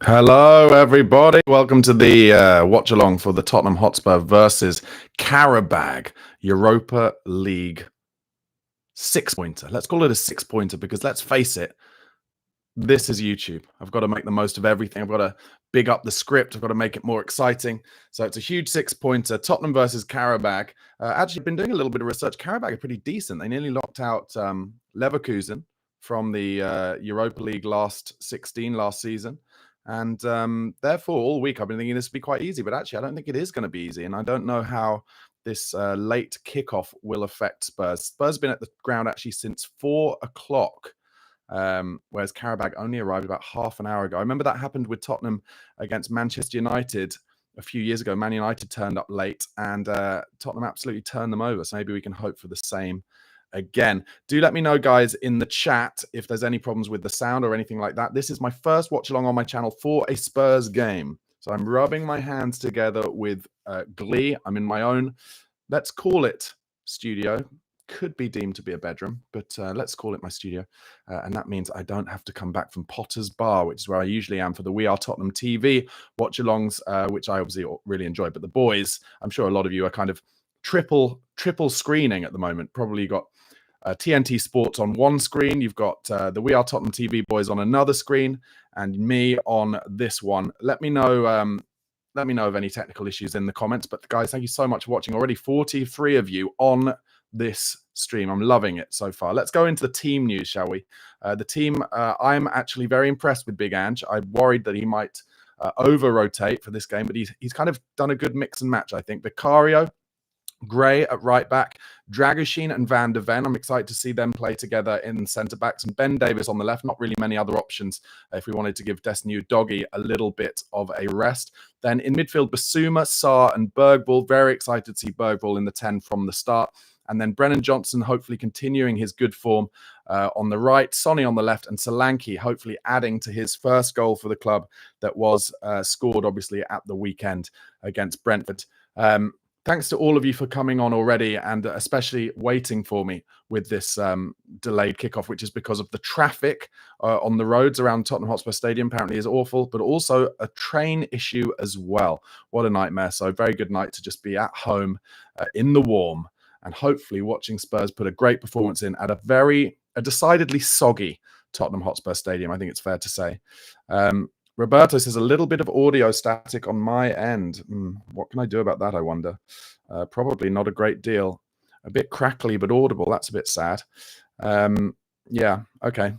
Hello, everybody. Welcome to the watch-along for the Tottenham Hotspur versus Qarabag Europa League six-pointer. Let's call it a six-pointer because let's face it, this is YouTube. I've got to make the most of everything. I've got to big up the script. I've got to make it more exciting. So it's a huge six-pointer. Tottenham versus Qarabag. Actually, been doing a little bit of research. Qarabag are pretty decent. They nearly locked out Leverkusen from the Europa League last season. And therefore, all week I've been thinking this would be quite easy, but actually I don't think it is going to be easy. And I don't know how this late kickoff will affect Spurs. Spurs have been at the ground actually since 4 o'clock, whereas Qarabag only arrived about half an hour ago. I remember that happened with Tottenham against Manchester United a few years ago. Man United turned up late and Tottenham absolutely turned them over. So maybe we can hope for the same again. Do let me know, guys, in the chat if there's any problems with the sound or anything like that. This is my first watch along on my channel for a Spurs game. So I'm rubbing my hands together with glee. I'm in my own, let's call it studio. Could be deemed to be a bedroom, but let's call it my studio. And that means I don't have to come back from Potter's Bar, which is where I usually am for the We Are Tottenham TV watch-alongs, which I obviously really enjoy. But the boys, I'm sure a lot of you are kind of triple screening at the moment. Probably got TNT Sports on one screen. You've got the We Are Tottenham TV boys on another screen, and me on this one. Let me know of any technical issues in the comments. But guys, thank you so much for watching. Already 43 of you on this stream. I'm loving it so far. Let's go into the team news, shall we? The team, I'm actually very impressed with Big Ange. I'm worried that he might over-rotate for this game, but he's kind of done a good mix and match, I think. Vicario, Gray at right back, Dragusin and Van de Ven. I'm excited to see them play together in centre backs, and Ben Davies on the left. Not really many other options if we wanted to give Destiny Doggy a little bit of a rest. Then in midfield, Basuma, Sarr, and Bergvall. Very excited to see Bergvall in the 10 from the start. And then Brennan Johnson, hopefully continuing his good form on the right, Sonny on the left, and Solanke hopefully adding to his first goal for the club that was scored, obviously, at the weekend against Brentford. Thanks to all of you for coming on already and especially waiting for me with this delayed kickoff, which is because of the traffic on the roads around Tottenham Hotspur Stadium. Apparently is awful, but also a train issue as well. What a nightmare. So very good night to just be at home in the warm and hopefully watching Spurs put a great performance in at a decidedly soggy Tottenham Hotspur Stadium, I think it's fair to say. Roberto says a little bit of audio static on my end. What can I do about that, I wonder? Probably not a great deal. A bit crackly but audible. That's a bit sad. Yeah, okay.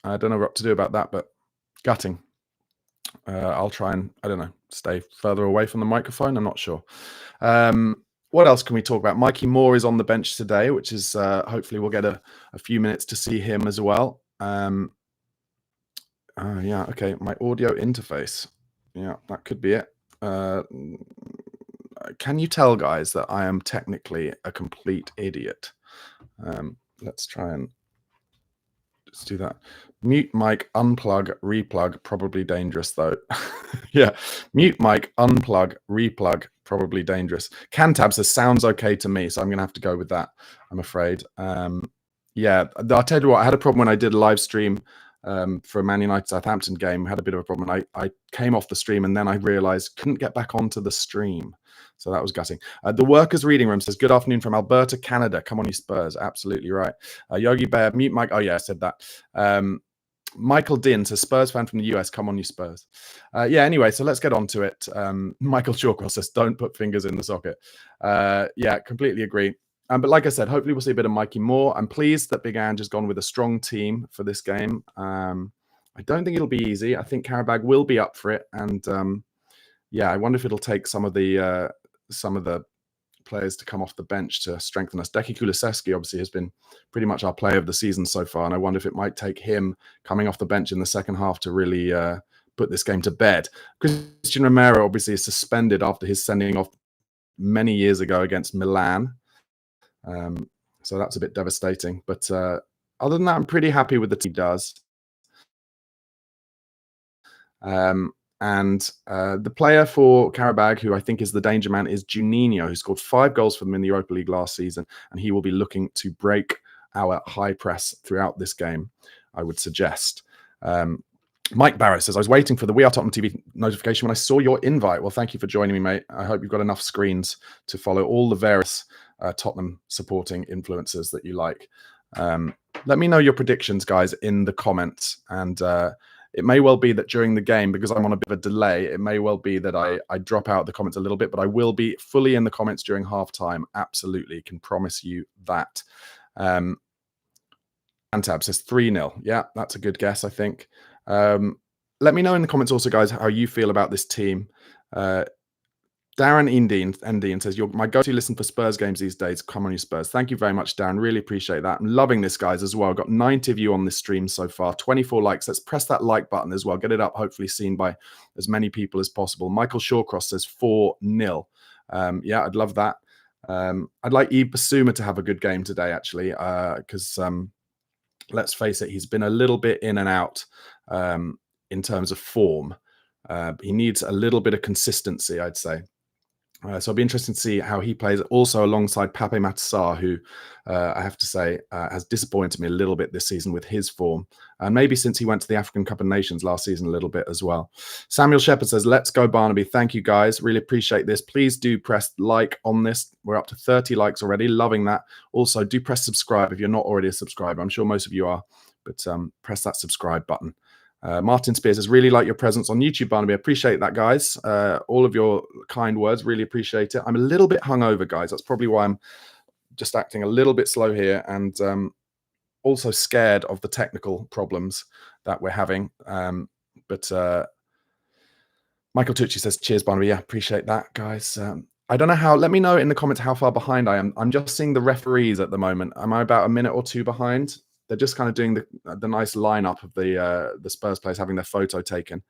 I don't know what to do about that, but gutting. I'll try and, I don't know, stay further away from the microphone. I'm not sure. What else can we talk about? Mikey Moore is on the bench today, which is hopefully we'll get a few minutes to see him as well. Yeah, okay, my audio interface. Yeah, that could be it. Can you tell, guys, that I am technically a complete idiot? Let's try and just do that. Mute mic, unplug, replug, probably dangerous, though. Yeah, mute mic, unplug, replug, probably dangerous. Cantab says, sounds okay to me, so I'm going to have to go with that, I'm afraid. Yeah, I'll tell you what, I had a problem when I did a live stream for a Man United Southampton game. Had a bit of a problem. I came off the stream and then I realized couldn't get back onto the stream. So that was gutting. The Workers Reading Room says, good afternoon from Alberta, Canada. Come on, you Spurs. Absolutely right. Yogi Bear, mute Mike. Oh, yeah, I said that. Michael Din says, Spurs fan from the US. Come on, you Spurs. Yeah, anyway, so let's get on to it. Michael Chalkwell says, don't put fingers in the socket. Yeah, completely agree. But like I said, hopefully we'll see a bit of Mikey Moore. I'm pleased that Big Ange has gone with a strong team for this game. I don't think it'll be easy. I think Qarabag will be up for it. And yeah, I wonder if it'll take some of the players to come off the bench to strengthen us. Deki Kulusevski obviously has been pretty much our player of the season so far. And I wonder if it might take him coming off the bench in the second half to really put this game to bed. Christian Romero obviously is suspended after his sending off many years ago against Milan. So that's a bit devastating. But other than that, I'm pretty happy with the team does. The player for Qarabag, who I think is the danger man, is Juninho, who scored 5 goals for them in the Europa League last season. And he will be looking to break our high press throughout this game, I would suggest. Mike Barrett says, I was waiting for the We Are Tottenham TV notification when I saw your invite. Well, thank you for joining me, mate. I hope you've got enough screens to follow all the various Tottenham supporting influencers that you like. Let me know your predictions, guys, in the comments. And it may well be that during the game, because I'm on a bit of a delay, it may well be that I drop out the comments a little bit, but I will be fully in the comments during halftime. Absolutely. Can promise you that. Antab says 3-0. Yeah, that's a good guess, I think. Let me know in the comments also, guys, how you feel about this team. Darren Indian says, you're my go-to listen for Spurs games these days. Come on, you Spurs. Thank you very much, Darren. Really appreciate that. I'm loving this, guys, as well. I've got 90 of you on this stream so far. 24 likes. Let's press that like button as well. Get it up, hopefully seen by as many people as possible. Michael Shawcross says 4-0. Yeah, I'd love that. I'd like Yves Bissouma to have a good game today, actually, because let's face it, he's been a little bit in and out in terms of form. He needs a little bit of consistency, I'd say. So it'll be interesting to see how he plays also alongside Pape Matar, who I have to say has disappointed me a little bit this season with his form. And maybe since he went to the African Cup of Nations last season a little bit as well. Samuel Shepherd says, let's go Barnaby. Thank you, guys. Really appreciate this. Please do press like on this. We're up to 30 likes already. Loving that. Also, do press subscribe if you're not already a subscriber. I'm sure most of you are, but press that subscribe button. Martin Spears says, really like your presence on YouTube, Barnaby. I appreciate that, guys. All of your kind words, really appreciate it. I'm a little bit hungover, guys. That's probably why I'm just acting a little bit slow here, and also scared of the technical problems that we're having. But Michael Tucci says, cheers, Barnaby. Yeah, appreciate that, guys. I don't know how. Let me know in the comments how far behind I am. I'm just seeing the referees at the moment. Am I about a minute or two behind? They're just kind of doing the nice lineup of the Spurs players having their photo taken.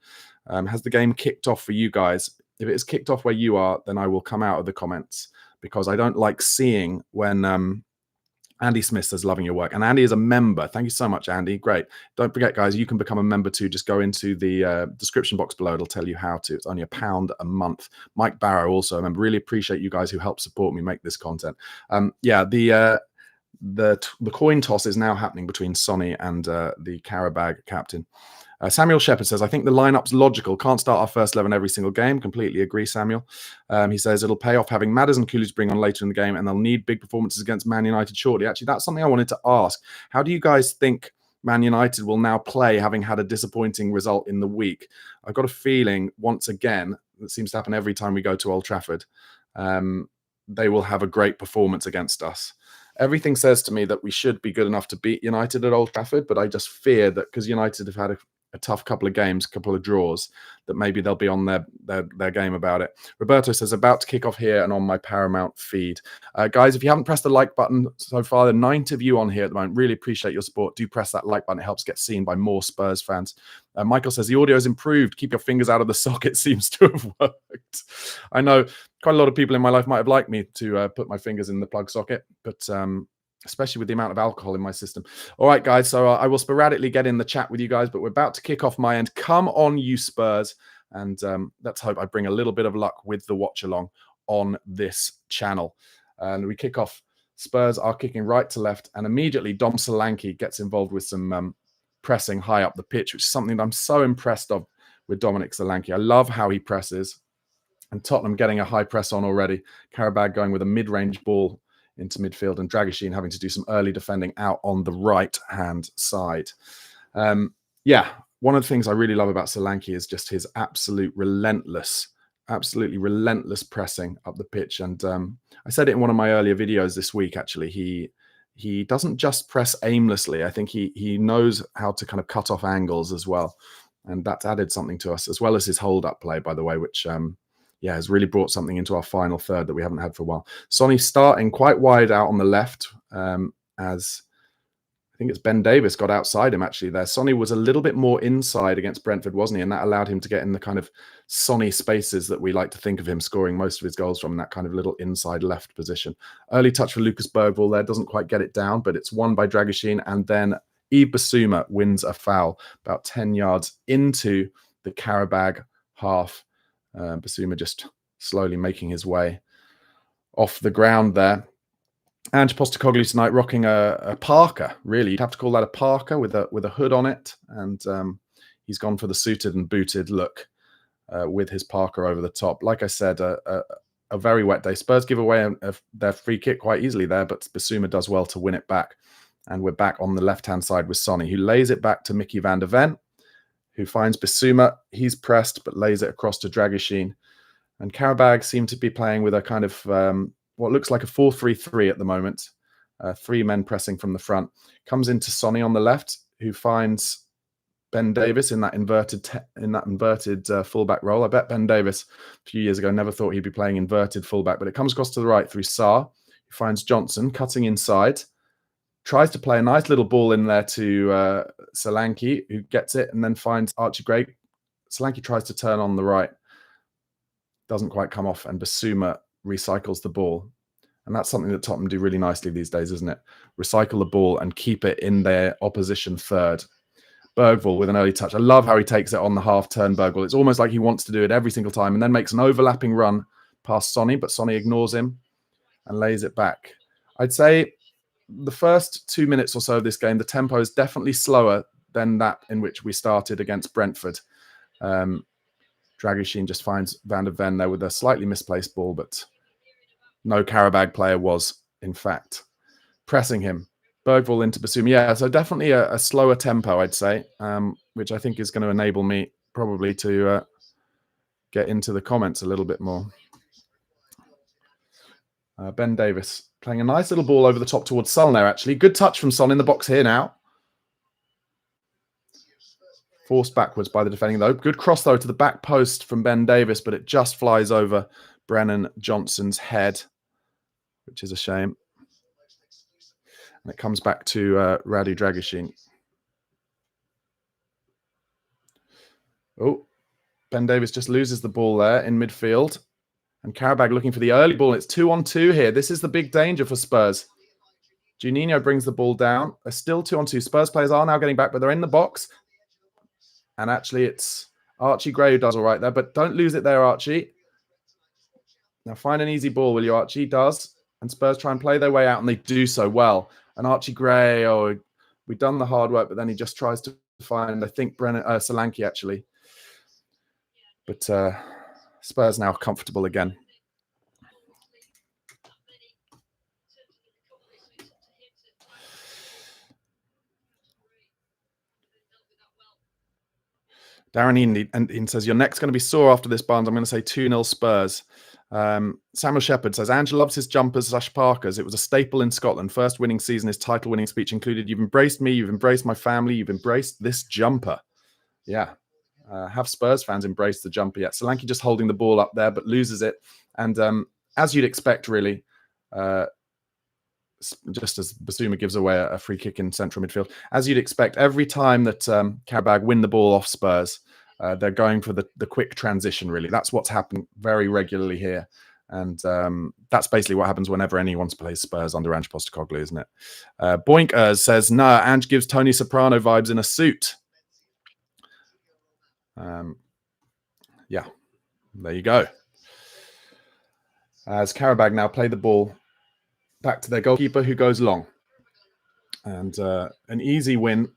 Has the game kicked off for you guys? If it is kicked off where you are, then I will come out of the comments, because I don't like seeing when Andy Smith says, loving your work. And Andy is a member. Thank you so much, Andy. Great. Don't forget, guys, you can become a member too. Just go into the description box below. It'll tell you how to. It's only £1 a month. Mike Barrow, also a member. Really appreciate you guys who help support me make this content. Yeah, the coin toss is now happening between Sonny and the Qarabag captain. Samuel Shepherd says, I think the lineup's logical. Can't start our first 11 every single game. Completely agree, Samuel. He says it'll pay off having Madders and Coolidge bring on later in the game, and they'll need big performances against Man United shortly. Actually, that's something I wanted to ask. How do you guys think Man United will now play, having had a disappointing result in the week? I've got a feeling, once again, that seems to happen every time we go to Old Trafford, they will have a great performance against us. Everything says to me that we should be good enough to beat United at Old Trafford, but I just fear that because United have had a tough couple of games, couple of draws, that maybe they'll be on their game about it. Roberto says, about to kick off here and on my Paramount feed. Guys, if you haven't pressed the like button so far, there are 90 of you on here at the moment. Really appreciate your support. Do press that like button. It helps get seen by more Spurs fans. Michael says, the audio has improved. Keep your fingers out of the socket. Seems to have worked. I know quite a lot of people in my life might have liked me to put my fingers in the plug socket, but especially with the amount of alcohol in my system. All right, guys, so I will sporadically get in the chat with you guys, but we're about to kick off my end. Come on, you Spurs, and let's hope I bring a little bit of luck with the watch-along on this channel. And we kick off. Spurs are kicking right to left, and immediately Dom Solanke gets involved with some pressing high up the pitch, which is something that I'm so impressed of with Dominic Solanke. I love how he presses, and Tottenham getting a high press on already. Qarabag going with a mid-range ball into midfield, and Dragusin having to do some early defending out on the right-hand side. Yeah, one of the things I really love about Solanke is just his absolutely relentless pressing up the pitch. And I said it in one of my earlier videos this week, actually. He doesn't just press aimlessly. I think he knows how to kind of cut off angles as well. And that's added something to us, as well as his hold-up play, by the way, which yeah, has really brought something into our final third that we haven't had for a while. Sonny starting quite wide out on the left, as I think it's Ben Davis got outside him actually there. Sonny was a little bit more inside against Brentford, wasn't he? And that allowed him to get in the kind of Sonny spaces that we like to think of him scoring most of his goals from, in that kind of little inside left position. Early touch for Lucas Bergvall there, doesn't quite get it down, but it's won by Dragusin, and then Yves Bissouma wins a foul about 10 yards into the Qarabag half. Bissouma just slowly making his way off the ground there. And Postecoglou tonight rocking a parka, really. You'd have to call that a parka with a hood on it. And he's gone for the suited and booted look with his Parker over the top. Like I said, a very wet day. Spurs give away their free kick quite easily there, but Bissouma does well to win it back. And we're back on the left-hand side with Sonny, who lays it back to Mickey van der Ven, who finds Bissouma. He's pressed, but lays it across to Dragusin. And Qarabag seem to be playing with a kind of what looks like a 4-3-3 at the moment. 3 men pressing from the front. Comes into Sonny on the left, who finds Ben Davis in that inverted fullback role. I bet Ben Davis a few years ago never thought he'd be playing inverted fullback, but it comes across to the right through Sarr, who finds Johnson cutting inside. Tries to play a nice little ball in there to Solanke, who gets it and then finds Archie Gray. Solanke tries to turn on the right. Doesn't quite come off, and Bissouma recycles the ball. And that's something that Tottenham do really nicely these days, isn't it? Recycle the ball and keep it in their opposition third. Bergvall with an early touch. I love how he takes it on the half-turn, Bergvall. It's almost like he wants to do it every single time and then makes an overlapping run past Sonny, but Sonny ignores him and lays it back. I'd say the first 2 minutes or so of this game, the tempo is definitely slower than that in which we started against Brentford. Dragusin just finds Van der Ven there with a slightly misplaced ball, but no Qarabag player was, in fact, pressing him. Bergvall into Bissouma. Yeah, so definitely a slower tempo, I'd say, which I think is going to enable me probably to get into the comments a little bit more. Ben Davis playing a nice little ball over the top towards Son there, actually. Good touch from Son in the box here now. Forced backwards by the defending, though. Good cross, though, to the back post from Ben Davis, but it just flies over Brennan Johnson's head, which is a shame. And it comes back to Radu Dragusin. Oh, Ben Davis just loses the ball there in midfield. And Qarabag looking for the early ball. It's 2-on-2 here. This is the big danger for Spurs. Juninho brings the ball down. They're still 2-on-2. Spurs players are now getting back, but they're in the box. And actually, it's Archie Gray who does all right there. But don't lose it there, Archie. Now find an easy ball, will you, Archie? Does. And Spurs try and play their way out, and they do so well. And Archie Gray, we've done the hard work, but then he just tries to find, I think, Solanke, actually. But Spurs now comfortable again. Darren Ean says, your neck's going to be sore after this, Barnes. I'm going to say 2-0 Spurs. Samuel Shepherd says, Angela loves his jumpers / Parkers. It was a staple in Scotland. First winning season, his title-winning speech included, you've embraced me, you've embraced my family, you've embraced this jumper. Yeah. Have Spurs fans embraced the jumper yet? Solanke just holding the ball up there, but loses it. And as you'd expect, really, just as Bissouma gives away a free kick in central midfield, as you'd expect, every time that Qarabag win the ball off Spurs, they're going for the quick transition, really. That's what's happened very regularly here. And that's basically what happens whenever anyone plays Spurs under Ange Postecoglou, isn't it? Boink says, no, Ange gives Tony Soprano vibes in a suit. Yeah, there you go. As Qarabag now play the ball back to their goalkeeper, who goes long. And an easy win,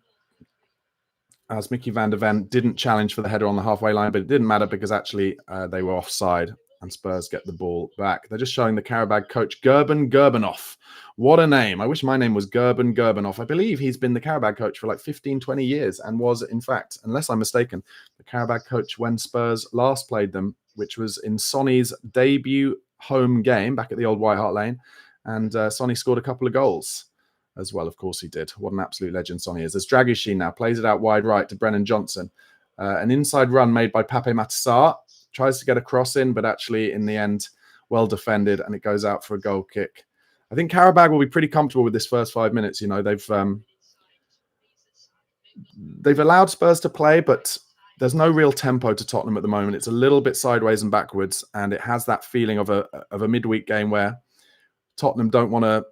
as Mickey van der Ven didn't challenge for the header on the halfway line, but it didn't matter because actually they were offside and Spurs get the ball back. They're just showing the Qarabag coach, Gerben Gerbanoff. What a name. I wish my name was Gerben Gerbanoff. I believe he's been the Qarabag coach for like 15, 20 years and was, in fact, unless I'm mistaken, the Qarabag coach when Spurs last played them, which was in Sonny's debut home game back at the old White Hart Lane. And Sonny scored a couple of goals as well. Of course he did. What an absolute legend Sonny is. As Dragusin now plays it out wide right to Brennan Johnson. An inside run made by Pape Matar. Tries to get a cross in, but actually in the end, well defended, and it goes out for a goal kick. I think Qarabag will be pretty comfortable with this first 5 minutes. You know, they've allowed Spurs to play, but there's no real tempo to Tottenham at the moment. It's a little bit sideways and backwards, and it has that feeling of a midweek game where Tottenham don't want to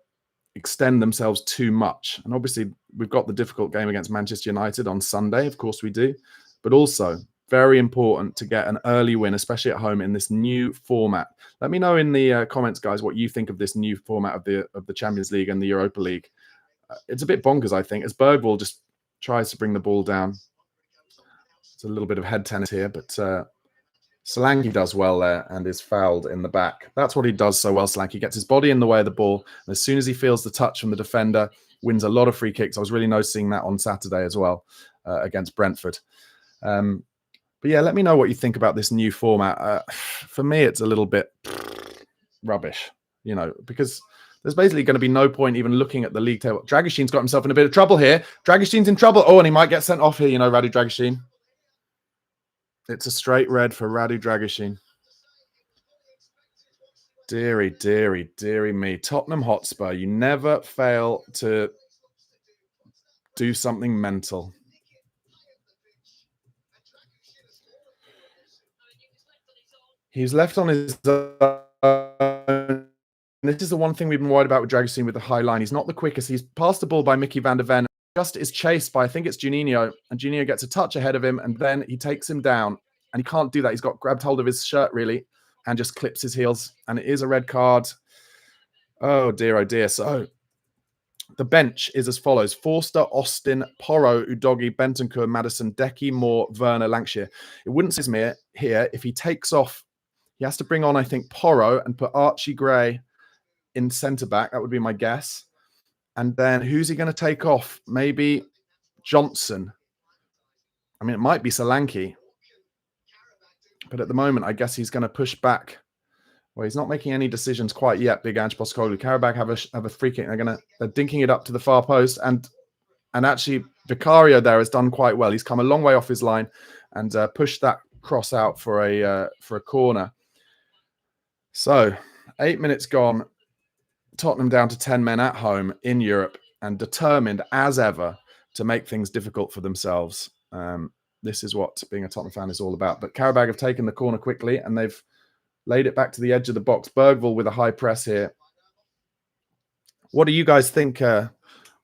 extend themselves too much. And obviously, we've got the difficult game against Manchester United on Sunday. Of course we do. But also, very important to get an early win, especially at home in this new format. Let me know in the comments, guys, what you think of this new format of the Champions League and the Europa League. It's a bit bonkers, I think, as Bergvall just tries to bring the ball down. It's a little bit of head tennis here, but Solanke does well there and is fouled in the back. That's what he does so well, Solanke. Gets his body in the way of the ball. And as soon as he feels the touch from the defender, wins a lot of free kicks. I was really noticing that on Saturday as well against Brentford. But yeah, let me know what you think about this new format. For me, it's a little bit rubbish, you know, because there's basically going to be no point even looking at the league table. Dragusin's got himself in a bit of trouble here. Dragusin's in trouble. Oh, and he might get sent off here, you know, Radu Dragusin. It's a straight red for Radu Dragusin. Deary, deary, deary me. Tottenham Hotspur, you never fail to do something mental. He's left on his own. This is the one thing we've been worried about with Dragusin with the high line. He's not the quickest. He's passed the ball by Mickey van der Ven. Just is chased by, I think it's Juninho. And Juninho gets a touch ahead of him. And then he takes him down. And he can't do that. He's got grabbed hold of his shirt, really. And just clips his heels. And it is a red card. Oh, dear, oh, dear. So the bench is as follows. Forster, Austin, Porro, Udogi, Bentancur, Madison, Decky, Moore, Werner, Lancashire. It wouldn't surprise me here if he takes off. He has to bring on, I think, Porro and put Archie Gray in centre-back. That would be my guess. And then who's he going to take off? Maybe Johnson. I mean, it might be Solanke. But at the moment, I guess he's going to push back. Well, he's not making any decisions quite yet, Big Ange Postecoglou. Qarabag have a free kick. They're dinking it up to the far post. And actually, Vicario there has done quite well. He's come a long way off his line and pushed that cross out for a corner. So, 8 minutes gone. Tottenham down to 10 men at home in Europe and determined as ever to make things difficult for themselves. This is what being a Tottenham fan is all about. But Qarabag have taken the corner quickly and they've laid it back to the edge of the box. Bergvall with a high press here. What do you guys think? Well,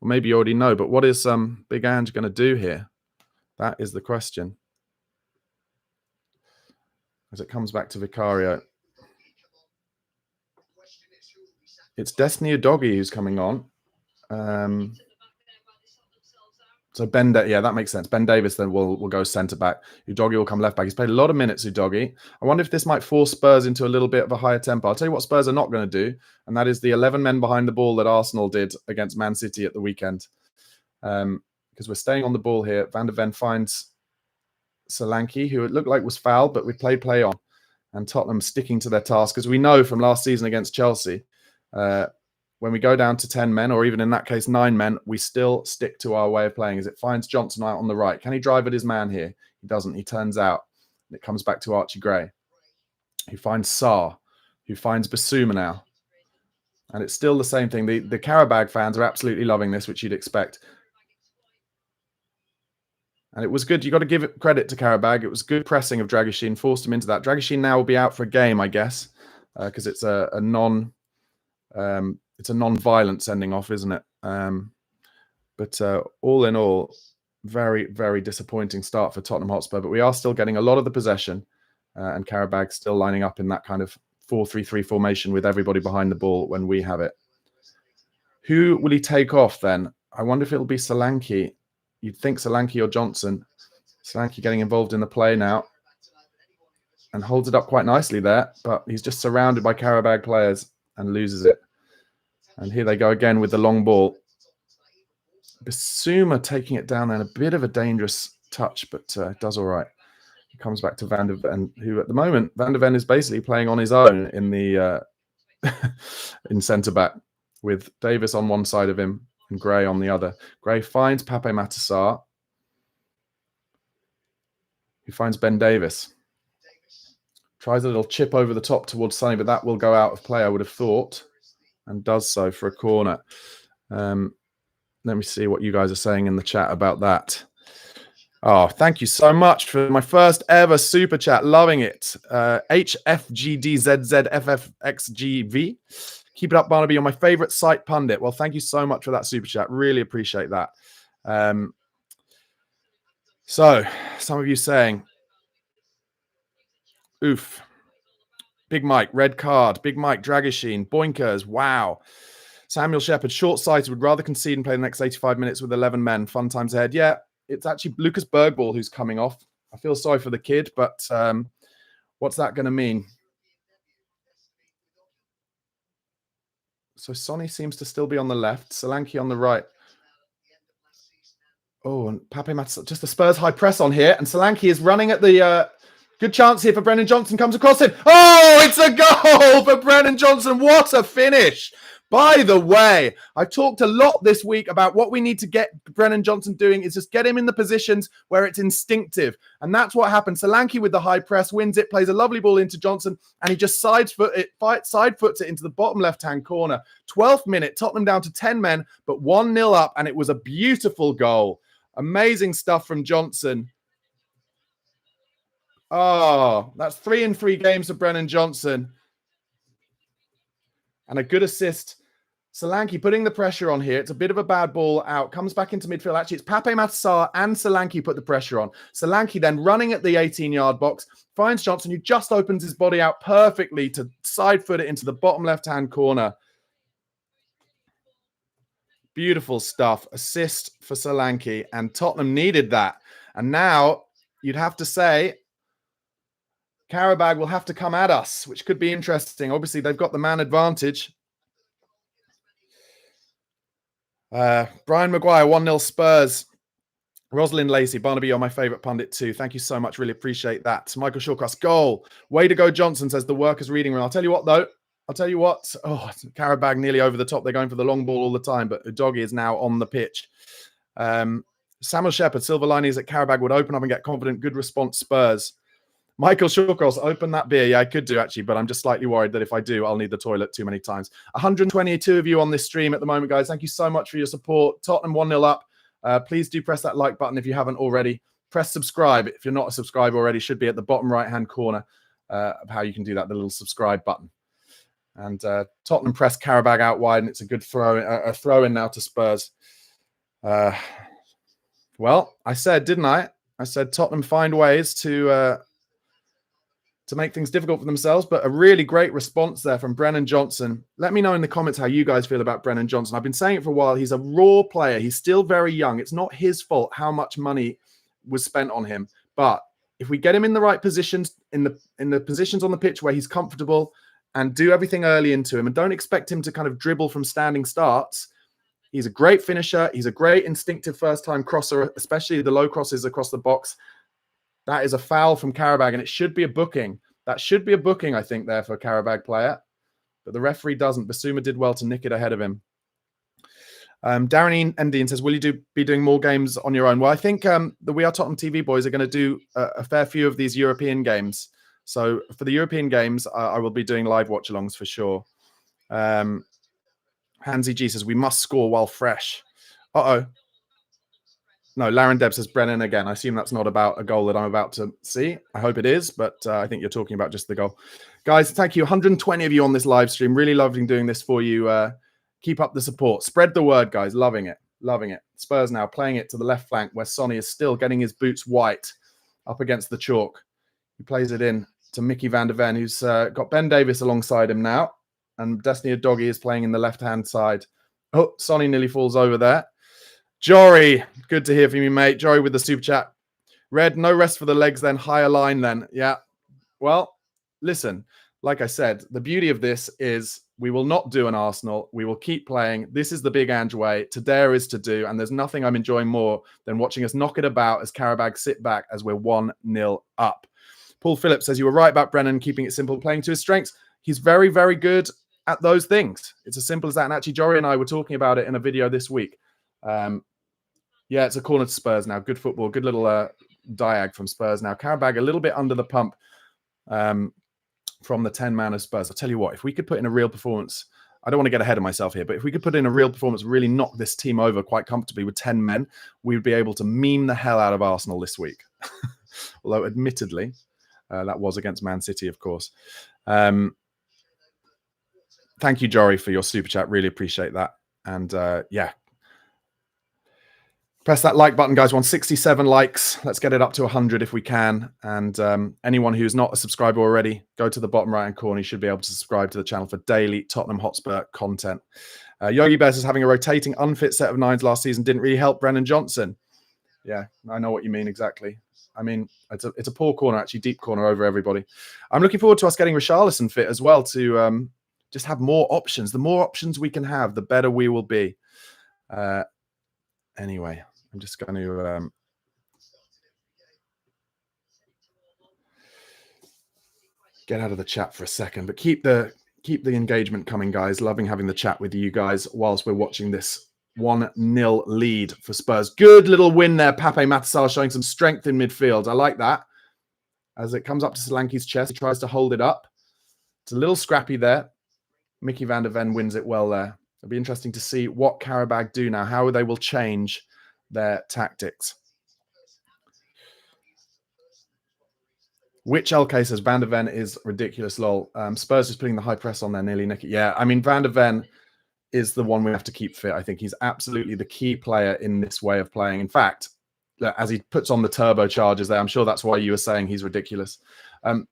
maybe you already know, but what is Big Ange going to do here? That is the question. As it comes back to Vicario. It's Destiny Udogi who's coming on. So yeah, that makes sense. Ben Davis then will go centre back. Udogi will come left back. He's played a lot of minutes, Udogi. I wonder if this might force Spurs into a little bit of a higher tempo. I'll tell you what Spurs are not going to do, and that is the 11 men behind the ball that Arsenal did against Man City at the weekend. Because we're staying on the ball here. Van der Ven finds Solanke, who it looked like was fouled, but we played play on. And Tottenham sticking to their task, because we know from last season against Chelsea, when we go down to 10 men, or even in that case 9 men, we still stick to our way of playing as it finds Johnson out on the right. Can he drive at his man here? He doesn't. He turns out. And it comes back to Archie Gray, who finds Sarr, who finds Basuma now. And it's still the same thing. The Qarabag fans are absolutely loving this, which you'd expect. And it was good. You've got to give it credit to Qarabag. It was good pressing of Dragusin, forced him into that. Dragusin now will be out for a game, I guess, because it's a non-violent sending off, isn't it? But all in all, very, very disappointing start for Tottenham Hotspur. But we are still getting a lot of the possession, and Qarabag still lining up in that kind of 4-3-3 formation with everybody behind the ball when we have it. Who will he take off then? I wonder if it'll be Solanke. You'd think Solanke or Johnson. Solanke getting involved in the play now and holds it up quite nicely there, but he's just surrounded by Qarabag players and loses it. And here they go again with the long ball. Basuma taking it down there, a bit of a dangerous touch, but does all right. He comes back to Van der Ven, who at the moment, Van der Ven is basically playing on his own in the in centre-back with Davis on one side of him and Gray on the other. Gray finds Pape Matar, who finds Ben Davis. Tries a little chip over the top towards Sonny, but that will go out of play, I would have thought, and does so for a corner. Let me see what you guys are saying in the chat about that. Oh, thank you so much for my first ever super chat. Loving it. HFGDZZFFXGV. Keep it up, Barnaby. You're my favorite site pundit. Well, thank you so much for that super chat. Really appreciate that. So, some of you saying, oof. Big Mike, red card. Big Mike, Dragusin, Boinkers. Wow. Samuel Shepherd, short-sighted, would rather concede and play the next 85 minutes with 11 men. Fun times ahead. Yeah, it's actually Lucas Bergvall who's coming off. I feel sorry for the kid, but what's that going to mean? So Sonny seems to still be on the left, Solanke on the right. Oh, and Pape Mats, just the Spurs high press on here, and Solanke is running at the good chance here for Brennan Johnson, comes across him. Oh, it's a goal for Brennan Johnson. What a finish. By the way, I've talked a lot this week about what we need to get Brennan Johnson doing is just get him in the positions where it's instinctive. And that's what happened. Solanke with the high press wins it, plays a lovely ball into Johnson, and he just side foots it into the bottom left-hand corner. 12th minute, Tottenham down to 10 men, but 1-0 up, and it was a beautiful goal. Amazing stuff from Johnson. Oh, that's 3 in 3 games for Brennan Johnson. And a good assist. Solanke putting the pressure on here. It's a bit of a bad ball out. Comes back into midfield. Actually, it's Pape Sarr and Solanke put the pressure on. Solanke then running at the 18-yard box. Finds Johnson, who just opens his body out perfectly to side foot it into the bottom left-hand corner. Beautiful stuff. Assist for Solanke. And Tottenham needed that. And now you'd have to say Qarabag will have to come at us, which could be interesting. Obviously, they've got the man advantage. Brian Maguire, 1-0 Spurs. Rosalind Lacey, Barnaby, you're my favourite pundit too. Thank you so much. Really appreciate that. Michael Shawcross, goal. Way to go, Johnson, says the workers reading room. I'll tell you what, though. Oh, Qarabag nearly over the top. They're going for the long ball all the time, but Udogie is now on the pitch. Samuel Shepherd, silver linings at Qarabag would open up and get confident. Good response, Spurs. Michael Shawcross, open that beer. Yeah, I could do actually, but I'm just slightly worried that if I do, I'll need the toilet too many times. 122 of you on this stream at the moment, guys. Thank you so much for your support. Tottenham 1-0 up. Please do press that like button if you haven't already. Press subscribe. If you're not a subscriber already, should be at the bottom right-hand corner of how you can do that, the little subscribe button. And Tottenham press Qarabag out wide, and it's a good throw-in now to Spurs. Well, I said, didn't I? I said Tottenham find ways to make things difficult for themselves, but a really great response there from Brennan Johnson. Let me know in the comments how you guys feel about Brennan Johnson. I've been saying it for a while. He's a raw player. He's still very young. It's not his fault how much money was spent on him. But if we get him in the right positions, in the positions on the pitch where he's comfortable and do everything early into him and don't expect him to kind of dribble from standing starts, he's a great finisher. He's a great instinctive first-time crosser, especially the low crosses across the box. That is a foul from Qarabag, and it should be a booking. That should be a booking, I think, there for a Qarabag player. But the referee doesn't. Basuma did well to nick it ahead of him. Darren Endian says, will you be doing more games on your own? Well, I think the We Are Tottenham TV boys are going to do a fair few of these European games. So for the European games, I will be doing live watch-alongs for sure. Hansy G says, we must score while fresh. Uh-oh. No, Laren Deb says Brennan again. I assume that's not about a goal that I'm about to see. I hope it is, but I think you're talking about just the goal. Guys, thank you. 120 of you on this live stream. Really loving doing this for you. Keep up the support. Spread the word, guys. Loving it. Loving it. Spurs now playing it to the left flank where Sonny is still getting his boots white up against the chalk. He plays it in to Mickey van der Ven, who's got Ben Davis alongside him now. And Destiny Udogie is playing in the left-hand side. Oh, Sonny nearly falls over there. Jory, good to hear from you, mate. Jory with the super chat. Red, no rest for the legs then. Higher line then. Yeah. Well, listen, like I said, the beauty of this is we will not do an Arsenal. We will keep playing. This is the big Ange way. To dare is to do. And there's nothing I'm enjoying more than watching us knock it about as Qarabag sit back as we're 1-0 up. Paul Phillips says, you were right about Brennan keeping it simple, playing to his strengths. He's very, very good at those things. It's as simple as that. And actually, Jory and I were talking about it in a video this week. Yeah, it's a corner to Spurs now. Good football. Good little diag from Spurs now. Qarabag a little bit under the pump from the 10-man of Spurs. I'll tell you what, if we could put in a real performance, I don't want to get ahead of myself here, but if we could put in a real performance, really knock this team over quite comfortably with 10 men, we would be able to meme the hell out of Arsenal this week. Although, admittedly, that was against Man City, of course. Thank you, Jory, for your super chat. Really appreciate that. And yeah, press that like button, guys. 167 likes. Let's get it up to 100 if we can. And anyone who's not a subscriber already, go to the bottom right-hand corner. You should be able to subscribe to the channel for daily Tottenham Hotspur content. Yogi Bears is having a rotating unfit set of nines last season. Didn't really help Brennan Johnson. Yeah, I know what you mean exactly. I mean, it's a poor corner, actually, deep corner over everybody. I'm looking forward to us getting Richarlison fit as well to just have more options. The more options we can have, the better we will be. Anyway, I'm just going to get out of the chat for a second, but keep the engagement coming, guys. Loving having the chat with you guys whilst we're watching this 1-0 lead for Spurs. Good little win there. Pape Matar showing some strength in midfield. I like that. As it comes up to Solanke's chest, he tries to hold it up. It's a little scrappy there. Mickey van der Ven wins it well there. It'll be interesting to see what Qarabag do now, how they will change their tactics. Which LK says Van der Ven is ridiculous, lol. Spurs is putting the high press on there, nearly nick it. Yeah, I mean, Van der Ven is the one we have to keep fit. I think he's absolutely the key player in this way of playing. In fact, as he puts on the turbochargers there, I'm sure that's why you were saying he's ridiculous. Van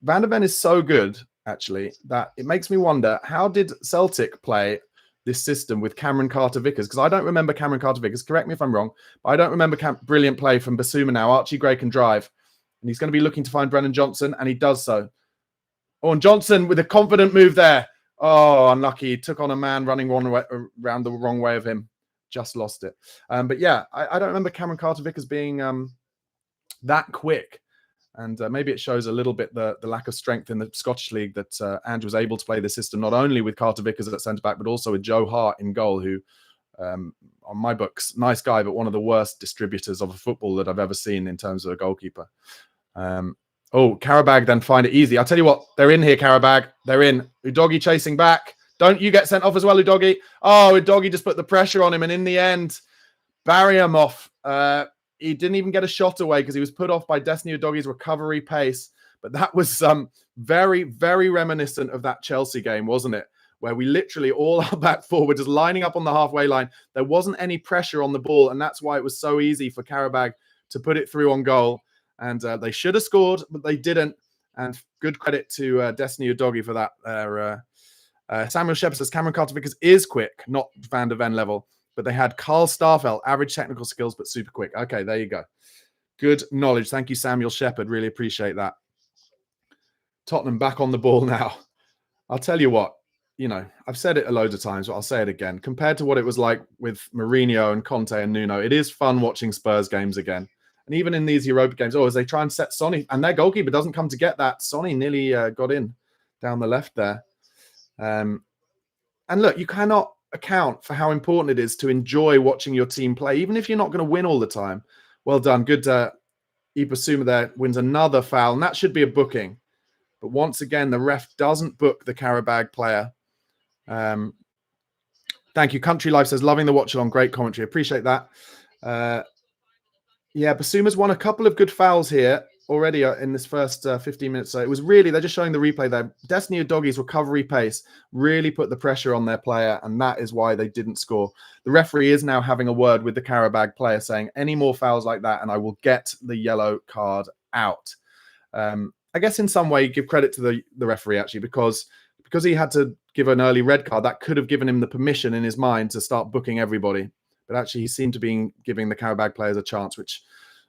der Ven is so good, actually, that it makes me wonder, how did Celtic play this system with Cameron Carter-Vickers? Because I don't remember Cameron Carter-Vickers. Correct me if I'm wrong, but I don't remember brilliant play from Basuma now. Archie Gray can drive. And he's going to be looking to find Brennan Johnson, and he does so. Oh, and Johnson with a confident move there. Oh, unlucky. He took on a man running around the wrong way of him. Just lost it. But yeah, I don't remember Cameron Carter-Vickers being that quick. And maybe it shows a little bit the lack of strength in the Scottish League that Ange was able to play the system, not only with Carter-Vickers at centre-back, but also with Joe Hart in goal, who, on my books, nice guy, but one of the worst distributors of a football that I've ever seen in terms of a goalkeeper. Qarabag then find it easy. I'll tell you what, they're in here, Qarabag. They're in. Udogie chasing back. Don't you get sent off as well, Udogie? Oh, Udogie just put the pressure on him, and in the end, bury him off. He didn't even get a shot away because he was put off by Destiny Udogie's recovery pace. But that was very, very reminiscent of that Chelsea game, wasn't it? Where we literally, all our back four were just lining up on the halfway line. There wasn't any pressure on the ball, and that's why it was so easy for Qarabag to put it through on goal. And they should have scored, but they didn't. And good credit to Destiny Udogie for that. Samuel Shepherd says Cameron Carter-Vickers is quick, not Van der Ven level. But they had Carl Starfelt, average technical skills, but super quick. Okay, there you go. Good knowledge. Thank you, Samuel Shepherd. Really appreciate that. Tottenham back on the ball now. I'll tell you what, I've said it a load of times, but I'll say it again. Compared to what it was like with Mourinho and Conte and Nuno, it is fun watching Spurs games again. And even in these Europa games, as they try and set Sonny, and their goalkeeper doesn't come to get that. Sonny nearly got in down the left there. And look, you cannot account for how important it is to enjoy watching your team play, even if you're not going to win all the time. Well done. Good. Ibasuma there wins another foul, and that should be a booking. But once again, the ref doesn't book the Qarabag player. Thank you. Country Life says, loving the watch along. Great commentary. Appreciate that. Yeah, Basuma's won a couple of good fouls here already in this first 15 minutes. So it was really, they're just showing the replay there. Destiny Udogie's recovery pace really put the pressure on their player, and that is why they didn't score. The referee is now having a word with the Qarabag player saying, any more fouls like that, and I will get the yellow card out. I guess in some way, give credit to the referee, actually, because he had to give an early red card, that could have given him the permission in his mind to start booking everybody. But actually, he seemed to be giving the Qarabag players a chance, which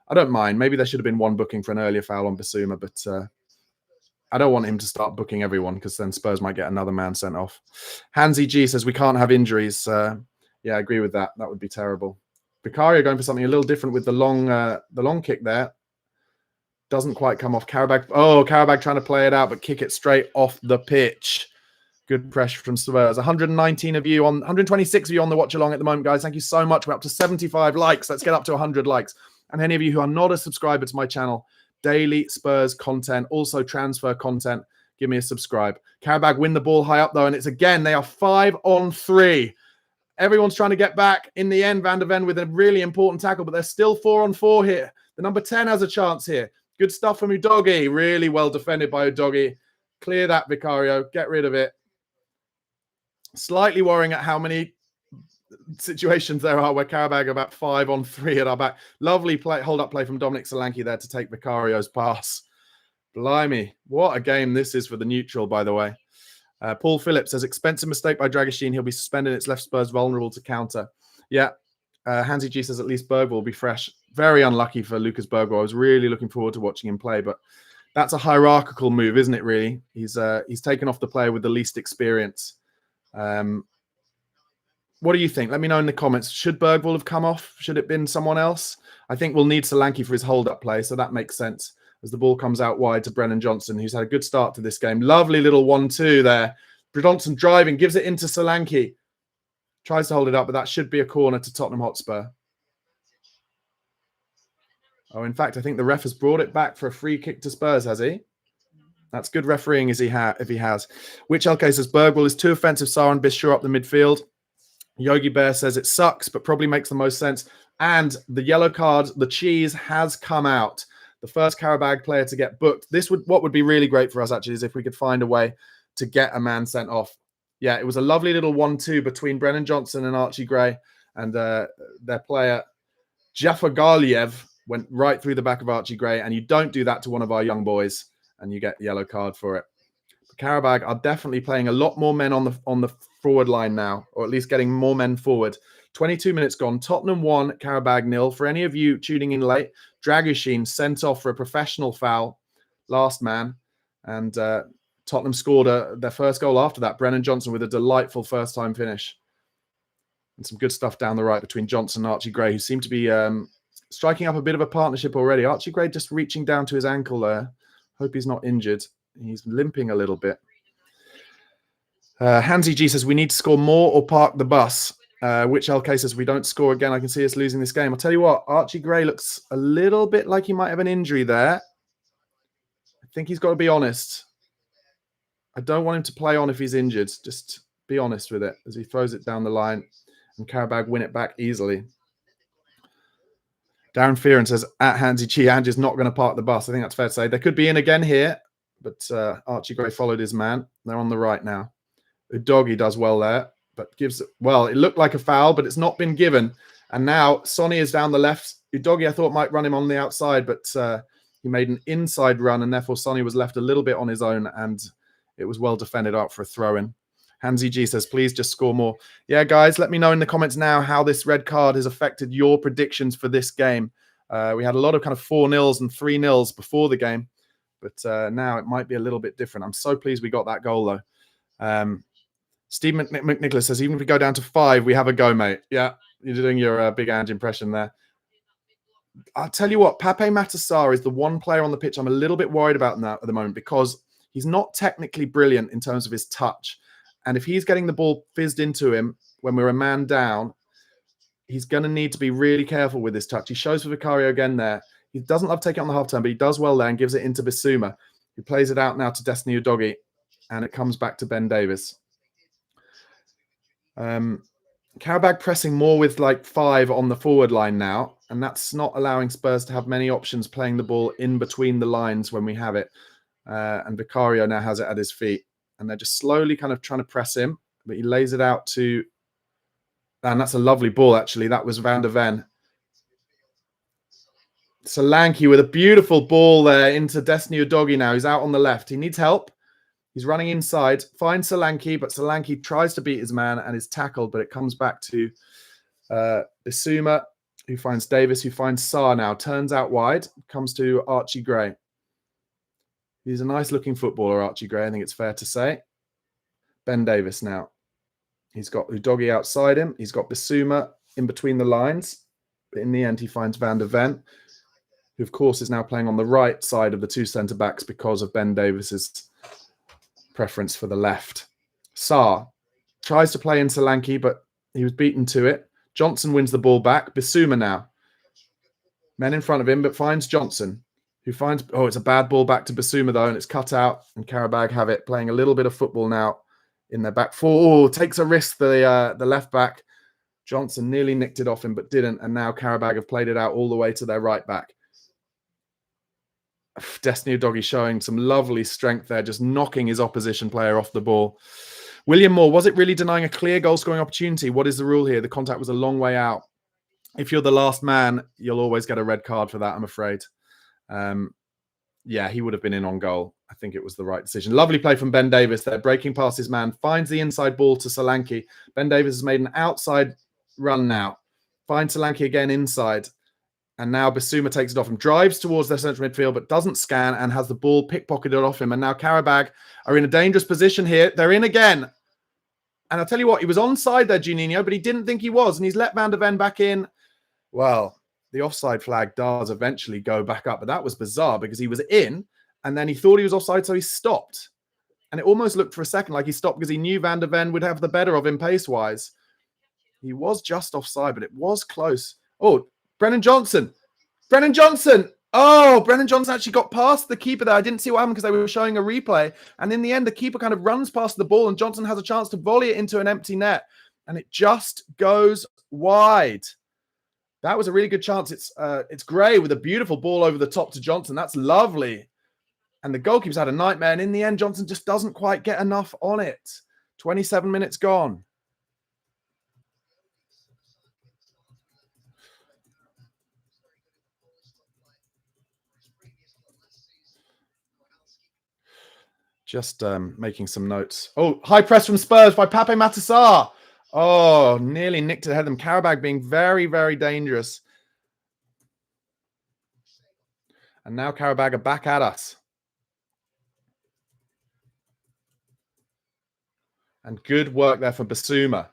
I don't mind. Maybe there should have been one booking for an earlier foul on Basuma, but I don't want him to start booking everyone because then Spurs might get another man sent off. Hansi G says we can't have injuries. Yeah, I agree with that. That would be terrible. Vicario going for something a little different with the long kick there. Doesn't quite come off. Qarabag trying to play it out, but kick it straight off the pitch. Good pressure from Spurs. 126 of you on the watch along at the moment, guys. Thank you so much. We're up to 75 likes. Let's get up to 100 likes. And any of you who are not a subscriber to my channel, daily Spurs content, also transfer content, give me a subscribe. Qarabag win the ball high up, though, and it's again, they are 5-on-3. Everyone's trying to get back. In the end, Van der Ven with a really important tackle, but they're still 4-on-4 here. The number 10 has a chance here. Good stuff from Udogie. Really well defended by Udogie. Clear that, Vicario. Get rid of it. Slightly worrying at how many situations there are where Qarabag are about 5-on-3 at our back. Lovely play, hold-up play from Dominic Solanke there to take Vicario's pass. Blimey. What a game this is for the neutral, by the way. Paul Phillips says, expensive mistake by Dragusin. He'll be suspended. It's left Spurs vulnerable to counter. Yeah, Hansi G says at least Bergwall will be fresh. Very unlucky for Lucas Bergwall. I was really looking forward to watching him play, but that's a hierarchical move, isn't it, really? He's taken off the player with the least experience. What do you think? Let me know in the comments. Should Bergwall have come off? Should it have been someone else? I think we'll need Solanke for his hold-up play, so that makes sense as the ball comes out wide to Brennan Johnson, who's had a good start to this game. Lovely little 1-2 there. Johnson driving, gives it into Solanke. Tries to hold it up, but that should be a corner to Tottenham Hotspur. Oh, in fact, I think the ref has brought it back for a free kick to Spurs, has he? That's good refereeing if he has. Watchalong says Bergwall is too offensive. Sarr and Biss up the midfield. Yogi Bear says it sucks, but probably makes the most sense. And the yellow card, the cheese, has come out. The first Qarabag player to get booked. What would be really great for us, actually, is if we could find a way to get a man sent off. Yeah, it was a lovely little 1-2 between Brennan Johnson and Archie Gray. And their player, Jaffa Galiev, went right through the back of Archie Gray. And you don't do that to one of our young boys, and you get the yellow card for it. Qarabag are definitely playing a lot more men on the forward line now, or at least getting more men forward. 22 minutes gone. Tottenham 1, Qarabag 0. For any of you tuning in late, Dragusin sent off for a professional foul, last man, and Tottenham scored their first goal after that. Brennan Johnson with a delightful first-time finish. And some good stuff down the right between Johnson and Archie Gray, who seem to be striking up a bit of a partnership already. Archie Gray just reaching down to his ankle there. Hope he's not injured. He's limping a little bit. Hansi G says we need to score more or park the bus. Which LK says we don't score again. I can see us losing this game. I'll tell you what, Archie Gray looks a little bit like he might have an injury there. I think he's got to be honest. I don't want him to play on if he's injured. Just be honest with it as he throws it down the line and Qarabag win it back easily. Darren Fearon says at Hansi G, Hansi's not going to park the bus. I think that's fair to say. They could be in again here, but Archie Gray followed his man. They're on the right now. Udogie does well there, but gives it, well, it looked like a foul, but it's not been given. And now Sonny is down the left. Udogie, I thought, might run him on the outside, but he made an inside run, and therefore Sonny was left a little bit on his own, and it was well defended out for a throw-in. Hansi G says, please just score more. Yeah, guys, let me know in the comments now how this red card has affected your predictions for this game. We had a lot of kind of 4-0s and 3-0s before the game, but now it might be a little bit different. I'm so pleased we got that goal, though. Steve McNicholas says, even if we go down to 5, we have a go, mate. Yeah, you're doing your Big Ange impression there. I'll tell you what, Pape Matar Sarr is the one player on the pitch I'm a little bit worried about now at the moment because he's not technically brilliant in terms of his touch. And if he's getting the ball fizzed into him when we're a man down, he's going to need to be really careful with his touch. He shows for Vicario again there. He doesn't love taking it on the half-turn, but he does well there and gives it into Bissouma, who plays it out now to Destiny Udogie, and it comes back to Ben Davies. Qarabag pressing more with like 5 on the forward line now, and that's not allowing Spurs to have many options playing the ball in between the lines when we have it. And Vicario now has it at his feet, and they're just slowly kind of trying to press him, but he lays it out to, and that's a lovely ball, actually. That was Van der Ven. Solanke with a beautiful ball there into Destiny Udogie now. He's out on the left. He needs help. He's running inside, finds Solanke, but Solanke tries to beat his man and is tackled, but it comes back to Bissouma, who finds Davis, who finds Sarr now. Turns out wide, comes to Archie Gray. He's a nice-looking footballer, Archie Gray, I think it's fair to say. Ben Davis now. He's got Udogie outside him. He's got Bissouma in between the lines. But in the end, he finds Van der Ven, who, of course, is now playing on the right side of the 2 centre-backs because of Ben Davis's preference for the left. Sarr tries to play in Solanke, but he was beaten to it. Johnson wins the ball back. Bissouma now. Men in front of him, but finds Johnson, who finds... Oh, it's a bad ball back to Bissouma, though, and it's cut out, and Qarabag have it, playing a little bit of football now in their back four. Oh, takes a risk, the left back. Johnson nearly nicked it off him, but didn't, and now Qarabag have played it out all the way to their right back. Destiny Udogie showing some lovely strength there, just knocking his opposition player off the ball. William Moore, was it really denying a clear goal-scoring opportunity? What is the rule here? The contact was a long way out. If you're the last man, you'll always get a red card for that, I'm afraid. Yeah, he would have been in on goal. I think it was the right decision. Lovely play from Ben Davis there, breaking past his man, finds the inside ball to Solanke. Ben Davis has made an outside run now, Finds Solanke again inside. And now Bissouma takes it off him, drives towards their central midfield, but doesn't scan and has the ball pickpocketed off him. And now Qarabag are in a dangerous position here. They're in again. And I'll tell you what, he was onside there, Juninho, but he didn't think he was. And he's let Van de Ven back in. Well, the offside flag does eventually go back up. But that was bizarre because he was in and then he thought he was offside, so he stopped. And it almost looked for a second like he stopped because he knew Van de Ven would have the better of him pace-wise. He was just offside, but it was close. Oh, Brennan Johnson. Brennan Johnson. Oh, Brennan Johnson actually got past the keeper there. I didn't see what happened because they were showing a replay. And in the end, the keeper kind of runs past the ball and Johnson has a chance to volley it into an empty net. And it just goes wide. That was a really good chance. It's Gray with a beautiful ball over the top to Johnson. That's lovely. And the goalkeeper's had a nightmare. And in the end, Johnson just doesn't quite get enough on it. 27 minutes gone. Just making some notes. Oh, high press from Spurs by Pape Matar Sarr. Oh, nearly nicked it ahead of them. Qarabag being very, very dangerous. And now Qarabag are back at us. And good work there for Bissouma.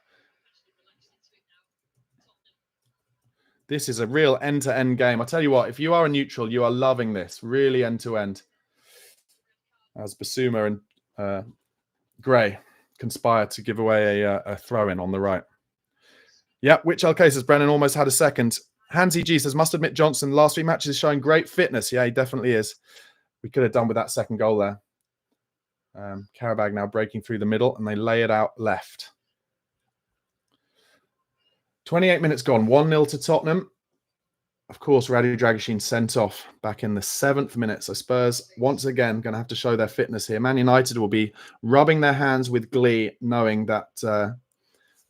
This is a real end-to-end game. I'll tell you what, if you are a neutral, you are loving this. Really end-to-end. As Bissouma and Gray conspire to give away a throw-in on the right. Yeah, which cases Brennan almost had a second. Hansi G says, must admit Johnson, last 3 matches is showing great fitness. Yeah, he definitely is. We could have done with that second goal there. Qarabag now breaking through the middle, and they lay it out left. 28 minutes gone, 1-0 to Tottenham. Of course, Dragusin sent off back in the 7th minute. So Spurs, once again, going to have to show their fitness here. Man United will be rubbing their hands with glee, knowing that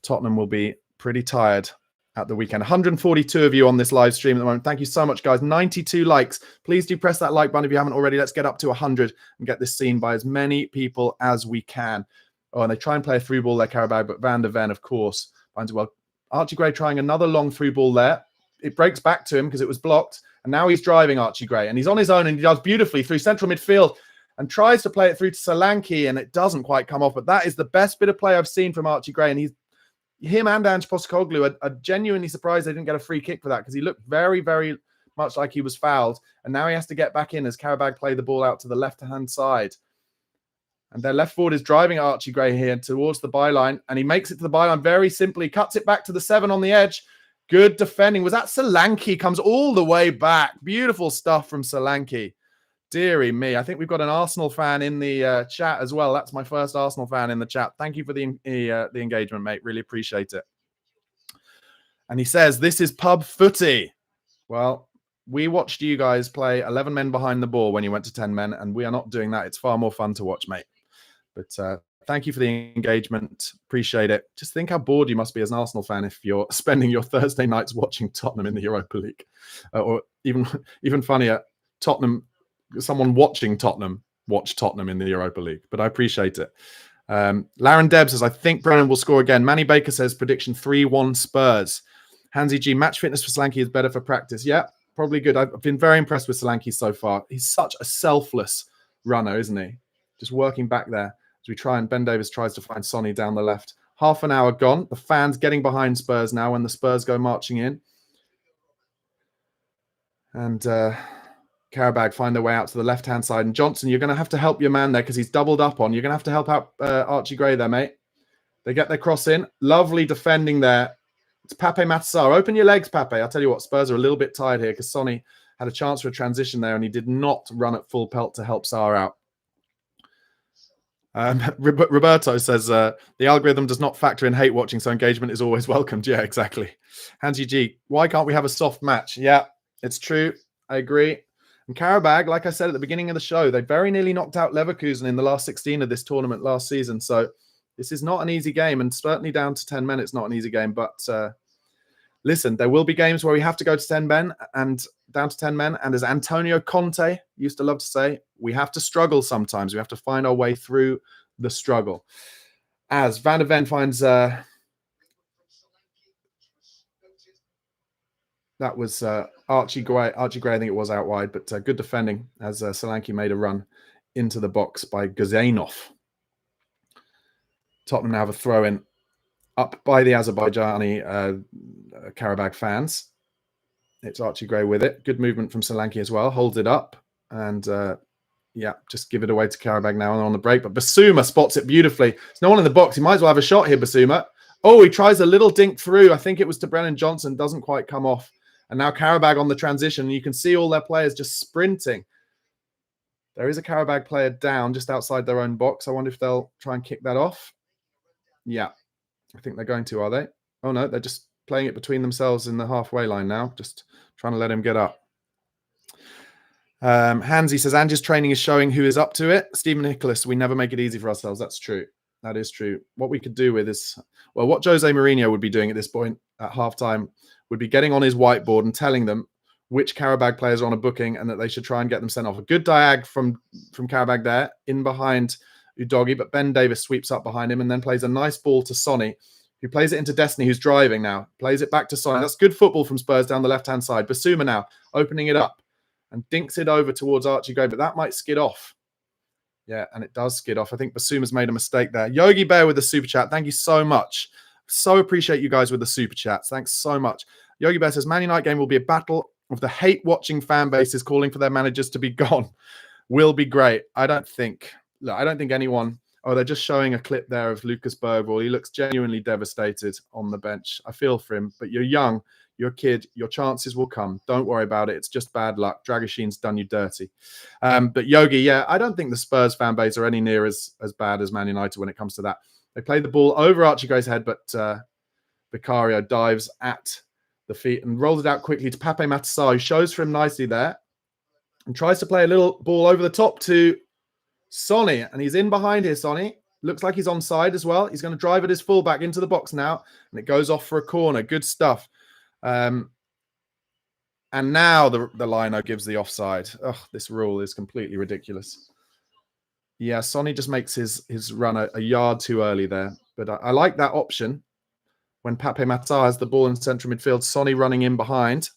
Tottenham will be pretty tired at the weekend. 142 of you on this live stream at the moment. Thank you so much, guys. 92 likes. Please do press that like button if you haven't already. Let's get up to 100 and get this seen by as many people as we can. Oh, and they try and play a through ball there, Qarabag, but Van de Ven, of course, finds it well. Archie Gray trying another long through ball there. It breaks back to him because it was blocked. And now he's driving Archie Gray. And he's on his own and he does beautifully through central midfield and tries to play it through to Solanke, and it doesn't quite come off. But that is the best bit of play I've seen from Archie Gray. And him and Ange Postecoglou are genuinely surprised they didn't get a free kick for that because he looked very, very much like he was fouled. And now he has to get back in as Qarabag play the ball out to the left-hand side. And their left forward is driving Archie Gray here towards the byline. And he makes it to the byline very simply, cuts it back to the 7 on the edge. Good defending. Was that Solanke? Comes all the way back. Beautiful stuff from Solanke. Deary me. I think we've got an Arsenal fan in the chat as well. That's my first Arsenal fan in the chat. Thank you for the engagement, mate. Really appreciate it. And he says, this is pub footy. Well, we watched you guys play 11 men behind the ball when you went to 10 men, and we are not doing that. It's far more fun to watch, mate. But thank you for the engagement. Appreciate it. Just think how bored you must be as an Arsenal fan if you're spending your Thursday nights watching Tottenham in the Europa League. Or even funnier, someone watching Tottenham watch Tottenham in the Europa League. But I appreciate it. Laren Deb says, I think Brennan will score again. Manny Baker says, prediction 3-1 Spurs. Hansi G, match fitness for Solanke is better for practice. Yeah, probably good. I've been very impressed with Solanke so far. He's such a selfless runner, isn't he? Just working back there. As we try and Ben Davis tries to find Sonny down the left. Half an hour gone. The fans getting behind Spurs now when the Spurs go marching in. And Qarabag find their way out to the left-hand side. And Johnson, you're going to have to help your man there because he's doubled up on. You're going to have to help out Archie Gray there, mate. They get their cross in. Lovely defending there. It's Pape Matar Sarr. Open your legs, Pape. I'll tell you what, Spurs are a little bit tired here because Sonny had a chance for a transition there and he did not run at full pelt to help Sarr out. Roberto says, the algorithm does not factor in hate watching, so engagement is always welcomed. Yeah, exactly. Hansi G, why can't we have a soft match? Yeah, it's true. I agree. And Qarabag, like I said at the beginning of the show, they very nearly knocked out Leverkusen in the last 16 of this tournament last season. So this is not an easy game, and certainly down to 10 men, it's not an easy game. But listen, there will be games where we have to go to 10 men and down to 10 men. And as Antonio Conte used to love to say, we have to struggle sometimes. We have to find our way through the struggle. As Van de Ven finds That was Archie Gray. Archie Gray, I think it was out wide, but good defending as Solanke made a run into the box by Gazainov. Tottenham now have a throw in up by the Azerbaijani Qarabag fans. It's Archie Gray with it. Good movement from Solanke as well. Holds it up and yeah, just give it away to Qarabag now on the break. But Basuma spots it beautifully. There's no one in the box. He might as well have a shot here, Basuma. Oh, he tries a little dink through. I think it was to Brennan Johnson. Doesn't quite come off. And now Qarabag on the transition. You can see all their players just sprinting. There is a Qarabag player down just outside their own box. I wonder if they'll try and kick that off. Yeah, I think they're going to, are they? Oh, no, they're just playing it between themselves in the halfway line now. Just trying to let him get up. Hansi says, Ange's training is showing who is up to it. Stephen Nicholas, we never make it easy for ourselves. That's true. That is true. What we could do with is, well, what Jose Mourinho would be doing at this point at halftime would be getting on his whiteboard and telling them which Qarabag players are on a booking and that they should try and get them sent off. A good diag from Qarabag there, in behind Udogi, but Ben Davis sweeps up behind him and then plays a nice ball to Sonny, who plays it into Destiny, who's driving now. Plays it back to Sonny. That's good football from Spurs down the left-hand side. Basuma now opening it up and dinks it over towards Archie Gray, but that might skid off. Yeah, and it does skid off. I think Basuma's made a mistake there. Yogi Bear with the super chat. Thank you so much. So appreciate you guys with the super chats. Thanks so much. Yogi Bear says, Man United game will be a battle of the hate-watching fan bases calling for their managers to be gone. Will be great. I don't think anyone... Oh, they're just showing a clip there of Lucas Bergwall. He looks genuinely devastated on the bench. I feel for him, but you're young. You're a kid. Your chances will come. Don't worry about it. It's just bad luck. Dragusin's done you dirty. But Yogi, yeah, I don't think the Spurs fan base are any near as bad as Man United when it comes to that. They play the ball over Archie Gray's head, but Vicario dives at the feet and rolls it out quickly to Pape Matar, who shows for him nicely there and tries to play a little ball over the top to Sonny. And he's in behind here, Sonny. Looks like he's onside as well. He's going to drive at his fullback into the box now, and it goes off for a corner. Good stuff. And now the lino gives the offside. Oh, this rule is completely ridiculous. Yeah, Sonny just makes his run a yard too early there. But I like that option when Pape Matar has the ball in central midfield. Sonny running in behind.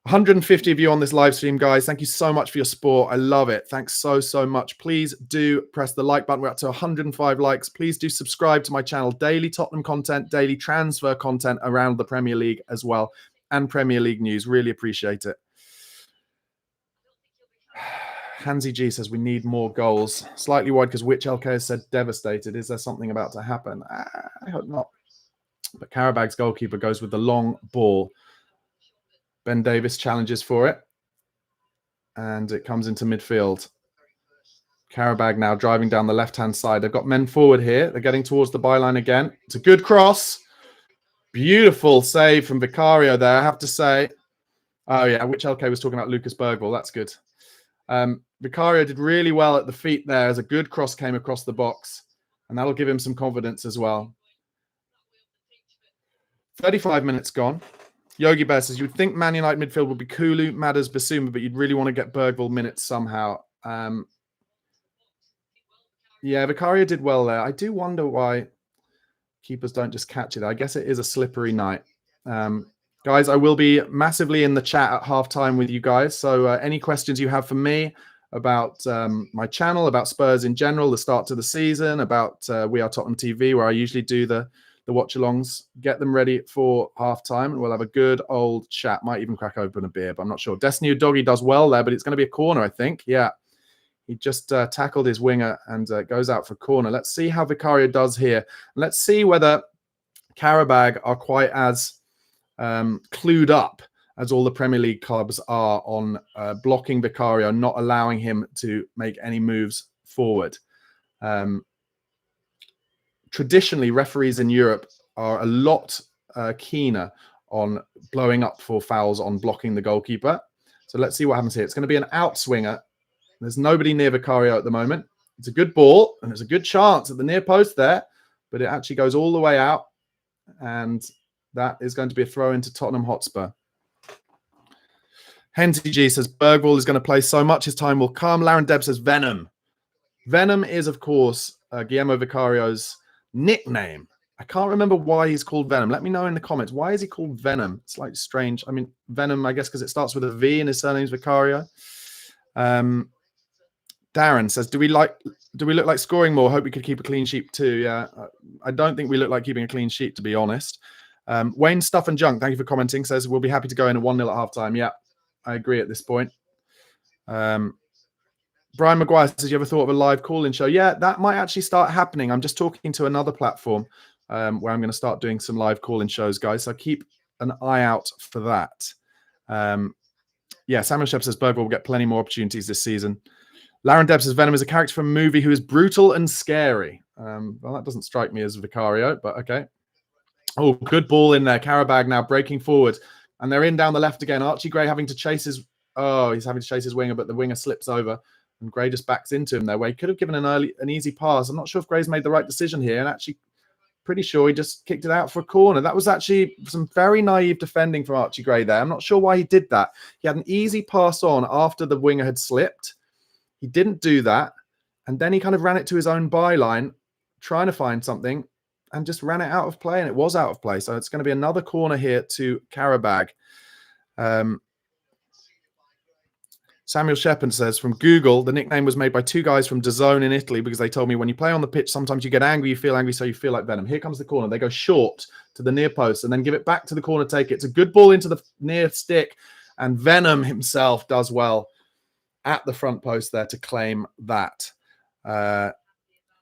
150 of you on this live stream, guys. Thank you so much for your support. I love it. Thanks so much. Please do press the like button. We're up to 105 likes. Please do subscribe to my channel. Daily Tottenham content, daily transfer content around the Premier League as well, and Premier League news. Really appreciate it. Hansi G says we need more goals. Slightly wide because Which LK has said devastated. Is there something about to happen? I hope not. But Qarabag's goalkeeper goes with the long ball. Ben Davis challenges for it. And it comes into midfield. Qarabag now driving down the left-hand side. They've got men forward here. They're getting towards the byline again. It's a good cross. Beautiful save from Vicario there, I have to say. Oh, yeah, Which LK was talking about Lucas Bergwall. That's good. Vicario did really well at the feet there as a good cross came across the box. And that'll give him some confidence as well. 35 minutes gone. Yogi Bear says, you'd think Man United midfield would be Kulu, Madders, Basuma, but you'd really want to get Bergvall minutes somehow. Yeah, Vicario did well there. I do wonder why keepers don't just catch it. I guess it is a slippery night. Guys, I will be massively in the chat at halftime with you guys. So any questions you have for me about my channel, about Spurs in general, the start to the season, about We Are Tottenham TV, where I usually do the watch-alongs, get them ready for halftime, and we'll have a good old chat. Might even crack open a beer, but I'm not sure. Destiny Doggy does well there, but it's going to be a corner, I think. Yeah, he just tackled his winger and goes out for a corner. Let's see how Vicario does here. Let's see whether Qarabag are quite as clued up as all the Premier League clubs are on blocking Vicario, not allowing him to make any moves forward. Traditionally, referees in Europe are a lot keener on blowing up for fouls on blocking the goalkeeper. So let's see what happens here. It's going to be an outswinger. There's nobody near Vicario at the moment. It's a good ball, and there's a good chance at the near post there, but it actually goes all the way out, and that is going to be a throw into Tottenham Hotspur. Henty G says, Bergvall is going to play so much, his time will come. Laren Deb says, Venom. Venom is, of course, Guillermo Vicario's nickname I can't remember why he's called Venom. Let me know in the comments. Why is he called Venom? It's like strange. I mean, Venom, I guess, because it starts with a V and his surname's Vicario. Darren says, do we look like scoring more? Hope we could keep a clean sheet too. Yeah, I don't think we look like keeping a clean sheet, to be honest. Wayne Stuff and Junk, thank you for commenting, says we'll be happy to go in at 1-0 at halftime. Yeah, I agree at this point. Brian Maguire says, you ever thought of a live call-in show? Yeah, that might actually start happening. I'm just talking to another platform where I'm going to start doing some live call-in shows, guys. So keep an eye out for that. Yeah, Samuel Shep says Bergvall will get plenty more opportunities this season. Laren Deb says Venom is a character from a movie who is brutal and scary. Well, that doesn't strike me as Vicario, but okay. Oh, good ball in there. Qarabag now breaking forward. And they're in down the left again. Archie Gray having to chase his... Oh, he's having to chase his winger, but the winger slips over. And Gray just backs into him there, where he could have given an easy pass. I'm not sure if Gray's made the right decision here. And actually, pretty sure he just kicked it out for a corner. That was actually some very naive defending from Archie Gray there. I'm not sure why he did that. He had an easy pass on after the winger had slipped. He didn't do that. And then he kind of ran it to his own byline, trying to find something, and just ran it out of play. And it was out of play. So it's going to be another corner here to Qarabag. Samuel Shepard says, from Google, the nickname was made by two guys from DAZN in Italy because they told me when you play on the pitch, sometimes you get angry, you feel angry, so you feel like Venom. Here comes the corner. They go short to the near post and then give it back to the corner, take it. It's a good ball into the near stick. And Venom himself does well at the front post there to claim that.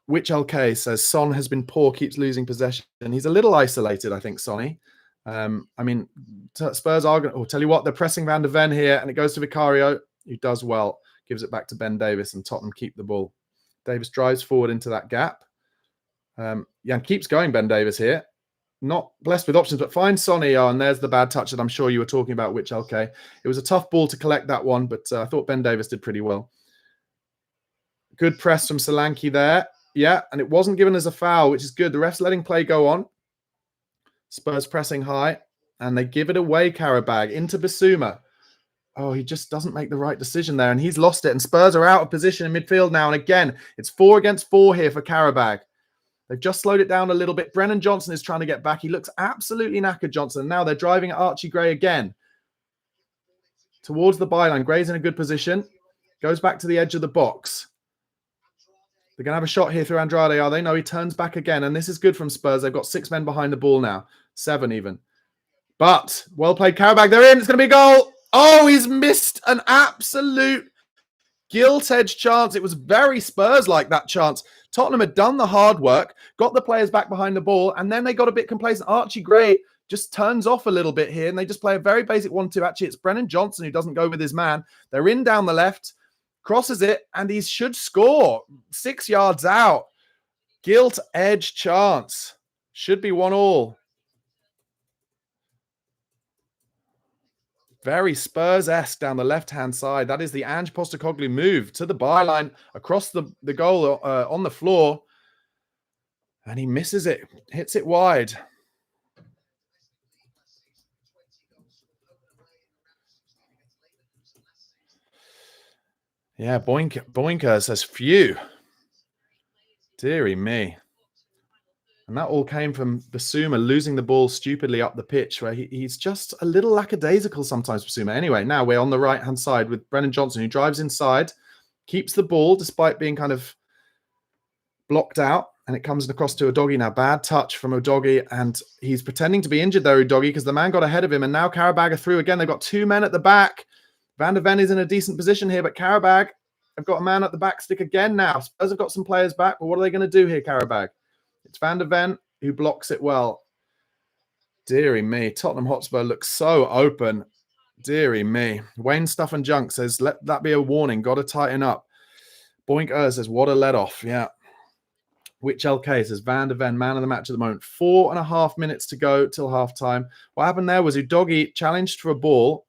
Which LK says Son has been poor, keeps losing possession. And he's a little isolated, I think, Sonny. I mean, Spurs are going to... tell you what, they're pressing Van der Ven here, and it goes to Vicario, who does well, gives it back to Ben Davis, and Tottenham keep the ball. Davis drives forward into that gap. Yeah, keeps going, Ben Davis here. Not blessed with options, but finds Sonny. Oh, and there's the bad touch that I'm sure you were talking about, which LK. It was a tough ball to collect that one, but I thought Ben Davis did pretty well. Good press from Solanke there. Yeah, and it wasn't given as a foul, which is good. The ref's letting play go on. Spurs pressing high, and they give it away, Qarabag, into Bissouma. Oh, he just doesn't make the right decision there, and he's lost it. And Spurs are out of position in midfield now. And again, it's 4 against 4 here for Qarabag. They've just slowed it down a little bit. Brennan Johnson is trying to get back. He looks absolutely knackered, Johnson. Now they're driving at Archie Gray again. Towards the byline. Gray's in a good position. Goes back to the edge of the box. They're going to have a shot here through Andrade, are they? No, he turns back again. And this is good from Spurs. They've got 6 men behind the ball now. 7 even. But, well played, Qarabag. They're in. It's going to be a goal. Oh, he's missed an absolute gilt-edged chance. It was very Spurs-like, that chance. Tottenham had done the hard work, got the players back behind the ball, and then they got a bit complacent. Archie Gray just turns off a little bit here, and they just play a very basic 1-2. Actually, it's Brennan Johnson who doesn't go with his man. They're in down the left, crosses it, and he should score. 6 yards out. Gilt-edged chance. Should be 1-1. Very Spurs-esque down the left-hand side. That is the Ange Postecoglou move to the byline across the goal on the floor. And he misses it. Hits it wide. Yeah, Boinker says, phew. Deary me. And that all came from Bissouma losing the ball stupidly up the pitch, where he's just a little lackadaisical sometimes, Bissouma. Anyway, now we're on the right-hand side with Brennan Johnson, who drives inside, keeps the ball despite being kind of blocked out, and it comes across to Udogie now. Bad touch from Udogie, and he's pretending to be injured there, Udogie, because the man got ahead of him, and now Qarabag are through again. They've got 2 men at the back. Van der Ven is in a decent position here, but Qarabag have got a man at the back stick again now. Spurs have got some players back, but what are they going to do here, Qarabag? It's Van der Ven who blocks it well. Deary me. Tottenham Hotspur looks so open. Deary me. Wayne Stuff and Junk says, let that be a warning. Got to tighten up. Boink says, what a let off. Yeah. Which LK says, Van der Ven, man of the match at the moment. 4.5 minutes to go till halftime. What happened there was Udogie challenged for a ball,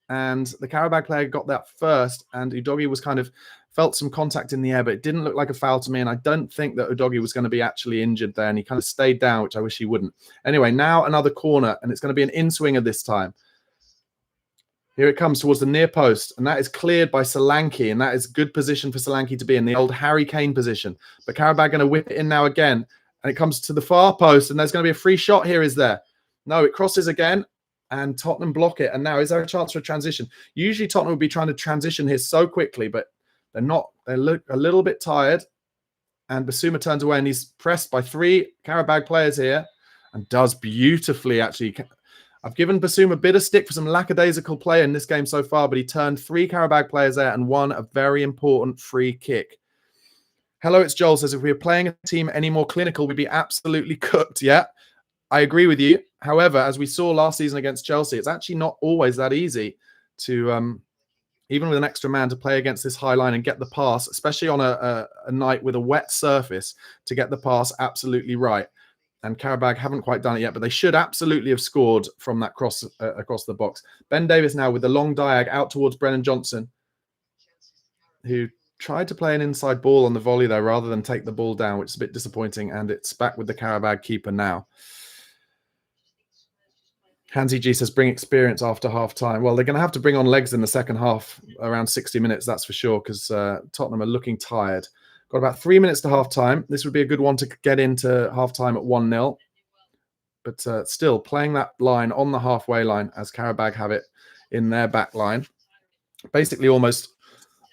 and the Qarabag player got that first, and Udogie was kind of felt some contact in the air, but it didn't look like a foul to me, and I don't think that Udogie was going to be actually injured there, and he kind of stayed down, which I wish he wouldn't. Anyway, now another corner, and it's going to be an in-swinger this time. Here it comes towards the near post, and that is cleared by Solanke, and that is good position for Solanke to be in, the old Harry Kane position. But Qarabag going to whip it in now again, And it comes to the far post, and there's going to be a free shot here, is there? No, it crosses again, and Tottenham block it. And now, is there a chance for a transition? Usually Tottenham would be trying to transition here so quickly, but they're not. They look a little bit tired. And Basuma turns away, and he's pressed by 3 Qarabag players here, and does beautifully, actually. I've given Basuma a bit of stick for some lackadaisical play in this game so far, but he turned 3 Qarabag players there and won a very important free kick. Hello, it's Joel, says, if we were playing a team any more clinical, we'd be absolutely cooked. Yeah, I agree with you. However, as we saw last season against Chelsea, it's actually not always that easy to, even with an extra man, to play against this high line and get the pass, especially on a night with a wet surface, to get the pass absolutely right. And Qarabag haven't quite done it yet, but they should absolutely have scored from that cross across the box. Ben Davies now with the long diag out towards Brennan Johnson, who tried to play an inside ball on the volley there rather than take the ball down, which is a bit disappointing. And it's back with the Qarabag keeper now. Hansi G says, bring experience after half-time. Well, they're going to have to bring on legs in the second half, around 60 minutes, that's for sure, because Tottenham are looking tired. Got about 3 minutes to half-time. This would be a good one to get into half-time at 1-0. But still, playing that line on the halfway line, as Qarabag have it in their back line, basically almost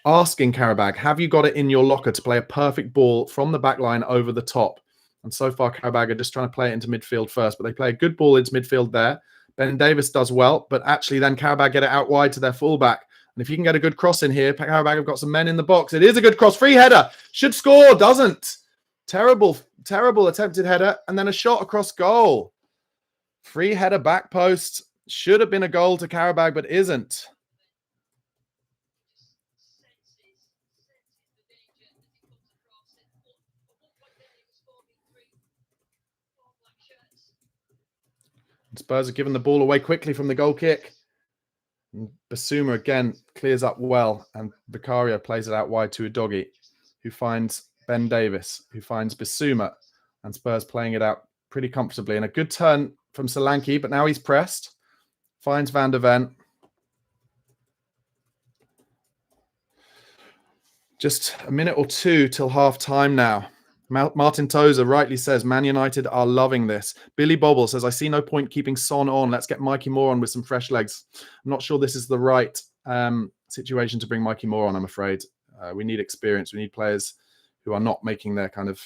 asking Qarabag, have you got it in your locker to play a perfect ball from the back line over the top? And so far, Qarabag are just trying to play it into midfield first, but they play a good ball into midfield there. Ben Davies does well, but actually then Qarabag get it out wide to their fullback. And if you can get a good cross in here, Qarabag have got some men in the box. It is a good cross. Free header. Should score. Doesn't. Terrible, terrible attempted header. And then a shot across goal. Free header back post. Should have been a goal to Qarabag, but isn't. Spurs are giving the ball away quickly from the goal kick. And Basuma again clears up well, and Vicario plays it out wide to Udogie, who finds Ben Davies, who finds Basuma, and Spurs playing it out pretty comfortably. And a good turn from Solanke, but now he's pressed. Finds Van der Ven. Just a minute or two till half time now. Martin Tozer rightly says, Man United are loving this. Billy Bobble says, I see no point keeping Son on. Let's get Mikey Moore on with some fresh legs. I'm not sure this is the right situation to bring Mikey Moore on, I'm afraid. We need experience. We need players who are not making their kind of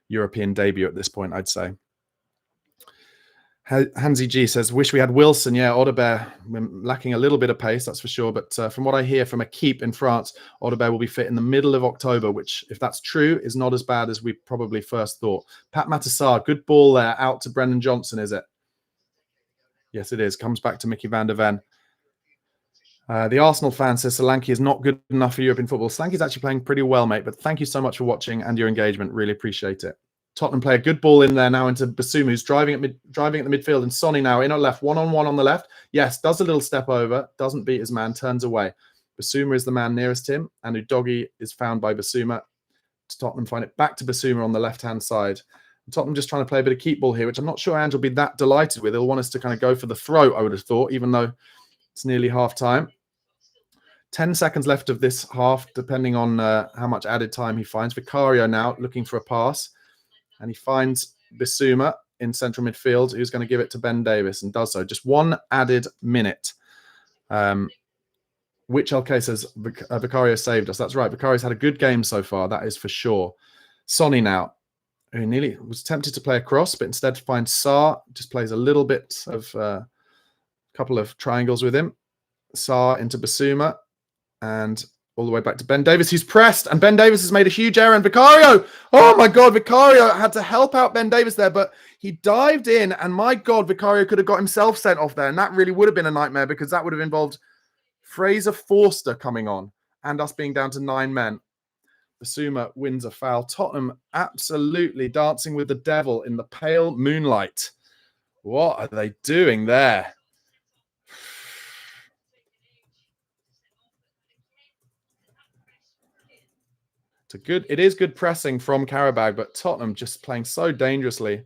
European debut at this point, I'd say. Hansi G says, wish we had Wilson. Yeah, Audebert, we're lacking a little bit of pace, that's for sure. But from what I hear from a keep in France, Audebert will be fit in the middle of October, which, if that's true, is not as bad as we probably first thought. Pat Matassar, good ball there, out to Brennan Johnson, is it? Yes, it is. Comes back to Mickey van der Ven. The Arsenal fan says Solanke is not good enough for European football. Solanke's actually playing pretty well, mate, but thank you so much for watching and your engagement. Really appreciate it. Tottenham play a good ball in there now into Basuma, who's driving at the midfield, and Sonny now in on left, one-on-one on the left. Yes, does a little step over, doesn't beat his man, turns away. Basuma is the man nearest him, and Udogie is found by Basuma. Tottenham find it back to Basuma on the left-hand side. Tottenham just trying to play a bit of keep ball here, which I'm not sure Ange will be that delighted with. He'll want us to kind of go for the throat, I would have thought, even though it's nearly half-time. 10 seconds left of this half, depending on how much added time he finds. Vicario now looking for a pass. And he finds Basuma in central midfield, who's going to give it to Ben Davies, and does so. Just one added minute. Which LK says Vicario saved us. That's right. Vicario's had a good game so far. That is for sure. Sonny now, who nearly was tempted to play a cross, but instead finds Sarr. Just plays a little bit of a couple of triangles with him. Sarr into Basuma. And all the way back to Ben Davies, who's pressed, and Ben Davies has made a huge error. And Vicario, oh my God, Vicario had to help out Ben Davies there, but he dived in, and my God, Vicario could have got himself sent off there, and that really would have been a nightmare because that would have involved Fraser Forster coming on and us being down to 9 men. Basuma wins a foul. Tottenham absolutely dancing with the devil in the pale moonlight. What are they doing there? It is good pressing from Qarabag, but Tottenham just playing so dangerously.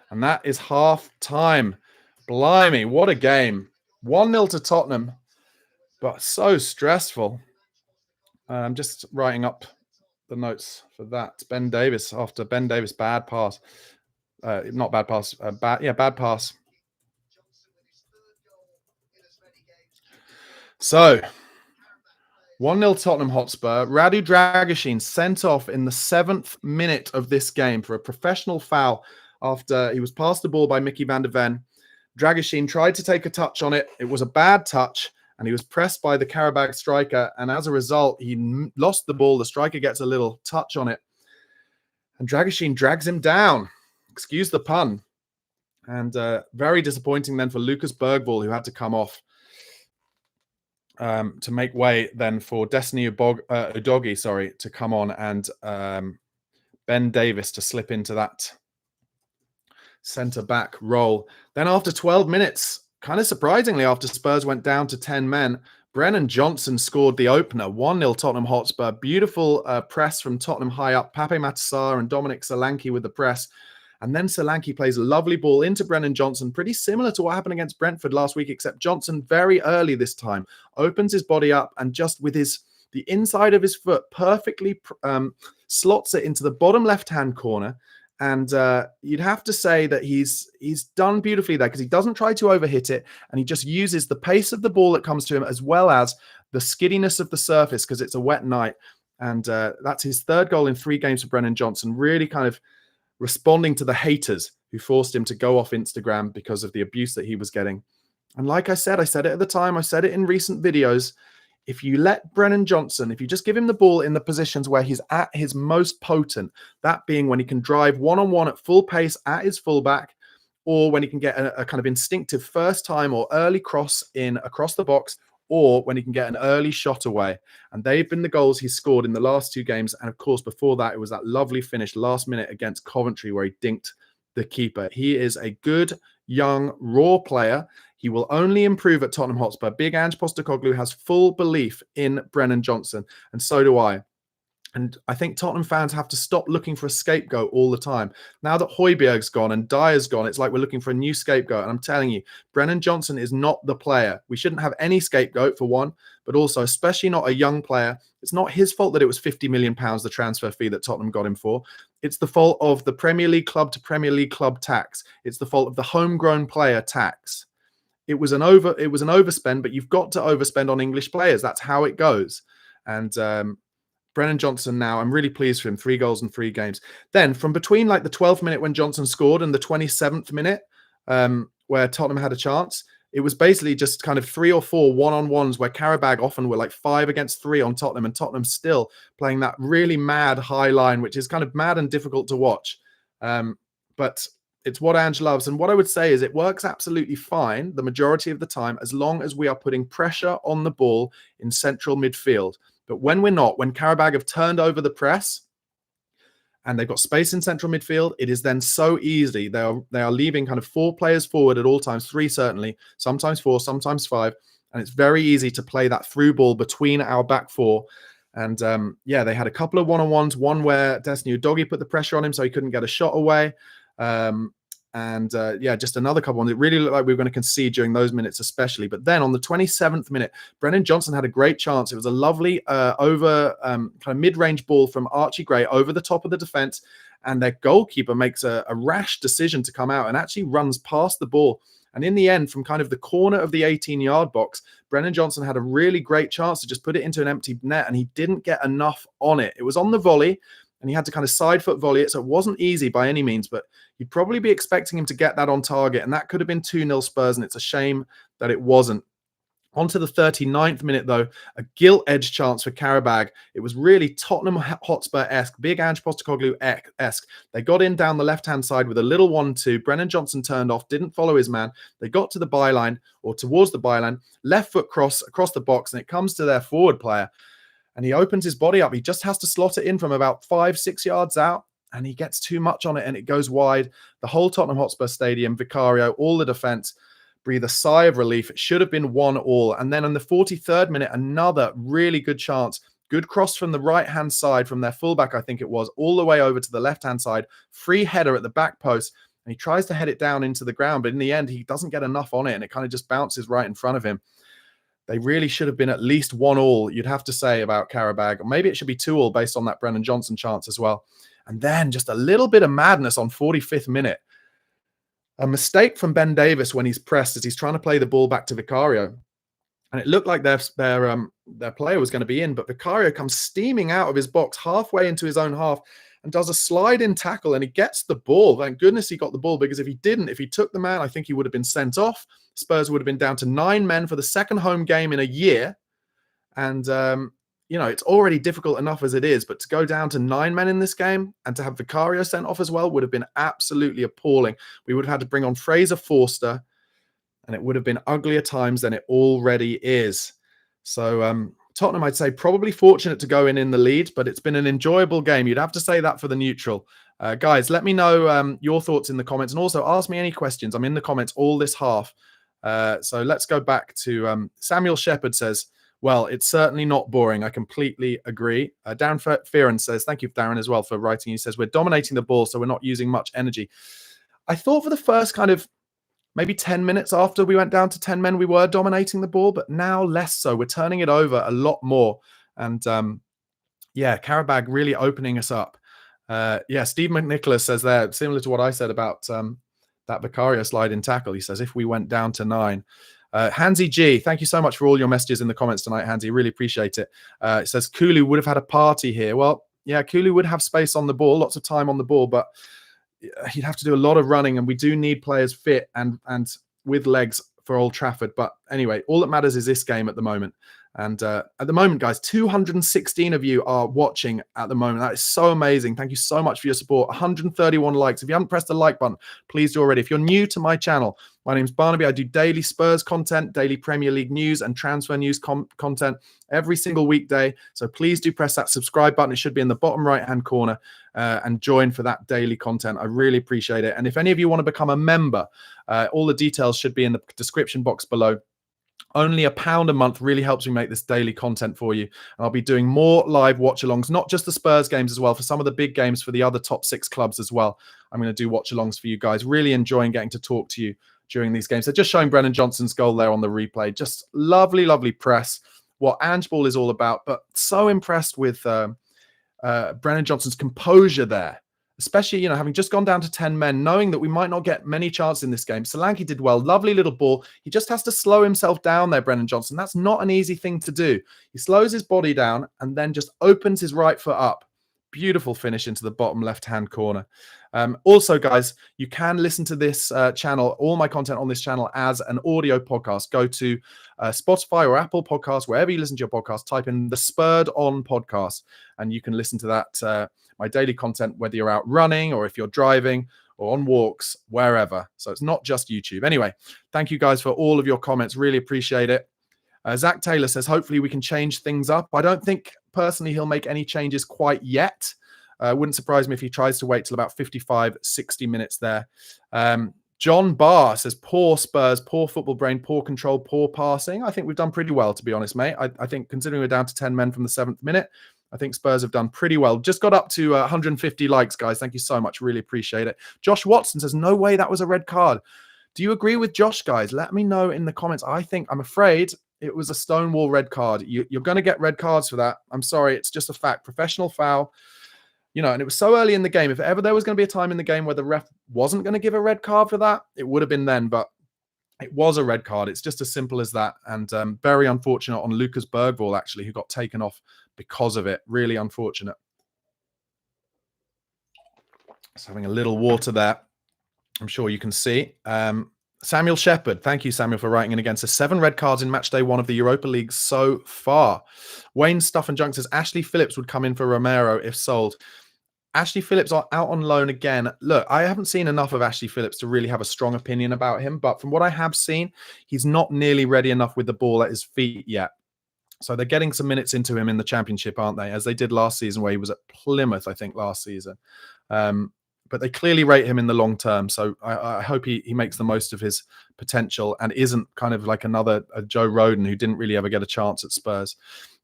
And that is half time. Blimey, what a game. 1-0 to Tottenham, but so stressful. I'm just writing up the notes for that. Ben Davis, after Ben Davis, bad pass. Not bad pass. Bad pass. So, 1-0 Tottenham Hotspur. Radu Dragusin sent off in the 7th minute of this game for a professional foul after he was passed the ball by Mickey van der Ven. Dragusin tried to take a touch on it. It was a bad touch, and he was pressed by the Qarabag striker. And as a result, he lost the ball. The striker gets a little touch on it. And Dragusin drags him down. Excuse the pun. And very disappointing then for Lucas Bergvall, who had to come off. To make way then for Destiny Udogie, to come on, and Ben Davis to slip into that centre-back role. Then after 12 minutes, kind of surprisingly, after Spurs went down to 10 men, Brennan Johnson scored the opener, 1-0 Tottenham Hotspur. Beautiful press from Tottenham high up. Pape Matar and Dominic Solanke with the press. And then Solanke plays a lovely ball into Brennan Johnson, pretty similar to what happened against Brentford last week, except Johnson very early this time opens his body up and just with the inside of his foot perfectly slots it into the bottom left-hand corner. And you'd have to say that he's done beautifully there because he doesn't try to overhit it, and he just uses the pace of the ball that comes to him as well as the skiddiness of the surface because it's a wet night. And that's his 3rd goal in 3 games for Brennan Johnson, really kind of responding to the haters who forced him to go off Instagram because of the abuse that he was getting. And like I said it at the time, I said it in recent videos, if you let Brennan Johnson, if you just give him the ball in the positions where he's at his most potent, that being when he can drive one-on-one at full pace at his fullback, or when he can get a kind of instinctive first time or early cross in across the box, or when he can get an early shot away. And they've been the goals he's scored in the last 2 games. And of course, before that, it was that lovely finish last minute against Coventry where he dinked the keeper. He is a good, young, raw player. He will only improve at Tottenham Hotspur. Big Ange Postecoglou has full belief in Brennan Johnson, and so do I. And I think Tottenham fans have to stop looking for a scapegoat all the time. Now that Højbjerg's gone and Dyer's gone, it's like we're looking for a new scapegoat. And I'm telling you, Brennan Johnson is not the player. We shouldn't have any scapegoat for one, but also especially not a young player. It's not his fault that it was £50 million, the transfer fee that Tottenham got him for. It's the fault of the Premier League club to Premier League club tax. It's the fault of the homegrown player tax. It was an overspend, but you've got to overspend on English players. That's how it goes. And Brennan Johnson now, I'm really pleased for him. 3 goals in 3 games. Then from between like the 12th minute when Johnson scored and the 27th minute where Tottenham had a chance, it was basically just kind of 3 or 4 one-on-ones where Qarabag often were like 5 against 3 on Tottenham, and Tottenham still playing that really mad high line, which is kind of mad and difficult to watch. But it's what Ange loves. And what I would say is it works absolutely fine the majority of the time as long as we are putting pressure on the ball in central midfield. But when we're not, when Qarabag have turned over the press and they've got space in central midfield, it is then so easy. They are leaving kind of 4 players forward at all times, 3 certainly, sometimes 4, sometimes 5. And it's very easy to play that through ball between our back 4. And they had a couple of one-on-ones, one where Destiny Udogie put the pressure on him so he couldn't get a shot away. Just another couple ones. It really looked like we were going to concede during those minutes especially. But then on the 27th minute, Brennan Johnson had a great chance. It was a lovely kind of mid-range ball from Archie Gray over the top of the defence, and their goalkeeper makes a rash decision to come out and actually runs past the ball. And in the end, from kind of the corner of the 18-yard box, Brennan Johnson had a really great chance to just put it into an empty net, and he didn't get enough on it. It was on the volley, and he had to kind of side foot volley it, so it wasn't easy by any means, but you'd probably be expecting him to get that on target, and that could have been 2-0 Spurs, and it's a shame that it wasn't. On to the 39th minute, though, a gilt-edged chance for Qarabag. It was really Tottenham Hotspur-esque, big Ange Postecoglou-esque. They got in down the left-hand side with a little 1-2. Brennan Johnson turned off, didn't follow his man. They got to the byline, or towards the byline, left foot cross across the box, and it comes to their forward player. And he opens his body up. He just has to slot it in from about 5-6 yards out, and he gets too much on it, and it goes wide. The whole Tottenham Hotspur Stadium, Vicario, all the defence, breathe a sigh of relief. It should have been 1-1. And then in the 43rd minute, another really good chance. Good cross from the right-hand side from their fullback, I think it was, all the way over to the left-hand side. Free header at the back post. And he tries to head it down into the ground, but in the end, he doesn't get enough on it, and it kind of just bounces right in front of him. They really should have been at least 1-1, you'd have to say, about Qarabag. Or maybe it should be 2-2 based on that Brennan Johnson chance as well. And then just a little bit of madness on 45th minute. A mistake from Ben Davis when he's pressed as he's trying to play the ball back to Vicario. And it looked like their player was going to be in, but Vicario comes steaming out of his box halfway into his own half and does a slide-in tackle, and he gets the ball. Thank goodness he got the ball, because if he took the man, I think he would have been sent off. Spurs would have been down to 9 men for the second home game in a year. And, it's already difficult enough as it is, but to go down to 9 men in this game and to have Vicario sent off as well would have been absolutely appalling. We would have had to bring on Fraser Forster, and it would have been uglier times than it already is. So Tottenham, I'd say, probably fortunate to go in the lead, but it's been an enjoyable game. You'd have to say that for the neutral. Guys, let me know your thoughts in the comments, and also ask me any questions. I'm in the comments all this half. So let's go back to Samuel Shepherd says, well, it's certainly not boring. I completely agree. Darren Fearon says, thank you, Darren, as well, for writing. He says, we're dominating the ball, so we're not using much energy. I thought for the first kind of maybe 10 minutes after we went down to 10 men, we were dominating the ball, but now less so. We're turning it over a lot more. And Qarabag really opening us up. Steve McNicholas says there, similar to what I said about that Vicario slide-in tackle. He says, if we went down to 9. Hansy G, thank you so much for all your messages in the comments tonight, Hansy. Really appreciate it. It says, Kulu would have had a party here. Well, yeah, Kulu would have space on the ball, lots of time on the ball, but he'd have to do a lot of running, and we do need players fit and with legs for Old Trafford. But anyway, all that matters is this game at the moment. And at the moment, guys, 216 of you are watching at the moment. That is so amazing. Thank you so much for your support. 131 likes. If you haven't pressed the like button, please do already. If you're new to my channel, my name's Barnaby. I do daily Spurs content, daily Premier League news and transfer news content every single weekday. So please do press that subscribe button. It should be in the bottom right-hand corner and join for that daily content. I really appreciate it. And if any of you want to become a member, all the details should be in the description box below. Only £1 a month really helps me make this daily content for you. And I'll be doing more live watch-alongs, not just the Spurs games as well, for some of the big games for the other top 6 clubs as well. I'm going to do watch-alongs for you guys. Really enjoying getting to talk to you during these games. So just showing Brennan Johnson's goal there on the replay. Just lovely, lovely press. What Ange Ball is all about, but so impressed with Brennan Johnson's composure there. Especially, having just gone down to 10 men, knowing that we might not get many chances in this game. Solanke did well. Lovely little ball. He just has to slow himself down there, Brennan Johnson. That's not an easy thing to do. He slows his body down and then just opens his right foot up. Beautiful finish into the bottom left-hand corner. Also, guys, you can listen to this channel, all my content on this channel, as an audio podcast. Go to Spotify or Apple Podcasts, wherever you listen to your podcast, type in the Spurred On podcast, and you can listen to that, my daily content, whether you're out running or if you're driving or on walks, wherever. So it's not just YouTube. Anyway, thank you guys for all of your comments. Really appreciate it. Zach Taylor says, hopefully we can change things up. I don't think personally he'll make any changes quite yet. Wouldn't surprise me if he tries to wait till about 55, 60 minutes there. John Barr says, poor Spurs, poor football brain, poor control, poor passing. I think we've done pretty well, to be honest, mate. I think considering we're down to 10 men from the 7th minute, I think Spurs have done pretty well. Just got up to 150 likes, guys. Thank you so much. Really appreciate it. Josh Watson says, no way that was a red card. Do you agree with Josh, guys? Let me know in the comments. I'm afraid it was a stonewall red card. You're going to get red cards for that. I'm sorry. It's just a fact. Professional foul. And it was so early in the game. If ever there was going to be a time in the game where the ref wasn't going to give a red card for that, it would have been then. But it was a red card. It's just as simple as that. And very unfortunate on Lucas Bergvall, actually, who got taken off because of it. Really unfortunate. Just having a little water there. I'm sure you can see. Samuel Shepherd. Thank you, Samuel, for writing in again. So 7 red cards in match day 1 of the Europa League so far. Wayne Stuff and Junk says Ashley Phillips would come in for Romero if sold. Ashley Phillips are out on loan again. Look, I haven't seen enough of Ashley Phillips to really have a strong opinion about him. But from what I have seen, he's not nearly ready enough with the ball at his feet yet. So they're getting some minutes into him in the Championship, aren't they? As they did last season, where he was at Plymouth, I think, last season. But they clearly rate him in the long term. So I hope he makes the most of his potential and isn't kind of like another Joe Rodon who didn't really ever get a chance at Spurs.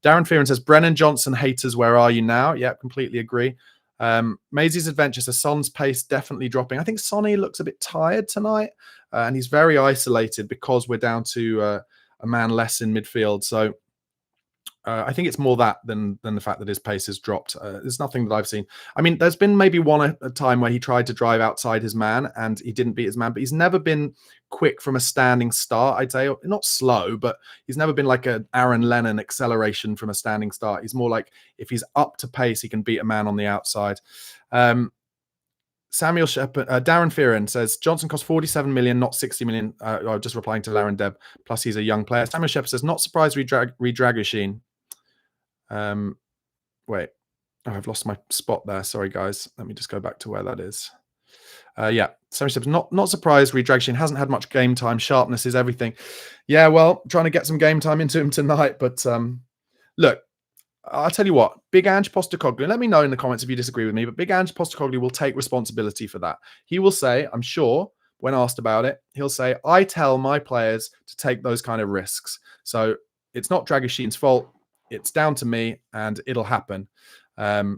Darren Fearon says, Brennan Johnson haters, where are you now? Yeah, completely agree. Maisie's Adventure says, Son's pace definitely dropping. I think Sonny looks a bit tired tonight and he's very isolated because we're down to a man less in midfield. So I think it's more that than the fact that his pace has dropped. There's nothing that I've seen. I mean, there's been maybe a time where he tried to drive outside his man and he didn't beat his man, but he's never been quick from a standing start, I'd say. Not slow, but he's never been like an Aaron Lennon acceleration from a standing start. He's more like if he's up to pace, he can beat a man on the outside. Samuel Shepard, Darren Fearon says Johnson cost 47 million, not 60 million. Just replying to Laren Deb. Plus, he's a young player. Samuel Shepard says not surprised Dragusin. Wait, I've lost my spot there. Sorry, guys. Let me just go back to where that is. Yeah, Samuel Shepard not surprised. Dragusin hasn't had much game time. Sharpness is everything. Yeah, well, trying to get some game time into him tonight. But look. I'll tell you what, Big Ange Postecoglou, let me know in the comments if you disagree with me, but Big Ange Postecoglou will take responsibility for that. He will say, I'm sure, when asked about it, he'll say, I tell my players to take those kind of risks. So it's not Dragusin's fault. It's down to me and it'll happen. So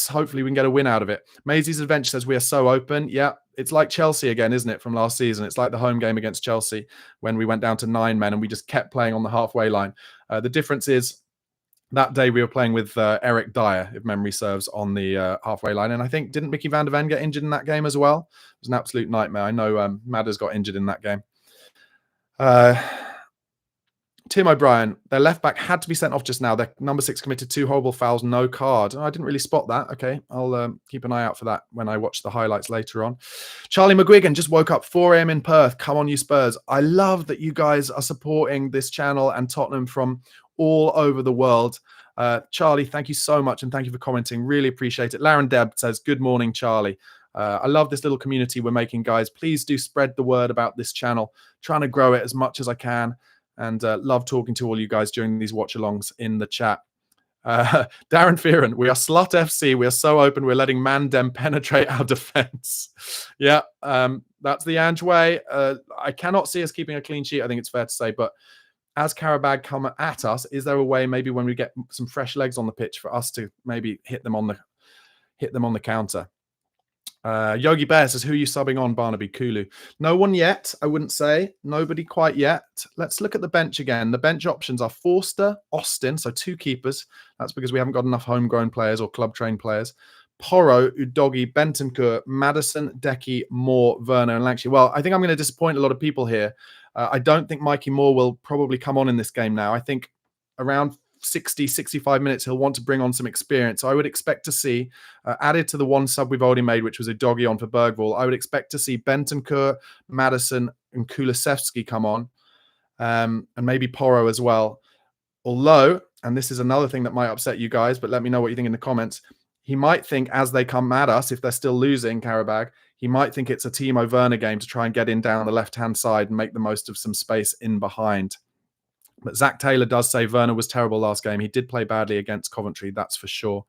hopefully we can get a win out of it. Maisie's Adventure says we are so open. Yeah, it's like Chelsea again, isn't it, from last season? It's like the home game against Chelsea when we went down to 9 men and we just kept playing on the halfway line. The difference is, that day we were playing with Eric Dyer, if memory serves, on the halfway line. And I think, didn't Mickey van der Ven get injured in that game as well? It was an absolute nightmare. I know Madders got injured in that game. Tim O'Brien, their left back had to be sent off just now. Their number 6 committed 2 horrible fouls, no card. Oh, I didn't really spot that. Okay, I'll keep an eye out for that when I watch the highlights later on. Charlie McGuigan just woke up 4 a.m. in Perth. Come on, you Spurs. I love that you guys are supporting this channel and Tottenham from all over the world. Charlie, thank you so much, and thank you for commenting. Really appreciate it. Laren Deb says, good morning, Charlie. I love this little community we're making, guys. Please do spread the word about this channel. Trying to grow it as much as I can, and love talking to all you guys during these watch-alongs in the chat. Darren Fearon, we are Slut FC. We are so open. We're letting Mandem penetrate our defense. Yeah, that's the Ange way. I cannot see us keeping a clean sheet, I think it's fair to say, but as Qarabag come at us, is there a way maybe when we get some fresh legs on the pitch for us to maybe hit them on the counter? Yogi Bear says, who are you subbing on, Barnaby? Kulu. No one yet, I wouldn't say. Nobody quite yet. Let's look at the bench again. The bench options are Forster, Austin, so 2 keepers. That's because we haven't got enough homegrown players or club-trained players. Porro, Udogi, Bentancur, Madison, Decky, Moore, Werner, and Lancashire. Well, I think I'm going to disappoint a lot of people here. I don't think Mikey Moore will probably come on in this game now. I think around 60, 65 minutes, he'll want to bring on some experience. So I would expect to see, added to the 1 sub we've already made, which was Udogi on for Bergvall, I would expect to see Bentancur, Madison, and Kulusevski come on, and maybe Porro as well. Although, and this is another thing that might upset you guys, but let me know what you think in the comments, he might think as they come at us, if they're still losing Qarabag, he might think it's a Timo Werner game to try and get in down the left-hand side and make the most of some space in behind. But Zach Taylor does say Werner was terrible last game. He did play badly against Coventry, that's for sure.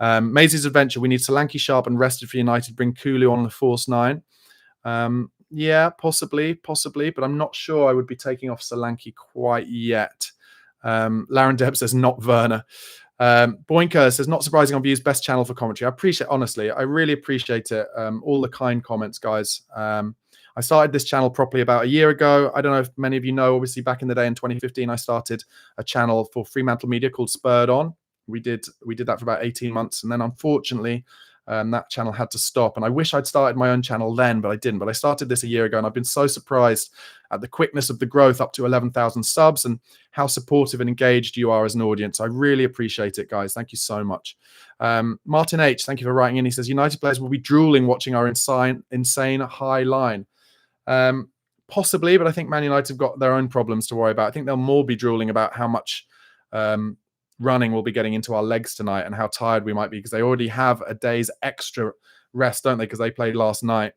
Maisie's Adventure, we need Solanke sharp and rested for United. Bring Kulu on the force 9. Yeah, possibly, but I'm not sure I would be taking off Solanke quite yet. Laren Deb says not Werner. Boinker says, not surprising on Views, best channel for commentary. I appreciate, honestly, I really appreciate it. All the kind comments, guys. I started this channel properly about a year ago. I don't know if many of you know, obviously back in the day in 2015, I started a channel for Fremantle Media called Spurred On. We did that for about 18 months. And then unfortunately, that channel had to stop. And I wish I'd started my own channel then, but I didn't. But I started this a year ago, and I've been so surprised at the quickness of the growth up to 11,000 subs and how supportive and engaged you are as an audience. I really appreciate it, guys. Thank you so much. Martin H., thank you for writing in. He says, United players will be drooling watching our insane high line. Possibly, but I think Man United have got their own problems to worry about. I think they'll more be drooling about how much running we'll be getting into our legs tonight and how tired we might be, because they already have a day's extra rest, don't they? Because they played last night.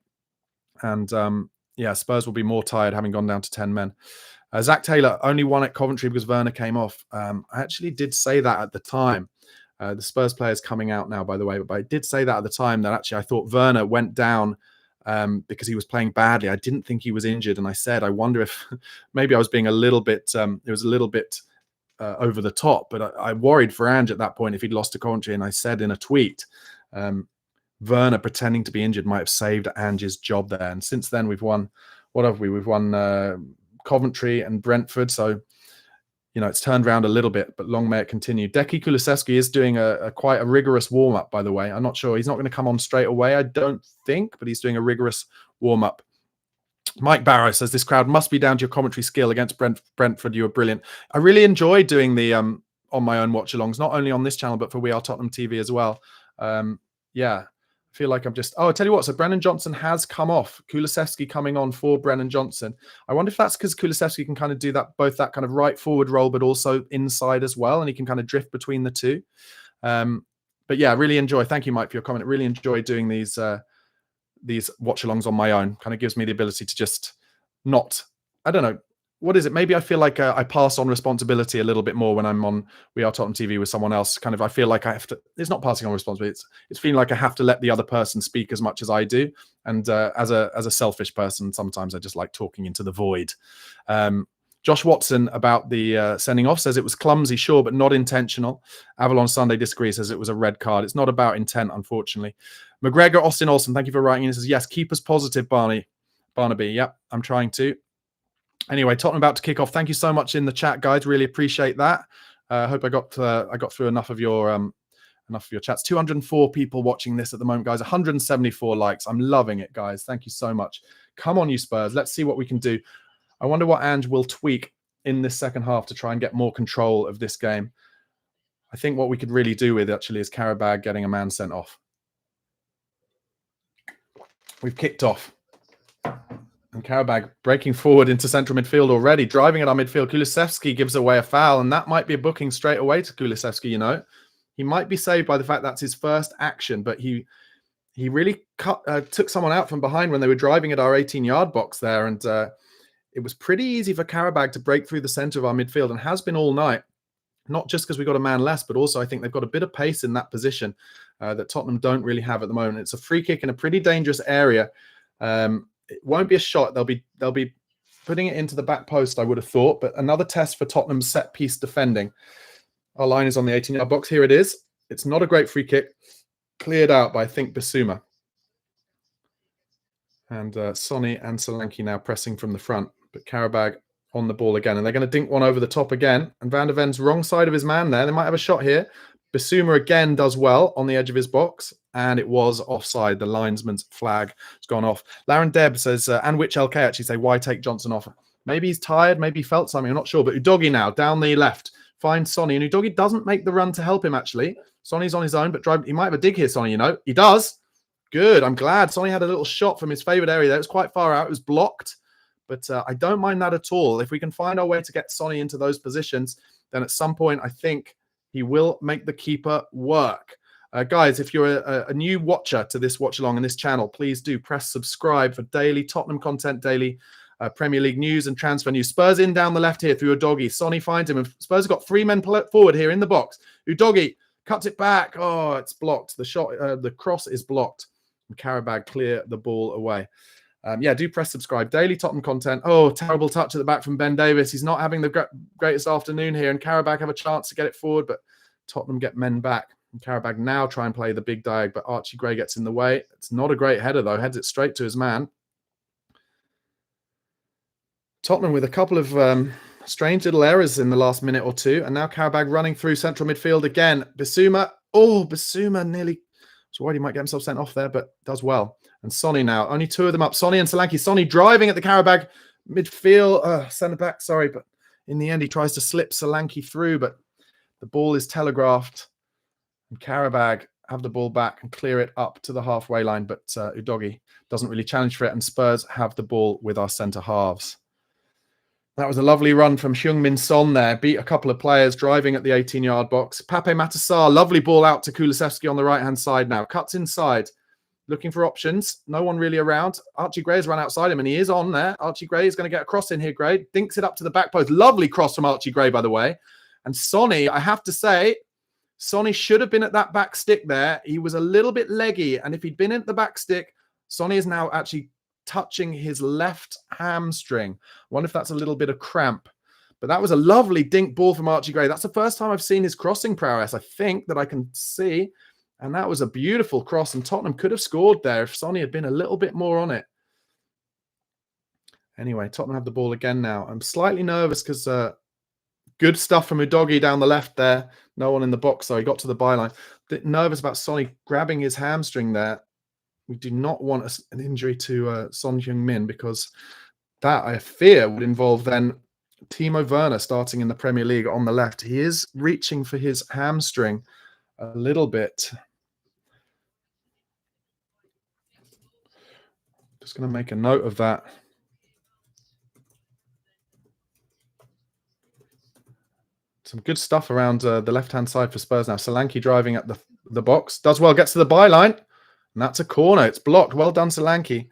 And yeah, Spurs will be more tired having gone down to 10 men. Zach Taylor only won at Coventry because Werner came off. I actually did say that at the time. The Spurs player's coming out now, by the way, but I did say that at the time, that actually I thought Werner went down because he was playing badly. I didn't think he was injured. And I said, I wonder if maybe I was being a little bit, it was a little bit over the top, but I worried for Ange at that point if he'd lost to Coventry. And I said in a tweet, Werner pretending to be injured might have saved Ange's job there. And since then we've won, what have we? We've won Coventry and Brentford. So, you know, it's turned around a little bit, but long may it continue. Deki Kulusevski is doing quite a rigorous warm-up, by the way. I'm not sure. He's not going to come on straight away, I don't think, but he's doing a rigorous warm-up. Mike Barrow says, this crowd must be down to your commentary skill against Brentford. You were brilliant. I really enjoy doing the on my own watch-alongs, not only on this channel, but for We Are Tottenham TV as well. Yeah, I feel like I'm just... Oh, I'll tell you what. So Brennan Johnson has come off. Kulusevski coming on for Brennan Johnson. I wonder if that's because Kulusevski can kind of do that, both that kind of right forward role, but also inside as well. And he can kind of drift between the two. But yeah, really enjoy. Thank you, Mike, for your comment. I really enjoy doing these watch-alongs on my own. Kind of gives me the ability to just not... I don't know. What is it? Maybe I feel like I pass on responsibility a little bit more when I'm on We Are Tottenham TV with someone else. Kind of, I feel like I have to. It's not passing on responsibility. It's feeling like I have to let the other person speak as much as I do. And as a selfish person, sometimes I just like talking into the void. Josh Watson about the sending off says it was clumsy, sure, but not intentional. Avalon Sunday disagrees, says it was a red card. It's not about intent, unfortunately. McGregor Austin Olsen, thank you for writing in. He says yes, keep us positive, Barnaby. Yep, I'm trying to. Anyway, Tottenham about to kick off. Thank you so much in the chat, guys. Really appreciate that. I hope I got through enough of your chats. 204 people watching this at the moment, guys. 174 likes. I'm loving it, guys. Thank you so much. Come on, you Spurs. Let's see what we can do. I wonder what Ange will tweak in this second half to try and get more control of this game. I think what we could really do with actually is Qarabag getting a man sent off. We've kicked off. And Qarabag breaking forward into central midfield already, driving at our midfield. Kulusevski gives away a foul, and that might be a booking straight away to Kulusevski, you know. He might be saved by the fact that's his first action, but he really took someone out from behind when they were driving at our 18-yard box there, and it was pretty easy for Qarabag to break through the centre of our midfield, and has been all night, not just because we got a man less, but also I think they've got a bit of pace in that position that Tottenham don't really have at the moment. It's a free kick in a pretty dangerous area. It won't be a shot. They'll be putting it into the back post, I would have thought. But another test for Tottenham's set-piece defending. Our line is on the 18-yard box. Here it is. It's not a great free kick. Cleared out by, I think, Bissouma. And Sonny and Solanke now pressing from the front. But Qarabag on the ball again. And they're going to dink one over the top again. And Van der Ven's wrong side of his man there. They might have a shot here. Bissouma again does well on the edge of his box, and it was offside. The linesman's flag has gone off. Laren Deb says, and which LK actually say, why take Johnson off? Maybe he's tired, maybe he felt something, I'm not sure. But Udogie now, down the left, finds Sonny, and Udogie doesn't make the run to help him, actually. Sonny's on his own, but he might have a dig here, Sonny, you know. He does. Good, I'm glad. Sonny had a little shot from his favourite area there. It was quite far out. It was blocked, but I don't mind that at all. If we can find our way to get Sonny into those positions, then at some point, I think he will make the keeper work. Guys, if you're a new watcher to this watch-along and this channel, please do press subscribe for daily Tottenham content, daily Premier League news and transfer news. Spurs in down the left here through Udogie. Sonny finds him, and Spurs have got three men forward here in the box. Udogie cuts it back. Oh, it's blocked. The cross is blocked. And Qarabag clear the ball away. Yeah, do press subscribe. Daily Tottenham content. Oh, terrible touch at the back from Ben Davis. He's not having the greatest afternoon here, and Qarabag have a chance to get it forward, but Tottenham get men back. And Qarabag now try and play the big diag, but Archie Gray gets in the way. It's not a great header, though. Heads it straight to his man. Tottenham with a couple of strange little errors in the last minute or two, and now Qarabag running through central midfield again. Bissouma. Oh, Bissouma nearly... So worried he might get himself sent off there, but does well. And Sonny now, only two of them up. Sonny and Solanke. Sonny driving at the Qarabag midfield, centre back, sorry, but in the end he tries to slip Solanke through, but the ball is telegraphed. And Qarabag have the ball back and clear it up to the halfway line, but Udogie doesn't really challenge for it, and Spurs have the ball with our centre halves. That was a lovely run from Heung-Min Son there. Beat a couple of players driving at the 18-yard box. Pape Matar, lovely ball out to Kulusevski on the right-hand side now. Cuts inside, looking for options. No one really around. Archie Gray has run outside him, and he is on there. Archie Gray is going to get a cross in here, Gray. Dinks it up to the back post. Lovely cross from Archie Gray, by the way. And Sonny, I have to say, Sonny should have been at that back stick there. He was a little bit leggy, and if he'd been at the back stick, Sonny is now actually touching his left hamstring. I wonder if that's a little bit of cramp. But that was a lovely dink ball from Archie Gray. That's the first time I've seen his crossing prowess, I think, that I can see. And that was a beautiful cross, and Tottenham could have scored there if Sonny had been a little bit more on it. Anyway, Tottenham have the ball again now. I'm slightly nervous because good stuff from Udogie down the left there. No one in the box, so he got to the byline. Bit nervous about Sonny grabbing his hamstring there. We do not want an injury to Son-Heung-min, because that, I fear, would involve then Timo Werner starting in the Premier League on the left. He is reaching for his hamstring a little bit. Just going to make a note of that. Some good stuff around the left-hand side for Spurs now. Solanke driving at the box. Does well, gets to the byline. And that's a corner. It's blocked. Well done, Solanke.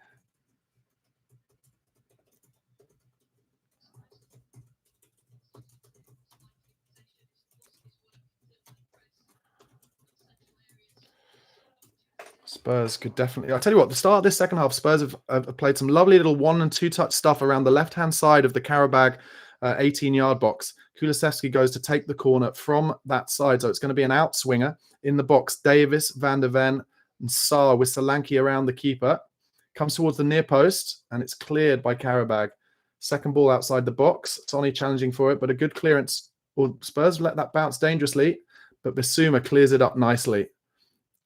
Spurs could definitely... I'll tell you what, the start of this second half, Spurs have played some lovely little 1- and 2-touch stuff around the left-hand side of the Qarabag 18-yard box. Kulusevski goes to take the corner from that side. So it's going to be an outswinger in the box. Davis, Van der Ven, and Sarr with Solanke around the keeper. Comes towards the near post, and it's cleared by Qarabag. Second ball outside the box. Sonny challenging for it, but a good clearance. Well, Spurs let that bounce dangerously, but Bissouma clears it up nicely.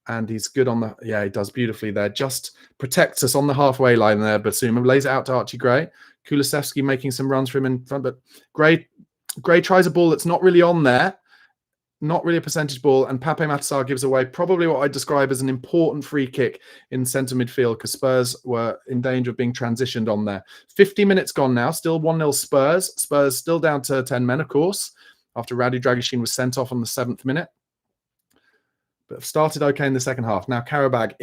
And he's good on the... Yeah, he does beautifully there. Just protects us on the halfway line there. Bissouma lays it out to Archie Gray. Kulusevski making some runs for him in front, but Gray tries a ball that's not really on there. Not really a percentage ball. And Pape Matar gives away probably what I describe as an important free kick in centre midfield, because Spurs were in danger of being transitioned on there. 50 minutes gone now. Still 1-0 Spurs. Spurs still down to 10 men, of course, after Radu Dragusin was sent off on the 7th minute. But have started okay in the second half. Now Qarabag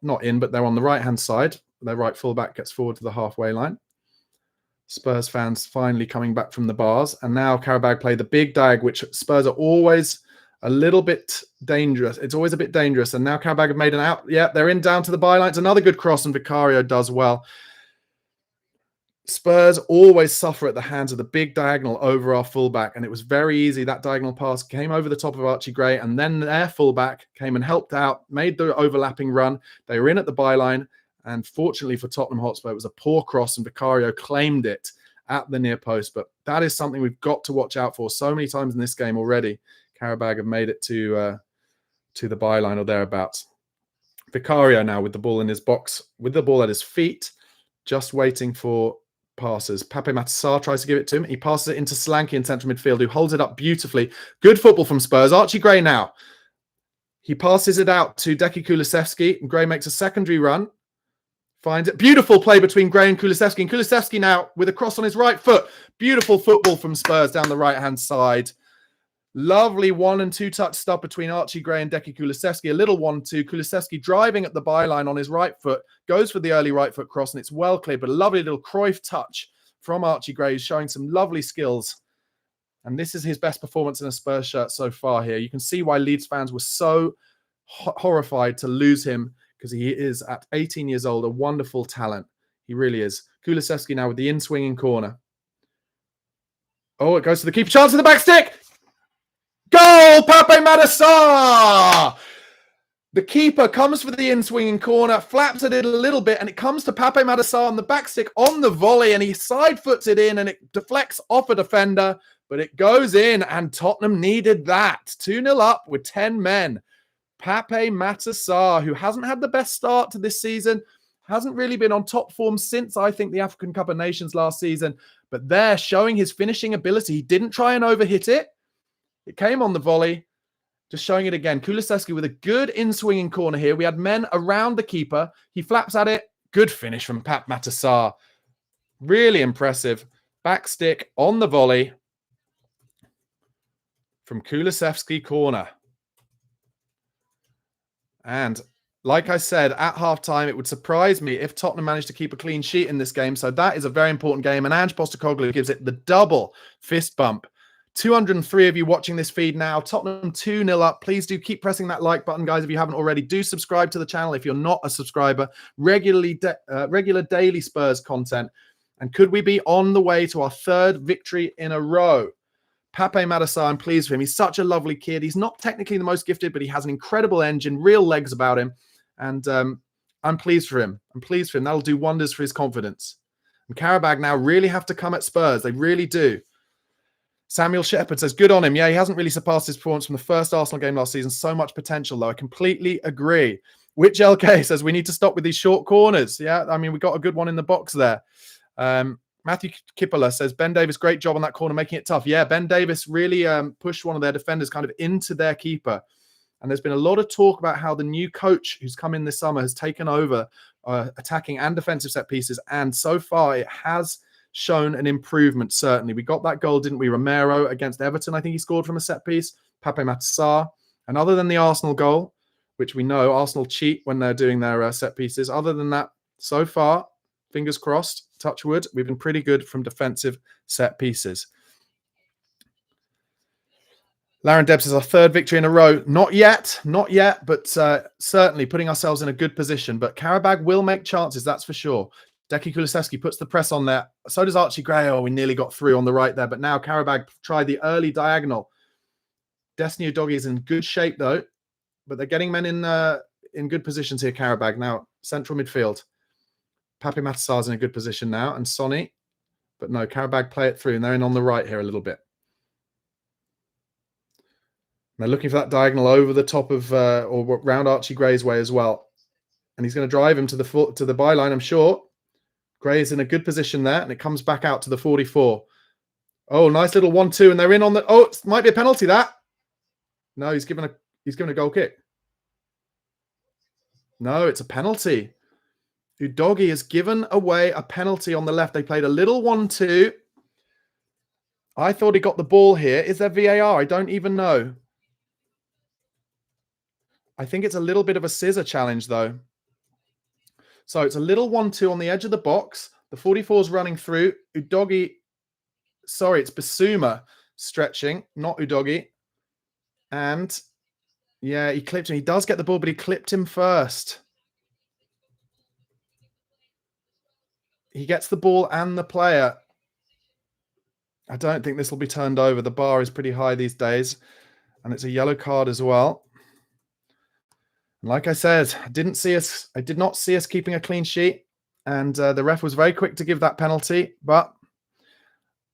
not in, but they're on the right-hand side. Their right fullback gets forward to the halfway line. Spurs fans finally coming back from the bars. And now Qarabag play the big dag, which Spurs are always a little bit dangerous. It's always a bit dangerous. And now Qarabag have made an out. Yeah, they're in down to the byline. It's another good cross, and Vicario does well. Spurs always suffer at the hands of the big diagonal over our fullback, and it was very easy. That diagonal pass came over the top of Archie Gray, and then their fullback came and helped out, made the overlapping run. They were in at the byline, and fortunately for Tottenham Hotspur, it was a poor cross, and Vicario claimed it at the near post. But that is something we've got to watch out for. So many times in this game already, Qarabag have made it to the byline or thereabouts. Vicario now with the ball in his box, with the ball at his feet, just waiting for passes. Pape Matar tries to give it to him. He passes it into Solanke in central midfield, who holds it up beautifully. Good football from Spurs. Archie Gray now. He passes it out to Deki Kulusevski, and Gray makes a secondary run. Finds it. Beautiful play between Gray and Kulusevski. And Kulusevski now with a cross on his right foot. Beautiful football from Spurs down the right-hand side. Lovely 1- and 2-touch stuff between Archie Gray and Deki Kulusevski. A little 1-2. Kulusevski driving at the byline on his right foot. Goes for the early right foot cross, and it's well cleared. But a lovely little Cruyff touch from Archie Gray, who's showing some lovely skills. And this is his best performance in a Spurs shirt so far here. You can see why Leeds fans were so horrified to lose him, because he is, at 18 years old, a wonderful talent. He really is. Kulusevski now with the in-swinging corner. Oh, it goes to the keeper. Chance in the back stick. Goal! Pape Matar! The keeper comes for the in-swinging corner, flaps at it a little bit, and it comes to Pape Matar on the back stick on the volley, and he side foots it in, and it deflects off a defender, but it goes in, and Tottenham needed that. 2-0 up with 10 men. Pape Matar, who hasn't had the best start to this season, hasn't really been on top form since, I think, the African Cup of Nations last season, but there, showing his finishing ability. He didn't try and overhit it. It came on the volley, just showing it again. Kulusevski with a good in-swinging corner here. We had men around the keeper. He flaps at it. Good finish from Pape Matar. Really impressive. Back stick on the volley from Kulusevski corner. And like I said, at halftime, it would surprise me if Tottenham managed to keep a clean sheet in this game. So that is a very important game. And Ange Postecoglou gives it the double fist bump. 203 of you watching this feed now. Tottenham 2-0 up. Please do keep pressing that like button, guys, if you haven't already. Do subscribe to the channel if you're not a subscriber. Regular daily Spurs content. And could we be on the way to our 3rd victory in a row? Pape Matar, I'm pleased with him. He's such a lovely kid. He's not technically the most gifted, but he has an incredible engine, real legs about him. And I'm pleased for him. I'm pleased for him. That'll do wonders for his confidence. And Qarabag now really have to come at Spurs. They really do. Samuel Shepherd says, good on him. Yeah, he hasn't really surpassed his performance from the first Arsenal game last season. So much potential, though. I completely agree. Which LK says, we need to stop with these short corners. Yeah, I mean, we got a good one in the box there. Matthew Kippola says, Ben Davis, great job on that corner, making it tough. Yeah, Ben Davis really pushed one of their defenders kind of into their keeper. And there's been a lot of talk about how the new coach who's come in this summer has taken over attacking and defensive set pieces. And so far, it has shown an improvement, certainly. We got that goal, didn't we? Romero against Everton, I think he scored from a set piece. Pape Matar. And other than the Arsenal goal, which we know Arsenal cheat when they're doing their set pieces, other than that, so far, fingers crossed, touch wood, we've been pretty good from defensive set pieces. Laren Debs is our third victory in a row. Not yet, but certainly putting ourselves in a good position. But Qarabag will make chances, that's for sure. Deki Kulusevski puts the press on there. So does Archie Gray. Oh, we nearly got through on the right there. But now Qarabag tried the early diagonal. Destiny Udogie is in good shape, though. But they're getting men in good positions here, Qarabag. Now, central midfield. Pape Matasar's in a good position now. And Sonny. But no, Qarabag play it through. And they're in on the right here a little bit. They're looking for that diagonal over the top of, or round Archie Gray's way as well. And he's going to drive him to the byline, I'm sure. Gray is in a good position there, and it comes back out to the 44. Oh, nice little 1-2, and they're in on the... Oh, it might be a penalty, that. No, he's given a goal kick. No, it's a penalty. Udogie has given away a penalty on the left. They played a little 1-2. I thought he got the ball here. Is there VAR? I don't even know. I think it's a little bit of a scissor challenge, though. So it's a little 1-2 on the edge of the box. The 44 is running through. Udogie, sorry, it's Basuma stretching, not Udogie. And yeah, he clipped him. He does get the ball, but he clipped him first. He gets the ball and the player. I don't think this will be turned over. The bar is pretty high these days. And it's a yellow card as well. Like I said, I did not see us keeping a clean sheet, and the ref was very quick to give that penalty. But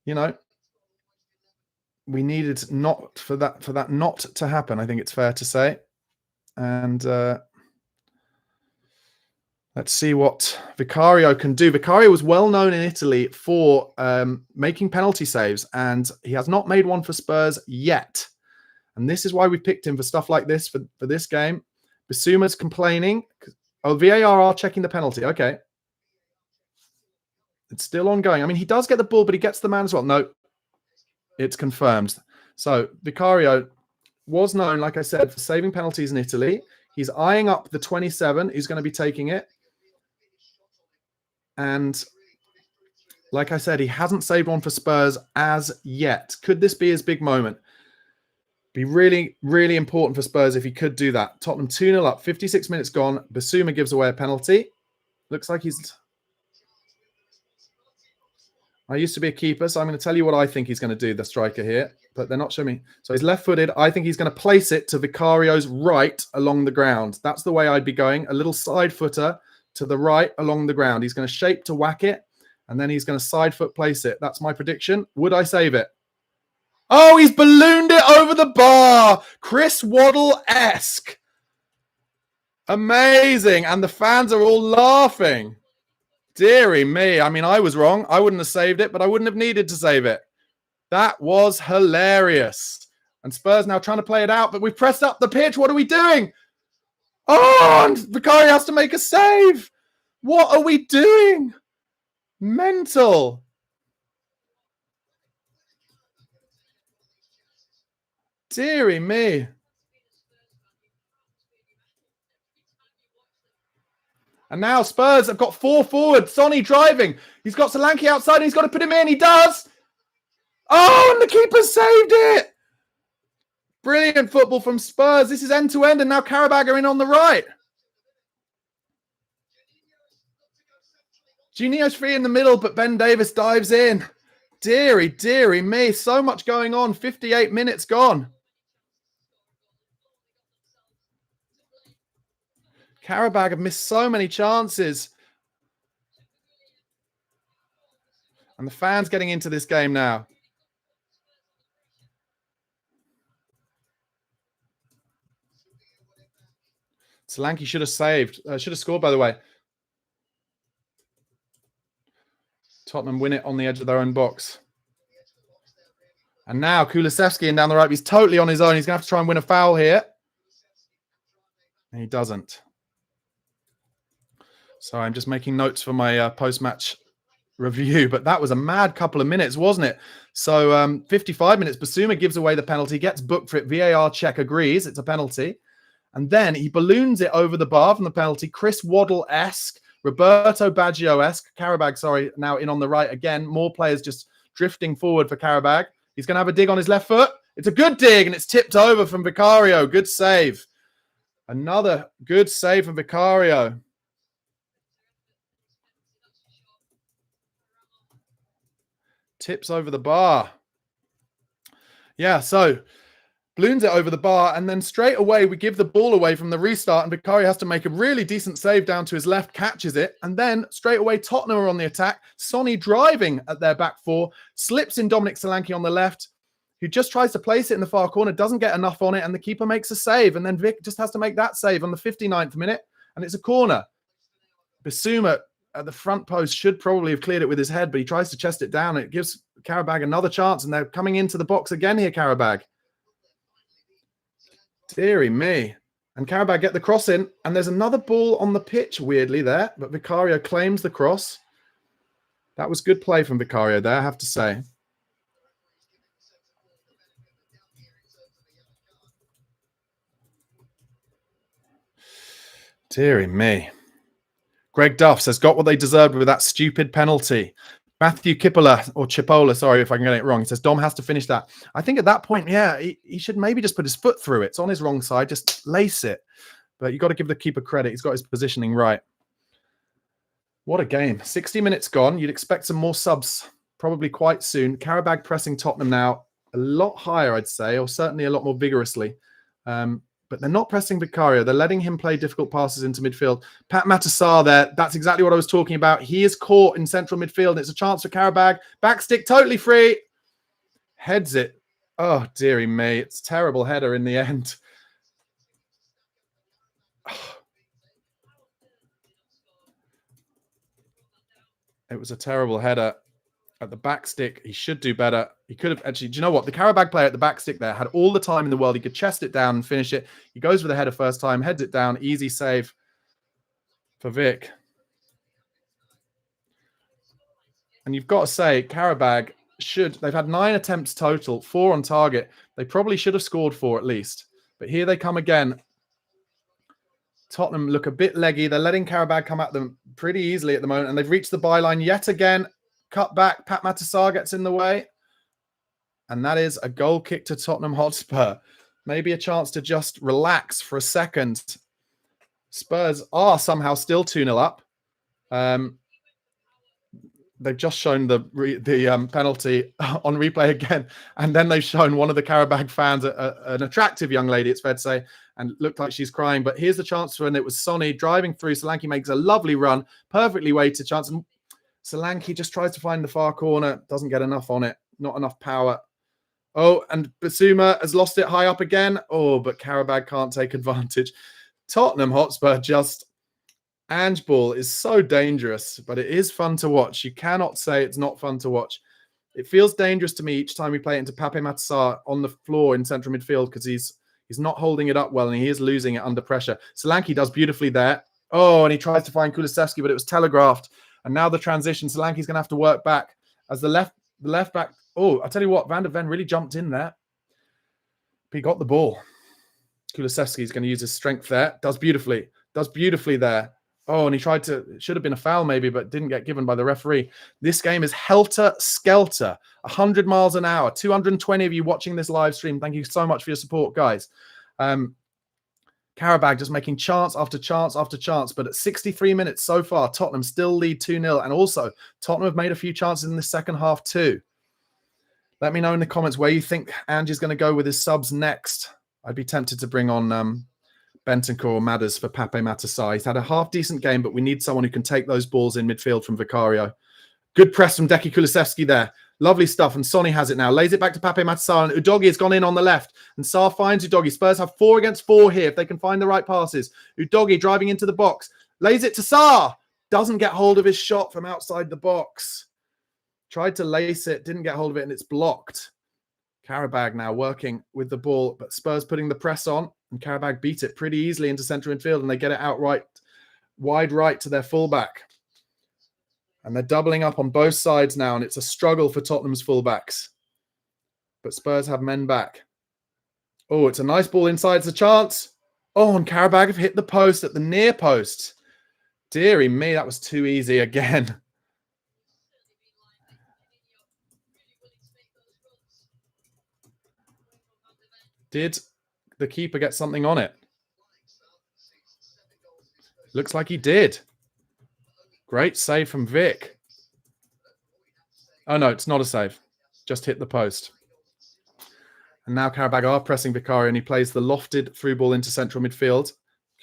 you know, we needed not for that not to happen. I think it's fair to say. And let's see what Vicario can do. Vicario was well known in Italy for making penalty saves, and he has not made one for Spurs yet. And this is why we picked him for stuff like this for this game. Basuma's complaining. Oh, VAR are checking the penalty. Okay. It's still ongoing. I mean, he does get the ball, but he gets the man as well. No, it's confirmed. So Vicario was known, like I said, for saving penalties in Italy. He's eyeing up the 27 who's going to be taking it. And like I said, he hasn't saved one for Spurs as yet. Could this be his big moment? Be really, really important for Spurs if he could do that. Tottenham 2-0 up, 56 minutes gone. Basuma gives away a penalty. Looks like he's... I used to be a keeper, so I'm going to tell you what I think he's going to do, the striker here. But they're not showing me. So he's left-footed. I think he's going to place it to Vicario's right along the ground. That's the way I'd be going. A little side footer to the right along the ground. He's going to shape to whack it, and then he's going to side foot place it. That's my prediction. Would I save it? Oh, he's ballooned it over the bar. Chris Waddle-esque. Amazing. And the fans are all laughing. Deary me. I mean, I was wrong. I wouldn't have saved it, but I wouldn't have needed to save it. That was hilarious. And Spurs now trying to play it out, but we've pressed up the pitch. What are we doing? Oh, and Vicario has to make a save. What are we doing? Mental. Deary me. And now Spurs have got 4 forward. Sonny driving. He's got Solanke outside and he's got to put him in. He does. Oh, and the keeper saved it. Brilliant football from Spurs. This is end-to-end, and now Qarabag are in on the right. Juninho's free in the middle, but Ben Davis dives in. Deary, deary me. So much going on. 58 minutes gone. Qarabag have missed so many chances. And the fans getting into this game now. Solanke should have saved. Should have scored, by the way. Tottenham win it on the edge of their own box. And now Kulusevski in down the right. He's totally on his own. He's going to have to try and win a foul here. And he doesn't. So I'm just making notes for my post-match review. But that was a mad couple of minutes, wasn't it? So 55 minutes. Basuma gives away the penalty, gets booked for it. VAR check agrees. It's a penalty. And then he balloons it over the bar from the penalty. Chris Waddle-esque, Roberto Baggio-esque. Qarabag, sorry, now in on the right again. More players just drifting forward for Qarabag. He's going to have a dig on his left foot. It's a good dig, and it's tipped over from Vicario. Good save. Another good save from Vicario. Tips over the bar. Yeah, so balloons it over the bar, and then straight away we give the ball away from the restart, and Vicario has to make a really decent save down to his left, catches it, and then straight away Tottenham are on the attack. Sonny driving at their back four, slips in Dominic Solanke on the left, who just tries to place it in the far corner, doesn't get enough on it, and the keeper makes a save, and then Vic just has to make that save on the 59th minute, and it's a corner. Basuma at the front post should probably have cleared it with his head, but he tries to chest it down, and it gives Qarabag another chance, and they're coming into the box again here, Qarabag. Deary me. And Qarabag get the cross in, and there's another ball on the pitch, weirdly, there, but Vicario claims the cross. That was good play from Vicario there, I have to say. Deary me. Greg Duff says, got what they deserved with that stupid penalty. Matthew Chipola, sorry if I can get it wrong. He says, Dom has to finish that. I think at that point, yeah, he should maybe just put his foot through it. It's on his wrong side. Just lace it. But you've got to give the keeper credit. He's got his positioning right. What a game. 60 minutes gone. You'd expect some more subs probably quite soon. Qarabag pressing Tottenham now a lot higher, I'd say, or certainly a lot more vigorously. But they're not pressing Vicario. They're letting him play difficult passes into midfield. Pat Sarr there. That's exactly what I was talking about. He is caught in central midfield. And it's a chance for Qarabag. Backstick totally free. Heads it. Oh, dearie me. It's a terrible header in the end. It was a terrible header. At the back stick, he should do better. He could have actually, do you know what? The Qarabag player at the back stick there had all the time in the world. He could chest it down and finish it. He goes for the header first time, heads it down. Easy save for Vic. And you've got to say, Qarabag they've had 9 attempts total, 4 on target. They probably should have scored 4 at least. But here they come again. Tottenham look a bit leggy. They're letting Qarabag come at them pretty easily at the moment. And they've reached the byline yet again. Cut back, Pat Sarr gets in the way. And that is a goal kick to Tottenham Hotspur. Maybe a chance to just relax for a second. Spurs are somehow still 2-0 up. They've just shown the penalty on replay again. And then they've shown one of the Qarabag fans, an attractive young lady, it's fair to say, and looked like she's crying. But here's the chance for, and it was Sonny driving through. Solanke makes a lovely run, perfectly weighted chance. And Solanke just tries to find the far corner, doesn't get enough on it, not enough power. Oh, and Basuma has lost it high up again. Oh, but Qarabag can't take advantage. Tottenham Hotspur just... Ange ball is so dangerous, but it is fun to watch. You cannot say it's not fun to watch. It feels dangerous to me each time we play it into Pape Sarr on the floor in central midfield because he's not holding it up well and he is losing it under pressure. Solanke does beautifully there. Oh, and he tries to find Kulusevski, but it was telegraphed. And now the transition, Solanke's going to have to work back as the left back. Oh, I tell you what, Van der Ven really jumped in there. But he got the ball. Kulusevski's going to use his strength there. Does beautifully there. Oh, and he tried to, it should have been a foul maybe, but didn't get given by the referee. This game is helter-skelter, 100 miles an hour, 220 of you watching this live stream. Thank you so much for your support, guys. Qarabag just making chance after chance after chance, but at 63 minutes so far, Tottenham still lead 2-0, and also Tottenham have made a few chances in the second half too. Let me know in the comments where you think Ange is going to go with his subs next. I'd be tempted to bring on... Bentancur or Madders for Pape Sarr. He's had a half-decent game, but we need someone who can take those balls in midfield from Vicario. Good press from Deki Kulusevski there. Lovely stuff. And Sonny has it now. Lays it back to Pape Matar. And Udogie has gone in on the left. And Sarr finds Udogie. Spurs have 4 against 4 here if they can find the right passes. Udogie driving into the box. Lays it to Sarr. Doesn't get hold of his shot from outside the box. Tried to lace it. Didn't get hold of it. And it's blocked. Qarabag now working with the ball. But Spurs putting the press on. And Qarabag beat it pretty easily into central midfield. And they get it out right, wide right to their fullback. And they're doubling up on both sides now, and it's a struggle for Tottenham's fullbacks. But Spurs have men back. Oh, it's a nice ball inside. It's a chance. Oh, and Qarabag have hit the post at the near post. Deary me, that was too easy again. Did the keeper get something on it? Looks like he did. Great save from Vic. Oh, no, it's not a save. Just hit the post. And now Qarabag are pressing Vicario, and he plays the lofted through ball into central midfield.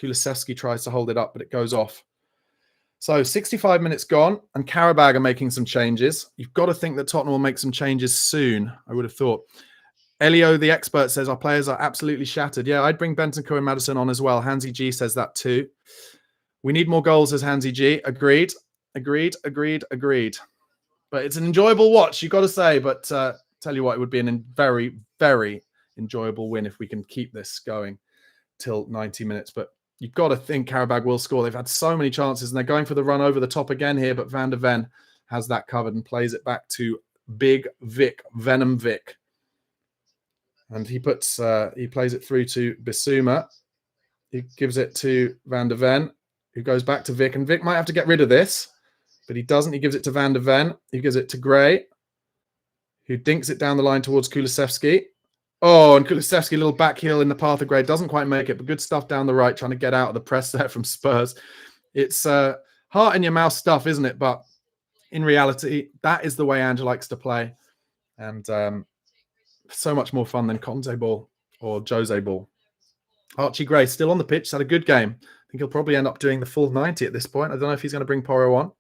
Kulusevski tries to hold it up, but it goes off. So 65 minutes gone, and Qarabag are making some changes. You've got to think that Tottenham will make some changes soon, I would have thought. Elio, the expert, says our players are absolutely shattered. Yeah, I'd bring Bentancur and Maddison on as well. Hansi G says that too. We need more goals as Hansi G. Agreed. But it's an enjoyable watch, you've got to say. But tell you what, it would be a very, very enjoyable win if we can keep this going till 90 minutes. But you've got to think Qarabag will score. They've had so many chances, and they're going for the run over the top again here. But Van der Ven has that covered and plays it back to Big Vic, Venom Vic. And he plays it through to Bissouma. He gives it to Van der Ven, who goes back to Vic. And Vic might have to get rid of this, but he doesn't. He gives it to Van der Ven. He gives it to Gray, who dinks it down the line towards Kulusevski. Oh, and Kulusevski, a little back heel in the path of Gray. Doesn't quite make it, but good stuff down the right, trying to get out of the press there from Spurs. It's heart in your mouth stuff, isn't it? But in reality, that is the way Ange likes to play. And so much more fun than Conte ball or Jose ball. Archie Gray still on the pitch. He's had a good game. I think he'll probably end up doing the full 90 at this point. I don't know if he's going to bring Porro on.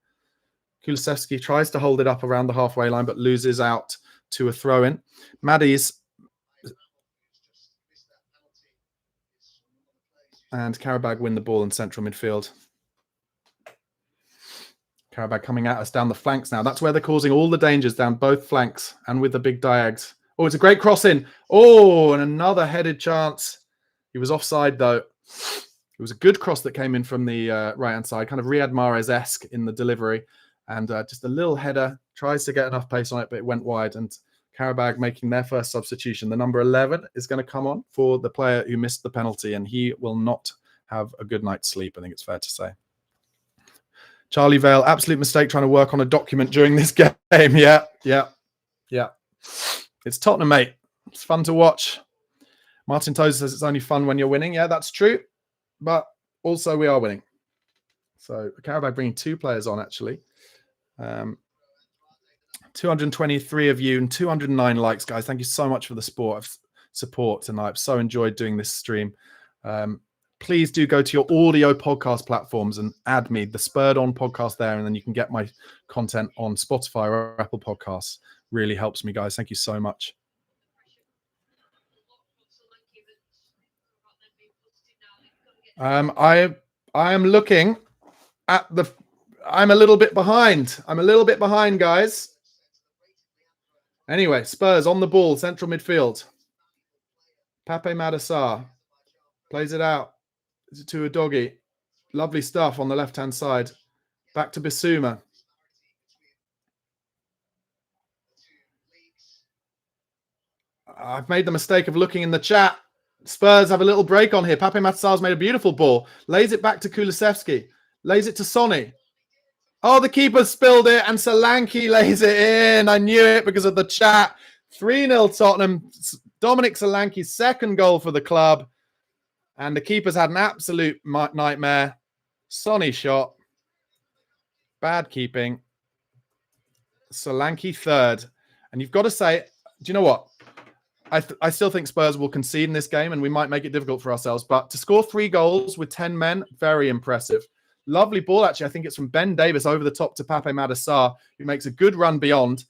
Kulusevski tries to hold it up around the halfway line, but loses out to a throw-in. Maddie's and Qarabag win the ball in central midfield. Qarabag coming at us down the flanks now. That's where they're causing all the dangers, down both flanks and with the big diags. Oh, it's a great cross in. Oh, and another headed chance. He was offside, though. It was a good cross that came in from the right-hand side, kind of Riyad Mahrez-esque in the delivery. And just a little header, tries to get enough pace on it, but it went wide. And Qarabag making their first substitution. The number 11 is going to come on for the player who missed the penalty, and he will not have a good night's sleep, I think it's fair to say. Charlie Vale, absolute mistake trying to work on a document during this game. Yeah. It's Tottenham, mate. It's fun to watch. Martin Tozer says it's only fun when you're winning. Yeah, that's true. But also we are winning. So Qarabag bringing 2 players on, actually. 223 of you and 209 likes, guys. Thank you so much for the support tonight. I've so enjoyed doing this stream. Please do go to your audio podcast platforms and add me, the Spurred On podcast there, and then you can get my content on Spotify or Apple Podcasts. Really helps me, guys. Thank you so much. I am looking at the... I'm a little bit behind. Guys. Anyway, Spurs on the ball, central midfield. Pape Matar plays it out to Udogie. Lovely stuff on the left-hand side. Back to Bissouma. I've made the mistake of looking in the chat. Spurs have a little break on here. Pape Matar's made a beautiful ball. Lays it back to Kulusevski. Lays it to Sonny. Oh, the keeper spilled it, and Solanke lays it in. I knew it because of the chat. 3-0 Tottenham. Dominic Solanke's second goal for the club. And the keeper's had an absolute nightmare. Sonny shot. Bad keeping. Solanke third. And you've got to say, do you know what? I still think Spurs will concede in this game, and we might make it difficult for ourselves. But to score 3 goals with 10 men, very impressive. Lovely ball, actually. I think it's from Ben Davis over the top to Pape Sarr, who makes a good run beyond.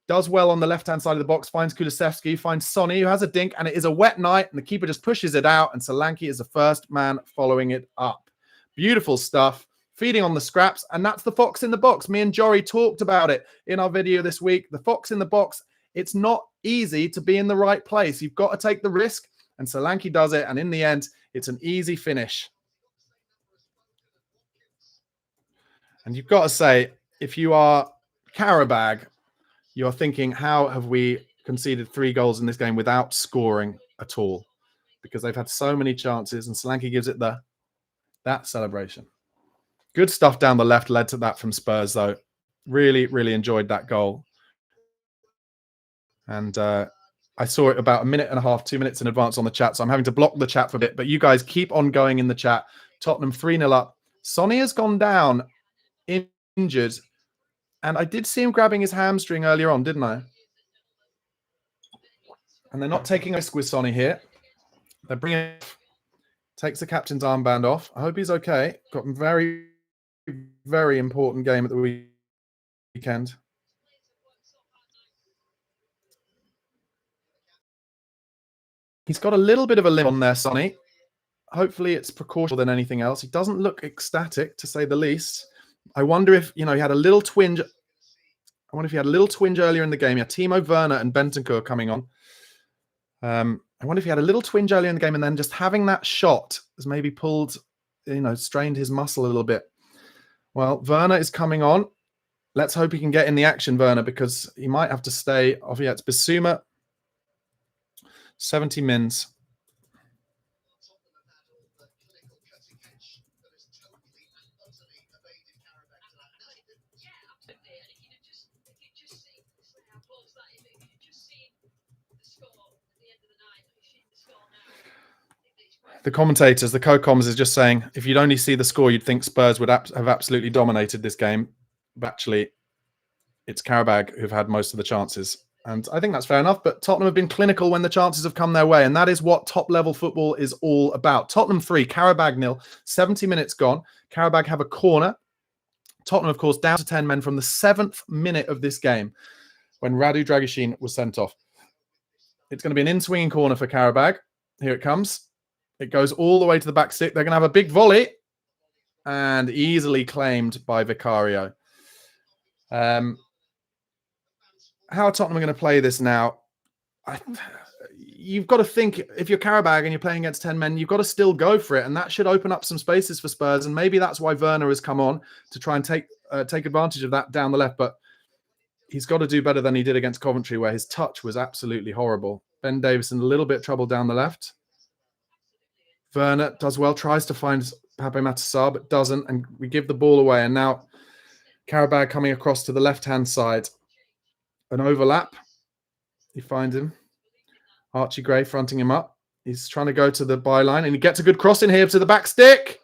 Does well on the left-hand side of the box, finds Kulusevski, finds Sonny, who has a dink, and it is a wet night, and the keeper just pushes it out, and Solanke is the first man following it up. Beautiful stuff, feeding on the scraps, and that's the fox in the box. Me and Jory talked about it in our video this week. The fox in the box, it's not easy to be in the right place. You've got to take the risk, and Solanke does it, and in the end, it's an easy finish. And you've got to say, if you are Qarabag, you're thinking, how have we conceded 3 goals in this game without scoring at all? Because they've had so many chances, and Solanke gives it that celebration. Good stuff down the left led to that from Spurs, though. Really, really enjoyed that goal. And I saw it about 1.5 minutes, 2 minutes in advance on the chat, so I'm having to block the chat for a bit. But you guys keep on going in the chat. Tottenham 3-0 up. Sonny has gone down injured. And I did see him grabbing his hamstring earlier on, didn't I? And they're not taking a risk with Sonny here. They're bringing... Takes the captain's armband off. I hope he's okay. Got a very, very important game at the weekend. He's got a little bit of a limp on there, Sonny. Hopefully it's precautionary than anything else. He doesn't look ecstatic, to say the least. I wonder if, he had a little twinge. I wonder if he had a little twinge earlier in the game. He had Timo Werner and Bentancur coming on. I wonder if he had a little twinge earlier in the game, and then just having that shot has maybe pulled, strained his muscle a little bit. Well, Werner is coming on. Let's hope he can get in the action, Werner, because he might have to stay off. Yeah, it's Bissouma. 70 mins. The commentators, the co-coms is just saying, if you'd only see the score, you'd think Spurs would have absolutely dominated this game. But actually, it's Qarabag who've had most of the chances. And I think that's fair enough. But Tottenham have been clinical when the chances have come their way. And that is what top-level football is all about. Tottenham 3, Qarabag 0, 70 minutes gone. Qarabag have a corner. Tottenham, of course, down to 10 men from the 7th minute of this game when Radu Dragusin was sent off. It's going to be an in-swinging corner for Qarabag. Here it comes. It goes all the way to the back stick. They're going to have a big volley and easily claimed by Vicario. How are Tottenham going to play this now? You've got to think, if you're Qarabag and you're playing against 10 men, you've got to still go for it. And that should open up some spaces for Spurs. And maybe that's why Werner has come on to try and take advantage of that down the left. But he's got to do better than he did against Coventry, where his touch was absolutely horrible. Ben Davis in a little bit of trouble down the left. Werner does well, tries to find Pape Sarr, but doesn't, and we give the ball away. And now Qarabag coming across to the left-hand side. An overlap. He finds him. Archie Gray fronting him up. He's trying to go to the byline, and he gets a good cross in here to the back stick.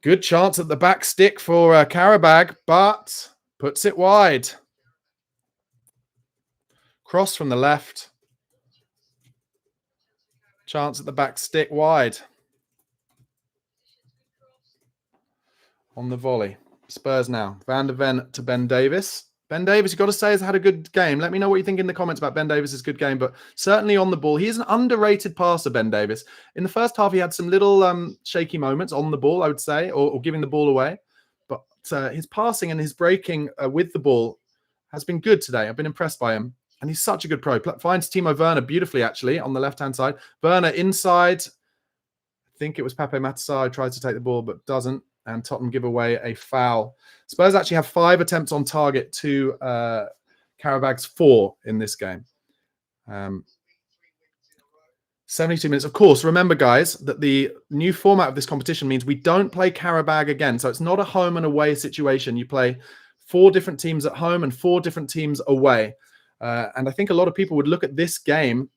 Good chance at the back stick for Qarabag, but puts it wide. Cross from the left. Chance at the back stick wide. On the volley. Spurs now. Van der Ven to Ben Davis. Ben Davis, you've got to say, has had a good game. Let me know what you think in the comments about Ben Davis' good game, but certainly on the ball. He is an underrated passer, Ben Davis. In the first half, he had some little shaky moments on the ball, I would say, or giving the ball away. But his passing and his breaking with the ball has been good today. I've been impressed by him. And he's such a good pro. Finds Timo Werner beautifully, actually, on the left-hand side. Werner inside. I think it was Pape Sarr who tries to take the ball, but doesn't. And Tottenham give away a foul. Spurs actually have 5 attempts on target to Qarabag's 4 in this game. 72 minutes. Of course, remember, guys, that the new format of this competition means we don't play Qarabag again. So it's not a home and away situation. You play 4 different teams at home and 4 different teams away. And I think a lot of people would look at this game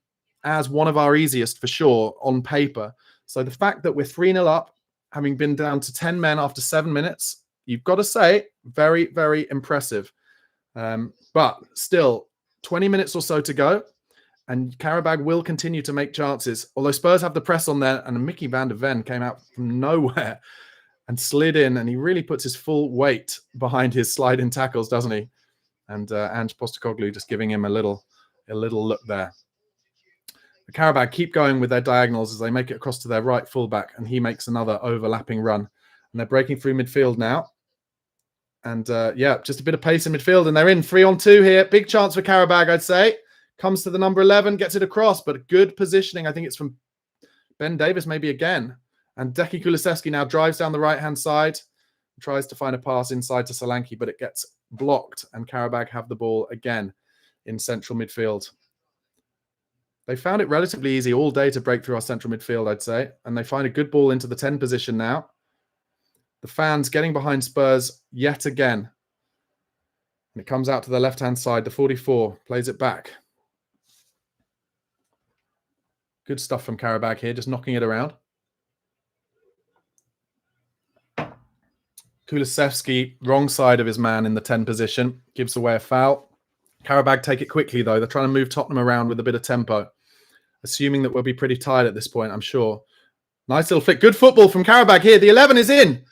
as one of our easiest for sure on paper. So the fact that we're 3-0 up, having been down to 10 men after 7 minutes, you've got to say, very, very impressive. But still, 20 minutes or so to go, and Qarabag will continue to make chances. Although Spurs have the press on there, and Mickey van der Ven came out from nowhere. and slid in, and he really puts his full weight behind his slide-in tackles, doesn't he? And Ange Postecoglou just giving him a little look there. The Qarabag keep going with their diagonals as they make it across to their right fullback, and he makes another overlapping run. And they're breaking through midfield now. And yeah, just a bit of pace in midfield, and they're in 3-on-2 here. Big chance for Qarabag, I'd say. Comes to the number 11, gets it across, but good positioning. I think it's from Ben Davis maybe again. And Deki Kulusevski now drives down the right-hand side, tries to find a pass inside to Solanke, but it gets blocked, and Qarabag have the ball again in central midfield. They found it relatively easy all day to break through our central midfield, I'd say, and they find a good ball into the 10 position now. The fans getting behind Spurs yet again. And it comes out to the left-hand side. The 44 plays it back. Good stuff from Qarabag here, just knocking it around. Kulusevski, wrong side of his man in the 10 position, gives away a foul. Qarabag take it quickly, though. They're trying to move Tottenham around with a bit of tempo, assuming that we'll be pretty tired at this point, I'm sure. Nice little flick. Good football from Qarabag here. The 11 is in.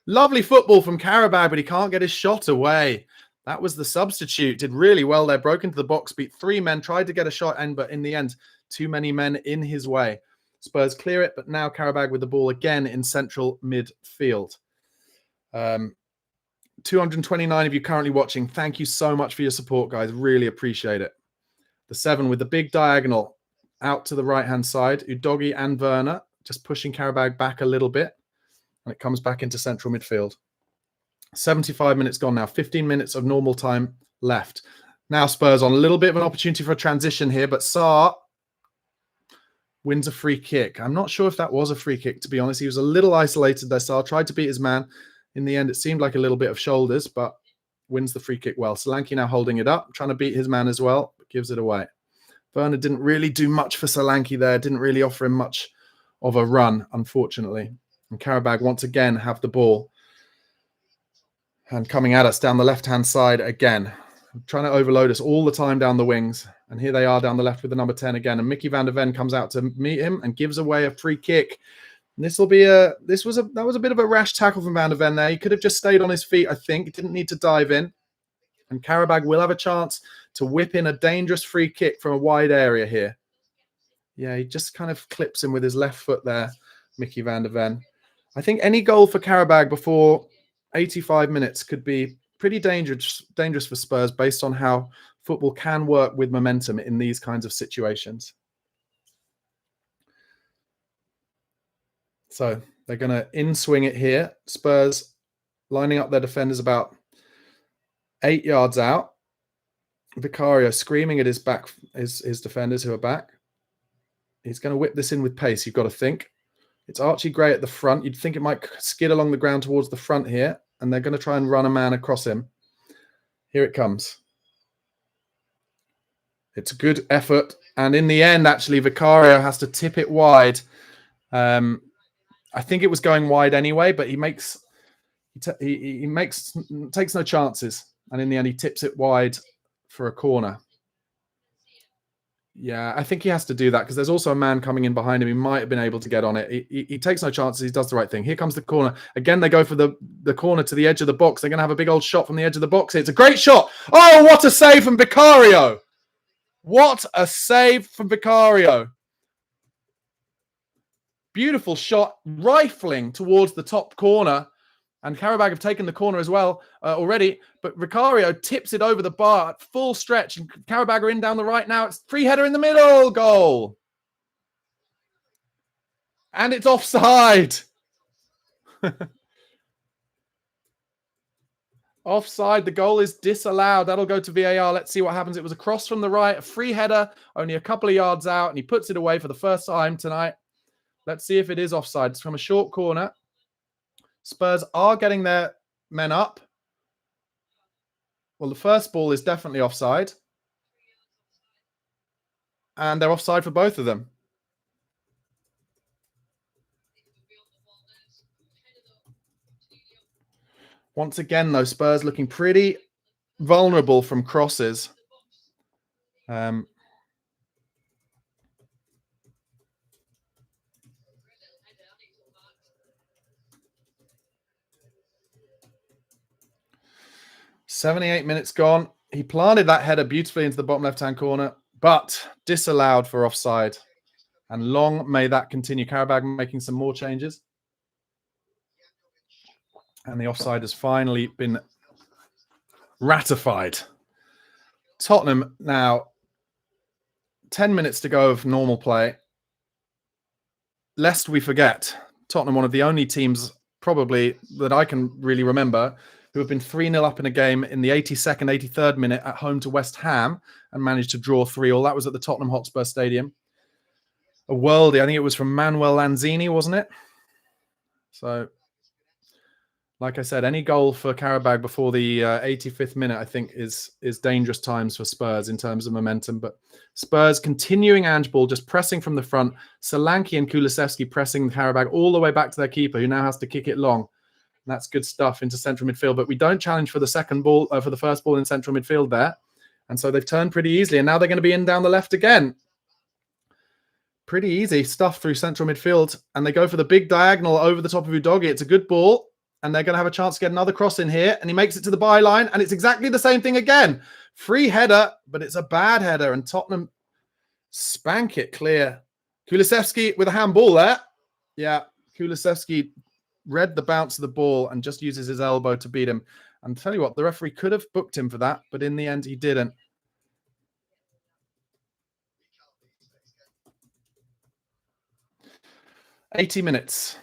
Lovely football from Qarabag, but he can't get his shot away. That was the substitute. Did really well there. Broke into the box, beat 3 men, tried to get a shot in, but in the end, too many men in his way. Spurs clear it, but now Qarabag with the ball again in central midfield. 229 of you currently watching. Thank you so much for your support, guys. Really appreciate it. The 7 with the big diagonal out to the right-hand side. Udogie and Werner just pushing Qarabag back a little bit. And it comes back into central midfield. 75 minutes gone now. 15 minutes of normal time left. Now Spurs on a little bit of an opportunity for a transition here, but Sarr wins a free kick. I'm not sure if that was a free kick, to be honest. He was a little isolated there. Sarr tried to beat his man. In the end, it seemed like a little bit of shoulders, but wins the free kick well. Solanke now holding it up, trying to beat his man as well, but gives it away. Werner didn't really do much for Solanke there. Didn't really offer him much of a run, unfortunately. And Qarabag once again have the ball. And coming at us down the left-hand side again. Trying to overload us all the time down the wings. And here they are down the left with the number 10 again. And Mickey van der Ven comes out to meet him and gives away a free kick. And that was a bit of a rash tackle from Van der Ven there. He could have just stayed on his feet, I think. He didn't need to dive in. And Qarabag will have a chance to whip in a dangerous free kick from a wide area here. Yeah, he just kind of clips him with his left foot there, Mickey van der Ven. I think any goal for Qarabag before 85 minutes could be pretty dangerous for Spurs based on how football can work with momentum in these kinds of situations. So they're going to in-swing it here. Spurs lining up their defenders about 8 yards out. Vicario screaming at his defenders who are back. He's going to whip this in with pace, you've got to think. It's Archie Gray at the front. You'd think it might skid along the ground towards the front here, and they're going to try and run a man across him. Here it comes. It's a good effort, and in the end, actually, Vicario has to tip it wide. I think it was going wide anyway, but he takes no chances, and in the end, he tips it wide for a corner. Yeah, I think he has to do that because there's also a man coming in behind him. He might have been able to get on it. He takes no chances. He does the right thing. Here comes the corner. Again, they go for the corner to the edge of the box. They're going to have a big old shot from the edge of the box. It's a great shot. Oh, what a save from Vicario. What a save from Vicario. Beautiful shot, rifling towards the top corner. And Qarabag have taken the corner as well already. But Vicario tips it over the bar at full stretch. And Qarabag are in down the right now. It's free header in the middle. Goal. And it's offside. Offside. The goal is disallowed. That'll go to VAR. Let's see what happens. It was a cross from the right. A free header. Only a couple of yards out. And he puts it away for the first time tonight. Let's see if it is offside. It's from a short corner. Spurs are getting their men up. Well, the first ball is definitely offside. And they're offside for both of them. Once again, though, Spurs looking pretty vulnerable from crosses. 78 minutes gone. He planted that header beautifully into the bottom left-hand corner, but disallowed for offside. And long may that continue. Qarabag making some more changes. And the offside has finally been ratified. Tottenham now, 10 minutes to go of normal play. Lest we forget, Tottenham, one of the only teams probably that I can really remember who have been 3-0 up in a game in the 82nd, 83rd minute at home to West Ham and managed to draw 3-3. That was at the Tottenham Hotspur Stadium. A worldie. I think it was from Manuel Lanzini, wasn't it? So, like I said, any goal for Qarabag before the 85th minute, I think, is dangerous times for Spurs in terms of momentum. But Spurs continuing Ange ball, just pressing from the front. Solanke and Kulusevski pressing Qarabag all the way back to their keeper, who now has to kick it long. And that's good stuff into central midfield. But we don't challenge for the second ball, for the first ball in central midfield there. And so they've turned pretty easily. And now they're going to be in down the left again. Pretty easy stuff through central midfield. And they go for the big diagonal over the top of Udogie. It's a good ball. And they're going to have a chance to get another cross in here. And he makes it to the byline. And it's exactly the same thing again. Free header, but it's a bad header. And Tottenham spank it clear. Kulusevski with a handball there. Yeah, Kulusevski read the bounce of the ball and just uses his elbow to beat him. And tell you what, the referee could have booked him for that, but in the end he didn't. $80 minutes.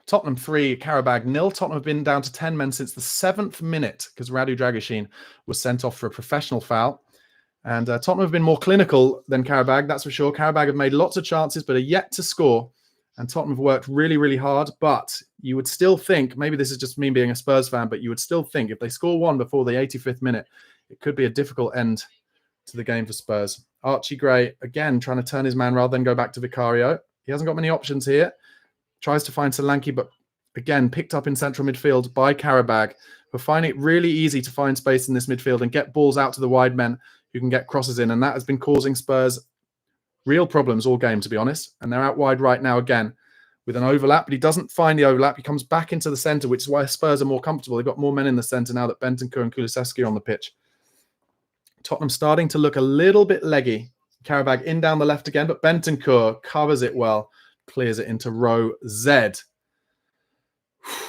Tottenham 3, Qarabag 0. Tottenham have been down to 10 men since the 7th minute because Radu Dragusin was sent off for a professional foul. And Tottenham have been more clinical than Qarabag, that's for sure. Qarabag have made lots of chances but are yet to score. And Tottenham have worked really, really hard. But you would still think, maybe this is just me being a Spurs fan, but you would still think if they score one before the 85th minute, it could be a difficult end to the game for Spurs. Archie Gray, again, trying to turn his man rather than go back to Vicario. He hasn't got many options here. Tries to find Solanke, but again, picked up in central midfield by Qarabag, who are finding it really easy to find space in this midfield and get balls out to the wide men who can get crosses in. And that has been causing Spurs real problems all game, to be honest. And they're out wide right now again with an overlap, but he doesn't find the overlap. He comes back into the centre, which is why Spurs are more comfortable. They've got more men in the centre now that Bentancur and Kulusevski are on the pitch. Tottenham starting to look a little bit leggy. Qarabag in down the left again, but Bentancur covers it well. Clears it into row Z.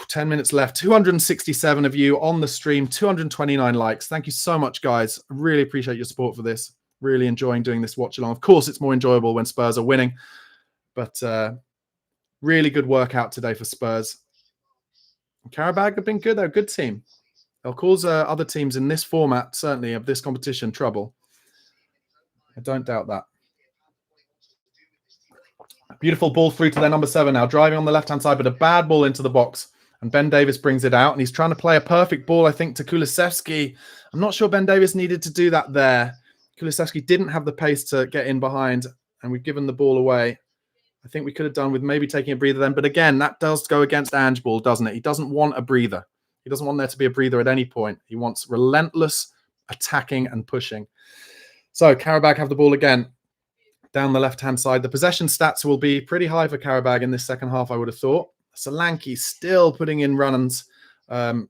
10 minutes left. 267 of you on the stream. 229 likes. Thank you so much, guys. I really appreciate your support for this. Really enjoying doing this watch along. Of course, it's more enjoyable when Spurs are winning. But really good workout today for Spurs. Qarabag have been good. They're a good team. They'll cause other teams in this format, certainly of this competition, trouble. I don't doubt that. Beautiful ball through to their number 7 now, driving on the left-hand side, but a bad ball into the box. And Ben Davies brings it out, and he's trying to play a perfect ball, I think, to Kulusevski. I'm not sure Ben Davies needed to do that there. Kulusevski didn't have the pace to get in behind, and we've given the ball away. I think we could have done with maybe taking a breather then. But again, that does go against Ange ball, doesn't it? He doesn't want a breather. He doesn't want there to be a breather at any point. He wants relentless attacking and pushing. So Qarabag have the ball again. Down the left-hand side. The possession stats will be pretty high for Qarabag in this second half, I would have thought. Solanke still putting in runs. And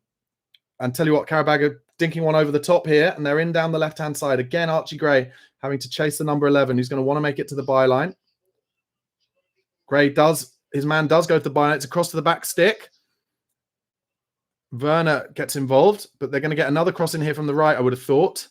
tell you what, Qarabag are dinking one over the top here, and they're in down the left-hand side. Again, Archie Gray having to chase the number 11, who's going to want to make it to the byline. Gray does, his man does go to the byline. It's across to the back stick. Werner gets involved, but they're going to get another cross in here from the right, I would have thought.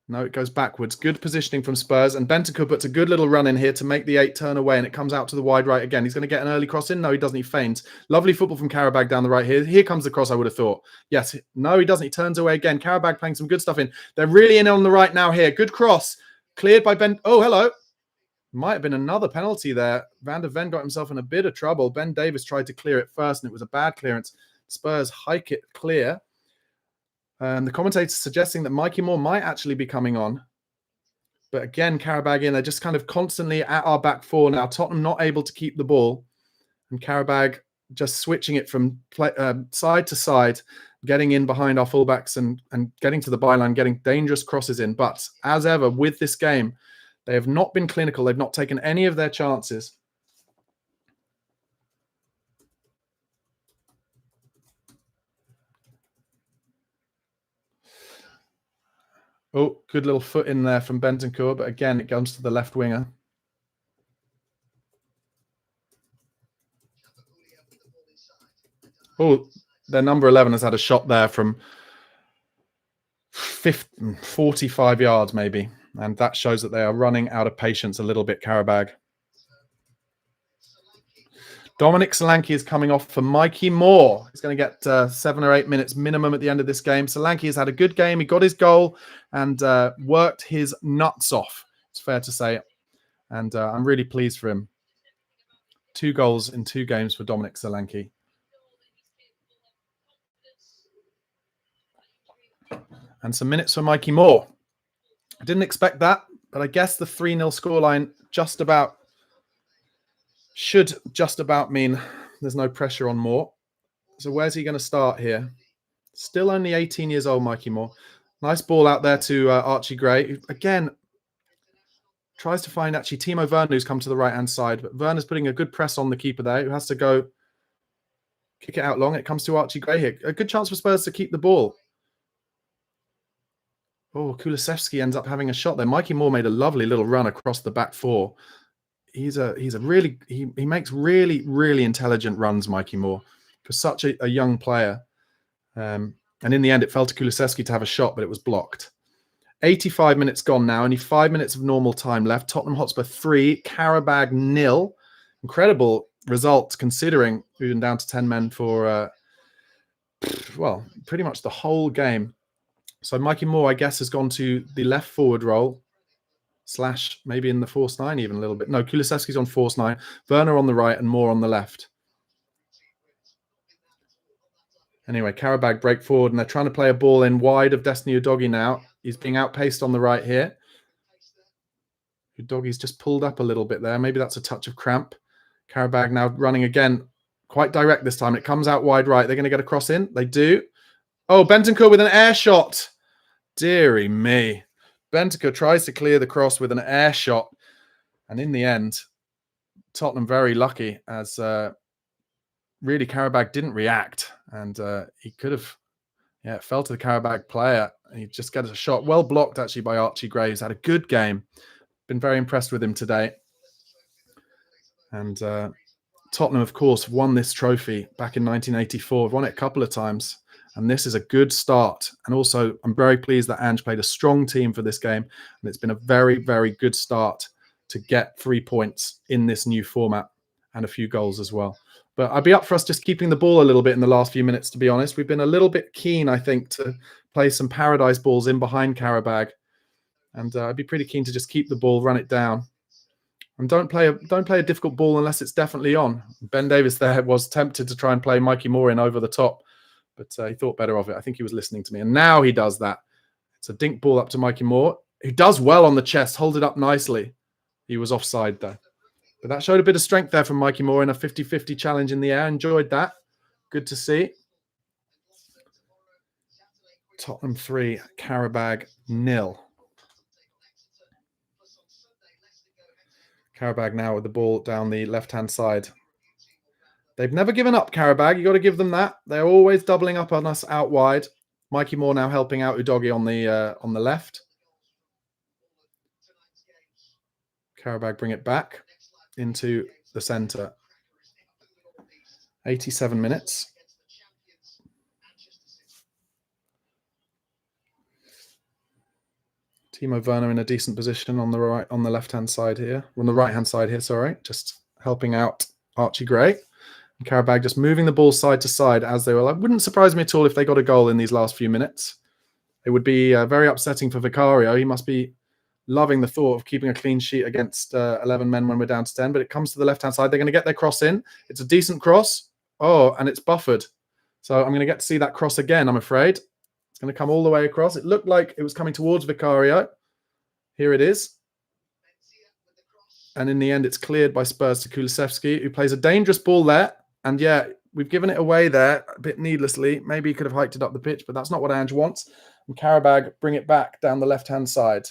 No, it goes backwards. Good positioning from Spurs. And Bentancur puts a good little run in here to make the 8 turn away. And it comes out to the wide right again. He's going to get an early cross in. No, he doesn't. He feigns. Lovely football from Qarabag down the right here. Here comes the cross, I would have thought. Yes. No, he doesn't. He turns away again. Qarabag playing some good stuff in. They're really in on the right now here. Good cross. Cleared by Ben. Oh, hello. Might have been another penalty there. Van der Ven got himself in a bit of trouble. Ben Davies tried to clear it first, and it was a bad clearance. Spurs hike it clear. The commentator's suggesting that Mikey Moore might actually be coming on. But again, Qarabag in, they're just kind of constantly at our back four now. Tottenham not able to keep the ball. And Qarabag just switching it from side to side, getting in behind our fullbacks and getting to the byline, getting dangerous crosses in. But as ever, with this game, they have not been clinical. They've not taken any of their chances. Oh, good little foot in there from Bentancur, but again, it comes to the left winger. Oh, their number 11 has had a shot there from 45 yards maybe, and that shows that they are running out of patience a little bit, Qarabag. Dominic Solanke is coming off for Mikey Moore. He's going to get 7 or 8 minutes minimum at the end of this game. Solanke has had a good game. He got his goal and worked his nuts off, it's fair to say. And I'm really pleased for him. 2 goals in 2 games for Dominic Solanke. And some minutes for Mikey Moore. I didn't expect that, but I guess the 3-0 scoreline should just about mean there's no pressure on Moore. So where's he going to start here? Still only 18 years old, Mikey Moore. Nice ball out there to Archie Gray, who, again, tries to find actually Timo Werner, who's come to the right-hand side. But Werner's putting a good press on the keeper there, who has to go kick it out long. It comes to Archie Gray here. A good chance for Spurs to keep the ball. Oh, Kulusevski ends up having a shot there. Mikey Moore made a lovely little run across the back 4. He makes really intelligent runs, Mikey Moore, for such a young player. And in the end, it fell to Kulusevski to have a shot, but it was blocked. 85 minutes gone now. Only 5 minutes of normal time left. Tottenham Hotspur 3, Qarabag 0. Incredible result considering we've been down to 10 men for, well, pretty much the whole game. So Mikey Moore, I guess, has gone to the left forward role. / maybe in the false 9 even a little bit. No, Kulusevski's on false 9. Werner on the right and Moore on the left. Anyway, Qarabag break forward and they're trying to play a ball in wide of Destiny Udogie now. He's being outpaced on the right here. Udogie's just pulled up a little bit there. Maybe that's a touch of cramp. Qarabag now running again. Quite direct this time. It comes out wide right. They're going to get a cross in. They do. Oh, Bentancur with an air shot. Deary me. Bentancur tries to clear the cross with an air shot. And in the end, Tottenham very lucky as really Qarabag didn't react. And he could have, it fell to the Qarabag player. And he just gets a shot. Well blocked actually by Archie Gray, who's had a good game. Been very impressed with him today. And Tottenham, of course, won this trophy back in 1984. Won it a couple of times. And this is a good start. And also, I'm very pleased that Ange played a strong team for this game. And it's been a very, very good start to get 3 points in this new format and a few goals as well. But I'd be up for us just keeping the ball a little bit in the last few minutes, to be honest. We've been a little bit keen, I think, to play some paradise balls in behind Qarabag. And I'd be pretty keen to just keep the ball, run it down. And don't play a difficult ball unless it's definitely on. Ben Davis there was tempted to try and play Mikey Moore in over the top. But he thought better of it. I think he was listening to me. And now he does that. It's a dink ball up to Mikey Moore, who does well on the chest, hold it up nicely. He was offside, though. But that showed a bit of strength there from Mikey Moore in a 50-50 challenge in the air. Enjoyed that. Good to see. Tottenham 3, Qarabag 0. Qarabag now with the ball down the left-hand side. They've never given up, Qarabag. You've got to give them that. They're always doubling up on us out wide. Mikey Moore now helping out Udogie on the left. Qarabag bring it back into the centre. 87 minutes. Timo Werner in a decent position on the right, on the left-hand side here. On the right-hand side here, sorry. Just helping out Archie Gray. And Qarabag just moving the ball side to side as they were. It wouldn't surprise me at all if they got a goal in these last few minutes. It would be very upsetting for Vicario. He must be loving the thought of keeping a clean sheet against 11 men when we're down to 10. But it comes to the left-hand side. They're going to get their cross in. It's a decent cross. Oh, and it's buffered. So I'm going to get to see that cross again, I'm afraid. It's going to come all the way across. It looked like it was coming towards Vicario. Here it is. And in the end, it's cleared by Spurs to Kulusevski, who plays a dangerous ball there. And yeah, we've given it away there a bit needlessly. Maybe he could have hiked it up the pitch, but that's not what Ange wants. And Qarabag bring it back down the left-hand side.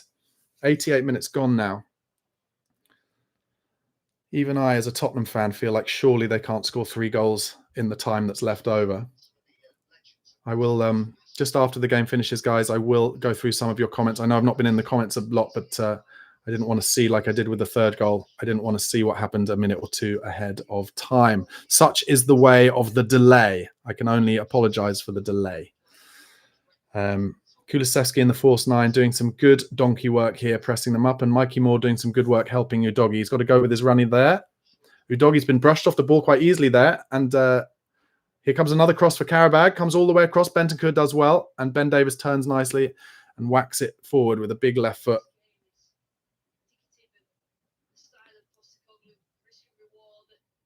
88 minutes gone now. Even I, as a Tottenham fan, feel like surely they can't score 3 goals in the time that's left over. I will just after the game finishes, guys, I will go through some of your comments. I know I've not been in the comments a lot, but I didn't want to see, like I did with the third goal, I didn't want to see what happened a minute or two ahead of time. Such is the way of the delay. I can only apologize for the delay. Kulusevski in the force 9 doing some good donkey work here, pressing them up, and Mikey Moore doing some good work helping Udogie. He's got to go with his running there. Udogie's been brushed off the ball quite easily there, and here comes another cross for Qarabag, comes all the way across. Bentancur does well, and Ben Davies turns nicely and whacks it forward with a big left foot.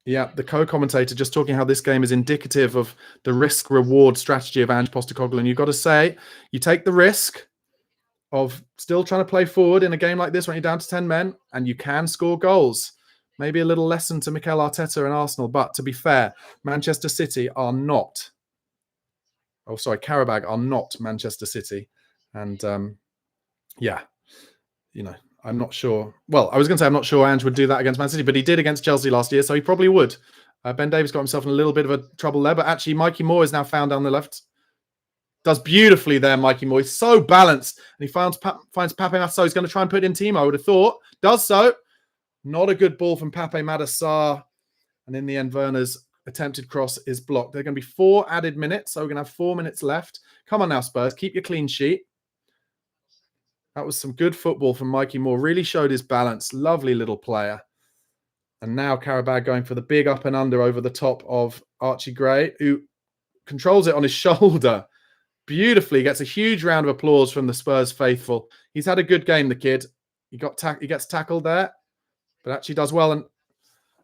Yeah, the co-commentator just talking how this game is indicative of the risk-reward strategy of Ange Postecoglou. And you've got to say, you take the risk of still trying to play forward in a game like this when you're down to 10 men, and you can score goals. Maybe a little lesson to Mikel Arteta and Arsenal. But to be fair, Manchester City are not. Oh, sorry, Qarabag are not Manchester City. And yeah, you know, I'm not sure. Well, I was going to say I'm not sure Ange would do that against Man City, but he did against Chelsea last year, so he probably would. Ben Davies got himself in a little bit of a trouble there, but actually Mikey Moore is now found down the left. Does beautifully there, Mikey Moore. He's so balanced, and he finds Pape Matar. He's going to try and put in Timo, I would have thought. Does so. Not a good ball from Pape Matar. And in the end, Werner's attempted cross is blocked. There are going to be 4 added minutes, so we're going to have 4 minutes left. Come on now, Spurs. Keep your clean sheet. That was some good football from Mikey Moore. Really showed his balance. Lovely little player. And now Qarabag going for the big up and under over the top of Archie Gray, who controls it on his shoulder beautifully. Gets a huge round of applause from the Spurs faithful. He's had a good game, the kid. He gets tackled there, but actually does well. And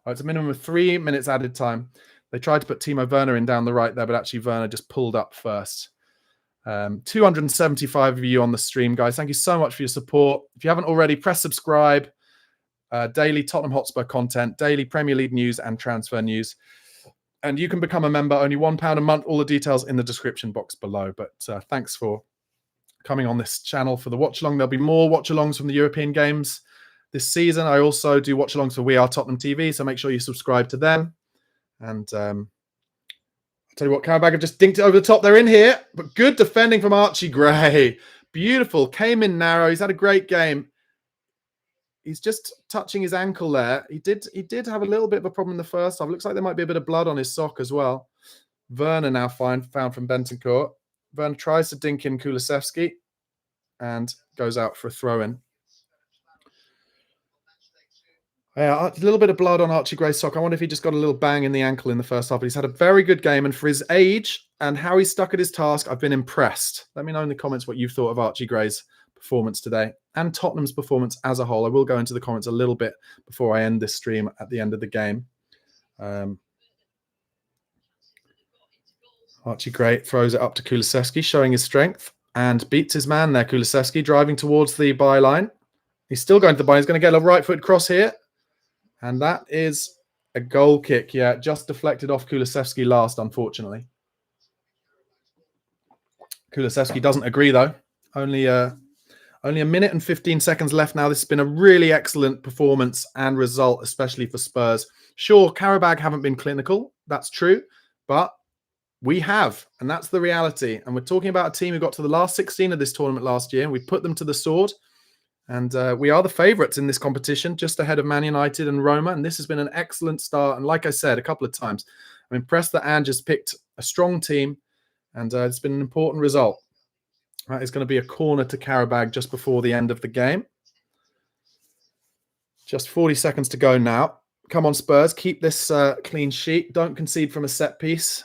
it's a minimum of 3 minutes added time. They tried to put Timo Werner in down the right there, but actually Werner just pulled up first. 275 of you on the stream, guys. Thank you so much for your support. If you haven't already, press subscribe. Daily Tottenham Hotspur content, daily Premier League news and transfer news. And you can become a member, only £1 a month. All the details in the description box below. But thanks for coming on this channel for the watch-along. There'll be more watch-alongs from the European games this season. I also do watch-alongs for We Are Tottenham TV, so make sure you subscribe to them. And tell you what, Qarabag have just dinked it over the top. They're in here, but good defending from Archie Gray. Beautiful. Came in narrow. He's had a great game. He's just touching his ankle there. He did have a little bit of a problem in the first half. Looks like there might be a bit of blood on his sock as well. Werner now found from Bentancur. Werner tries to dink in Kulusevski and goes out for a throw-in. Yeah, a little bit of blood on Archie Gray's sock. I wonder if he just got a little bang in the ankle in the first half. But he's had a very good game. And for his age and how he's stuck at his task, I've been impressed. Let me know in the comments what you thought of Archie Gray's performance today and Tottenham's performance as a whole. I will go into the comments a little bit before I end this stream at the end of the game. Archie Gray throws it up to Kulusevski, showing his strength and beats his man there. Kulusevski driving towards the byline. He's still going to the byline. He's going to get a right foot cross here. And that is a goal kick. Yeah, just deflected off Kulusevski last, unfortunately. Kulusevski doesn't agree, though. Only a minute and 15 seconds left now. This has been a really excellent performance and result, especially for Spurs. Sure, Qarabag haven't been clinical. That's true. But we have, and that's the reality. And we're talking about a team who got to the last 16 of this tournament last year. We put them to the sword. And we are the favourites in this competition, just ahead of Man United and Roma. And this has been an excellent start. And like I said a couple of times, I'm impressed that Ange has picked a strong team. And it's been an important result. That is going to be a corner to Qarabag just before the end of the game. Just 40 seconds to go now. Come on, Spurs. Keep this clean sheet. Don't concede from a set piece.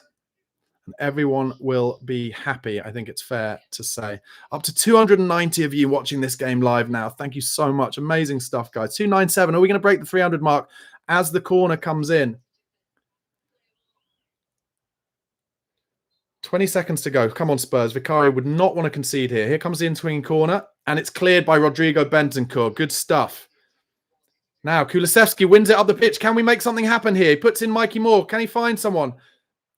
And everyone will be happy, I think it's fair to say. Up to 290 of you watching this game live now. Thank you so much. Amazing stuff, guys. 297. Are we going to break the 300 mark as the corner comes in? 20 seconds to go. Come on, Spurs. Vicario would not want to concede here. Here comes the in-swinging corner, and it's cleared by Rodrigo Bentancur. Good stuff. Now, Kulusevski wins it up the pitch. Can we make something happen here? He puts in Mikey Moore. Can he find someone?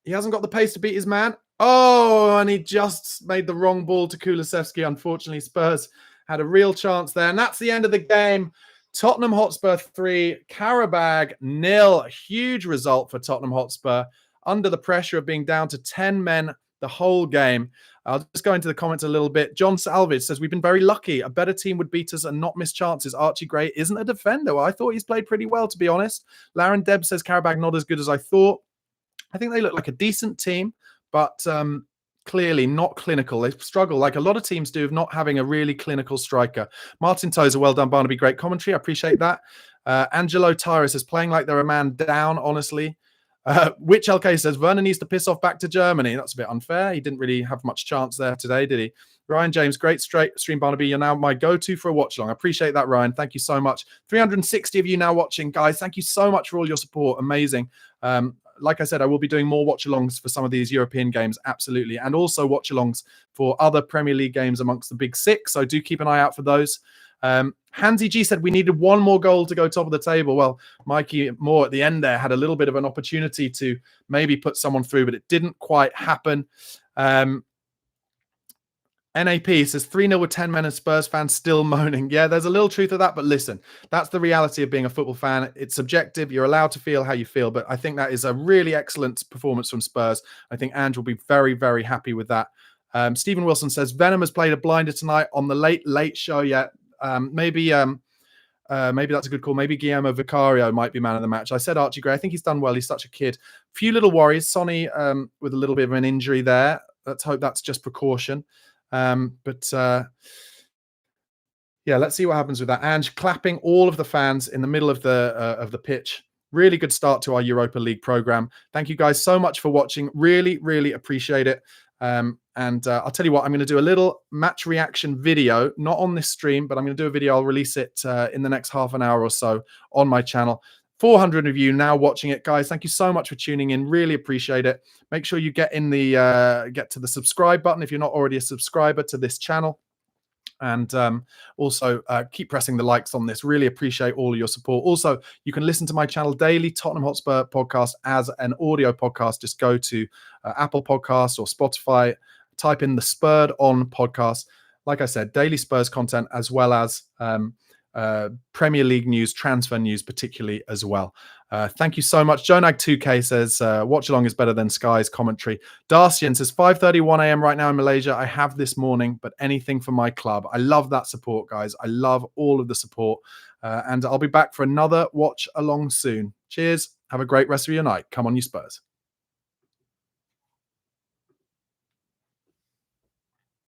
He hasn't got the pace to beat his man. Oh, and he just made the wrong ball to Kulusevski. Unfortunately, Spurs had a real chance there. And that's the end of the game. Tottenham Hotspur 3, Qarabag 0. Huge result for Tottenham Hotspur under the pressure of being down to 10 men the whole game. I'll just go into the comments a little bit. John Salvage says, we've been very lucky. A better team would beat us and not miss chances. Archie Gray isn't a defender. Well, I thought he's played pretty well, to be honest. Laren Deb says, Qarabag not as good as I thought. I think they look like a decent team, but clearly not clinical. They struggle, like a lot of teams do, of not having a really clinical striker. Martin Tozer, well done, Barnaby. Great commentary. I appreciate that. Angelo Tyrus is playing like they're a man down, honestly. Which LK says, Werner needs to piss off back to Germany. That's a bit unfair. He didn't really have much chance there today, did he? Ryan James, great straight stream, Barnaby. You're now my go-to for a watch-along. I appreciate that, Ryan. Thank you so much. 360 of you now watching. Guys, thank you so much for all your support. Amazing. Like I said, I will be doing more watch-alongs for some of these European games, absolutely, and also watch-alongs for other Premier League games amongst the Big Six, so do keep an eye out for those. Hansy G said we needed one more goal to go top of the table. Well, Mikey Moore at the end there had a little bit of an opportunity to maybe put someone through, but it didn't quite happen. NAP says 3-0 with 10 men and Spurs fans still moaning. Yeah, there's a little truth to that, but listen, that's the reality of being a football fan. It's subjective. You're allowed to feel how you feel, but I think that is a really excellent performance from Spurs. I think Ange will be very, very happy with that. Stephen Wilson says Venom has played a blinder tonight on the late show. Yeah, maybe that's a good call. Maybe Guillermo Vicario might be man of the match. I said Archie Gray. I think he's done well. He's such a kid. Few little worries. Sonny with a little bit of an injury there. Let's hope that's just precaution. Yeah, let's see what happens with that. Ange clapping all of the fans in the middle of the pitch. Really good start to our Europa League program. Thank you guys so much for watching. Really, really appreciate it. And I'll tell you what, I'm going to do a little match reaction video, not on this stream, but I'm going to do a video. I'll release it in the next half an hour or so on my channel. 400 of you now watching it, guys. Thank you so much for tuning in. Really appreciate it. Make sure you get in the get to the subscribe button if you're not already a subscriber to this channel. And also keep pressing the likes on this. Really appreciate all of your support. Also, you can listen to my channel daily, Tottenham Hotspur podcast, as an audio podcast. Just go to Apple Podcasts or Spotify, type in the Spurred On podcast. Like I said, daily Spurs content, as well as Premier League news, transfer news particularly as well. Thank you so much. Jonag2K says, watch along is better than Sky's commentary. Darcian says, 5:31 a.m. right now in Malaysia. I have this morning, but anything for my club. I love that support, guys. I love all of the support. And I'll be back for another watch along soon. Cheers. Have a great rest of your night. Come on, you Spurs.